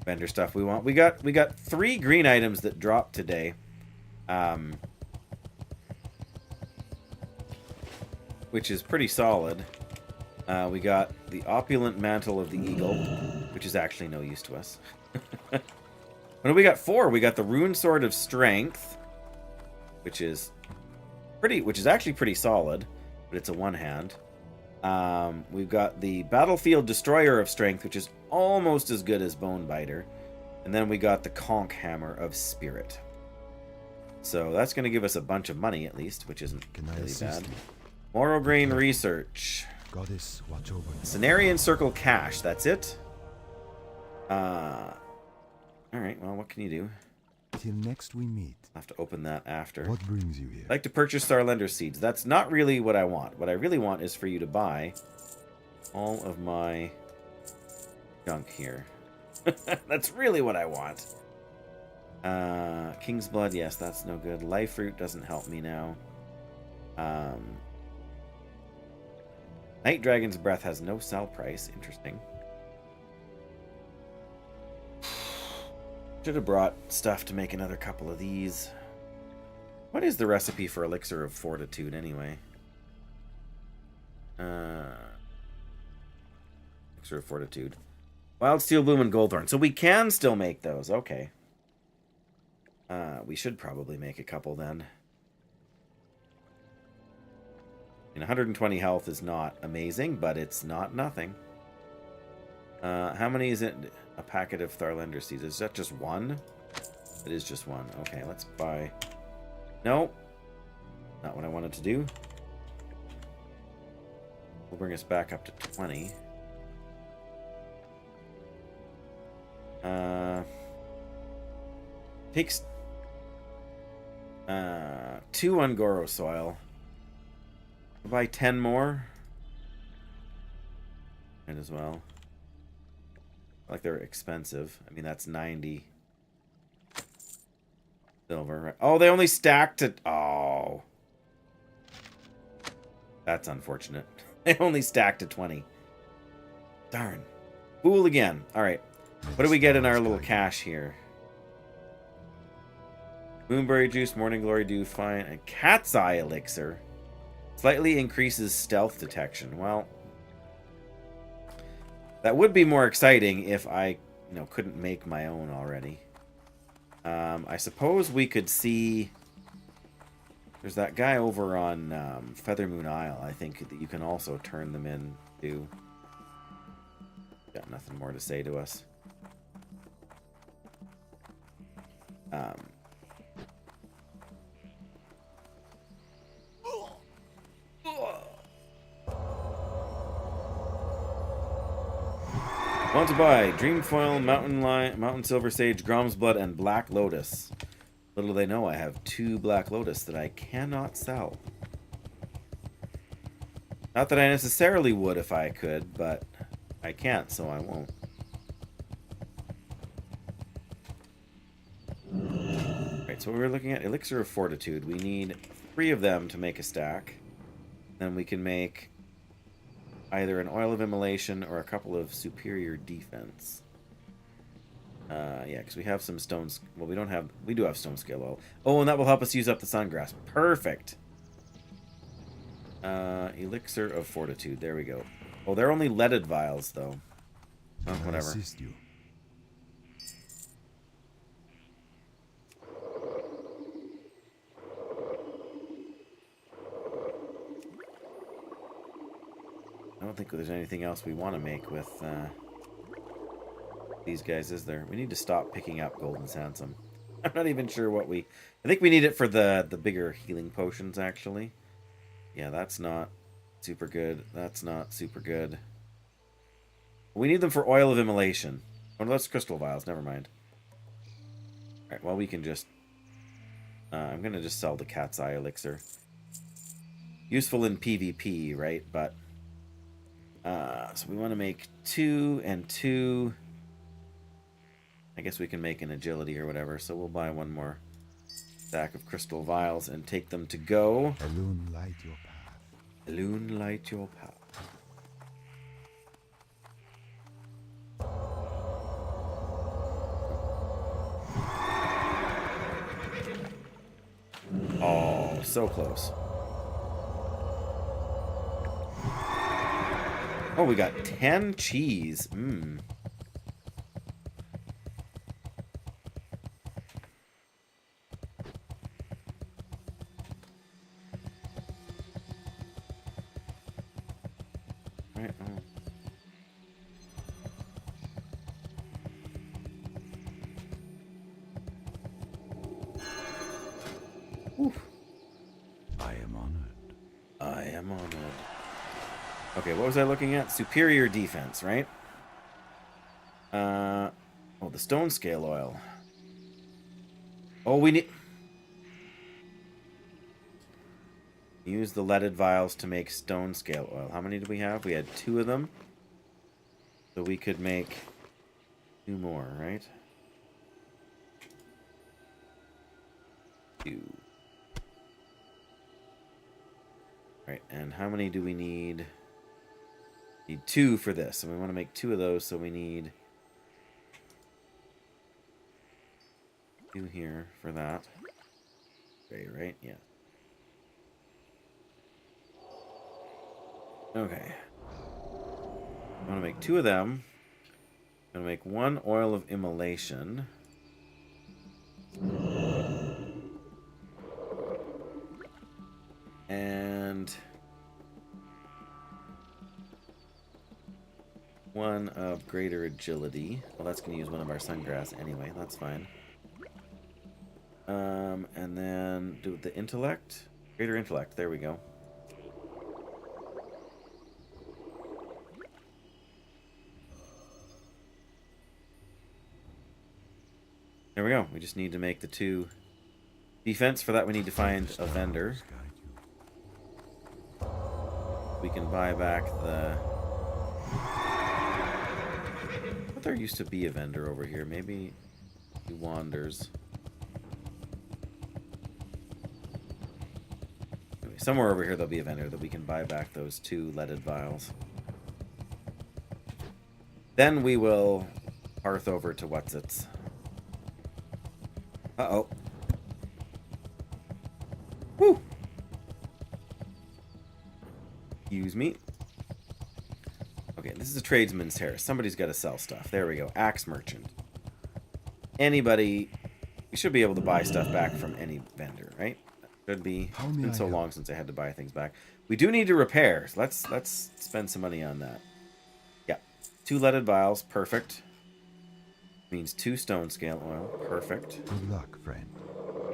vendor stuff we want. We got 3 green items that dropped today. Which is pretty solid. We got the opulent mantle of the eagle, which is actually no use to us. What do we got? 4. We got the rune sword of strength, which is actually pretty solid, but it's a one-hand. We've got the battlefield destroyer of strength, which is almost as good as bone biter, and then we got the conch hammer of spirit. So that's going to give us a bunch of money at least, which isn't really bad. Morrow grain research. Goddess, watch over me. Cenarian circle cache. That's it. Alright, well, what can you do? Till next we meet. I'll have to open that after. What brings you here? I'd like to purchase Tharlandra seeds. That's not really what I want. What I really want is for you to buy all of my junk here. That's really what I want. King's Blood, yes, that's no good. Life Root doesn't help me now. Night Dragon's Breath has no sell price. Interesting. Should have brought stuff to make another couple of these. What is the recipe for Elixir of Fortitude, anyway? Elixir of Fortitude. Wild Steel Bloom and Goldthorn. So we can still make those. Okay. We should probably make a couple then. And 120 health is not amazing, but it's not nothing. How many is it? A packet of Tharlander seeds. Is that just one? It is just one. Okay, let's buy... No. Not what I wanted to do. We'll bring us back up to 20. Takes 2 Ungoro soil. I'll buy 10 more. Might as well. Like they're expensive. I mean, that's 90 silver. Right? Oh, they only stacked it. Oh. That's unfortunate. They only stacked at 20. Darn. Fool again. Alright. What do we get in our little cache here? Moonberry juice, morning glory dew, fine, and cat's eye elixir. Slightly increases stealth detection. Well, that would be more exciting if I, couldn't make my own already. I suppose we could see... There's that guy over on Feathermoon Isle, I think, that you can also turn them into. Got nothing more to say to us. Want to buy Dreamfoil, Mountain Silver Sage, Grom's Blood, and Black Lotus. Little they know I have 2 Black Lotus that I cannot sell. Not that I necessarily would if I could, but I can't, so I won't. Right, so we were looking at Elixir of Fortitude. We need 3 of them to make a stack. Then we can make either an Oil of Immolation or a couple of Superior Defense. Yeah, because we have some stones. Well, we do have stone scale oil. Oh, and that will help us use up the sungrass. Perfect. Elixir of Fortitude. There we go. Oh, they're only leaded vials, though. Oh, whatever. Assist you. I don't think there's anything else we want to make with these guys, is there? We need to stop picking up golden sandsome. I'm not even sure what we... I think we need it for the bigger healing potions, actually. Yeah, that's not super good. That's not super good. We need them for Oil of Immolation. Oh, no, that's crystal vials. Never mind. Alright, well, we can just... I'm going to just sell the cat's eye elixir. Useful in PvP, right? But... so we want to make 2 and 2. I guess we can make an agility or whatever, so we'll buy 1 more stack of crystal vials and take them to go. Alone light your path. Alone light your path. Oh, so close. Oh, we got 10 cheese. Mmm. Right. Oh. I am honored. I am honored. Okay, what was I looking at? Superior defense, right? Oh, the stone scale oil. Oh, we need... Use the leaded vials to make stone scale oil. How many do we have? We had 2 of them. So we could make 2 more, right? 2. Right, and how many do we need? Need 2 for this, and we want to make 2 of those, so we need 2 here for that. Okay, right? Yeah. Okay. I want to make 2 of them. I'm going to make 1 Oil of Immolation. And one of greater agility. Well, that's going to use one of our sungrass anyway. That's fine. And then do the intellect. Greater intellect. There we go. There we go. We just need to make the 2 defense. For that, we need to find a vendor. We can buy back the... I thought there used to be a vendor over here. Maybe he wanders. Anyway, somewhere over here there'll be a vendor that we can buy back those 2 leaded vials. Then we will hearth over to what's-its. Uh-oh. Woo! Excuse me. Okay, this is a tradesman's terrace. Somebody's got to sell stuff. There we go. Axe merchant. Anybody... We should be able to buy stuff back from any vendor, right? Should be. It's been so long since I had to buy things back. We do need to repair. So let's spend some money on that. Yeah. 2 leaded vials. Perfect. Means 2 stone scale oil. Perfect. Good luck, friend.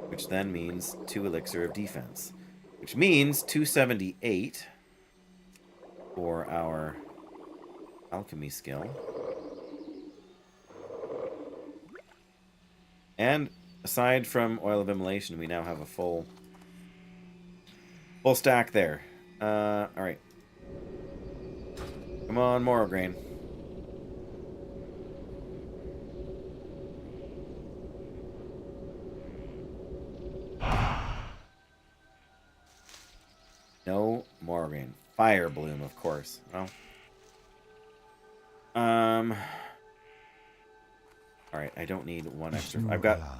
Which then means 2 elixir of defense. Which means 278 for our alchemy skill. And aside from oil of immolation, we now have a full stack there. Alright. Come on, Morrograin. No Morrograin. Fire Bloom, of course. Well. Alright, I don't need 1 extra.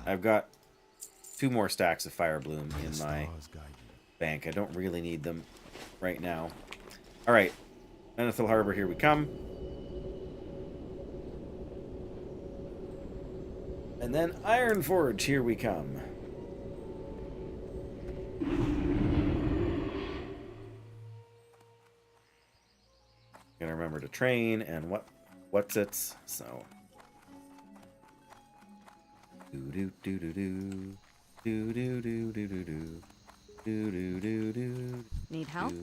I've got 2 more stacks of Fire Bloom in my bank. I don't really need them right now. Alright. Menethil Harbor, here we come. And then Iron Forge, here we come. Gonna remember to train and what's-its, so. Do do do do do do do do do do do do do do. Need help?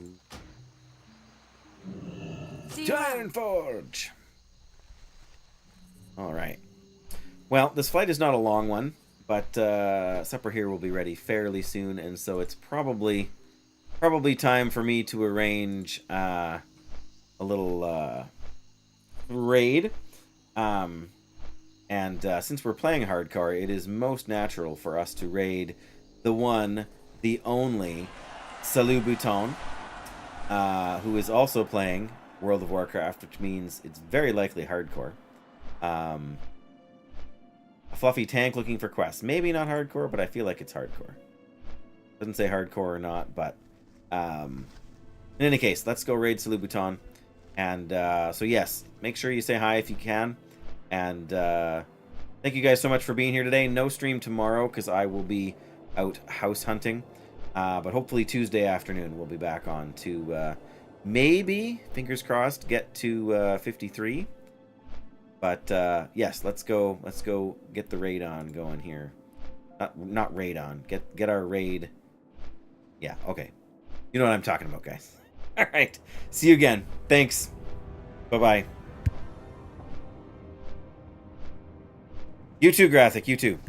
Iron Forge. All right. Well, this flight is not a long one, but supper here will be ready fairly soon, and so it's probably time for me to arrange a little raid. And since we're playing hardcore, it is most natural for us to raid the one, the only Salut Bouton, who is also playing World of Warcraft, which means it's very likely hardcore. A fluffy tank looking for quests. Maybe not hardcore, but I feel like it's hardcore. Doesn't say hardcore or not, but in any case, let's go raid Salut Bouton. And so yes, make sure you say hi if you can. And thank you guys so much for being here today. No stream tomorrow because I will be out house hunting. But hopefully Tuesday afternoon we'll be back on to maybe, fingers crossed, get to 53. But yes, let's go get the raid on going here. Not raid on. Get our raid. Yeah, okay. You know what I'm talking about, guys. All right. See you again. Thanks. Bye-bye. You too, Graphic. You too.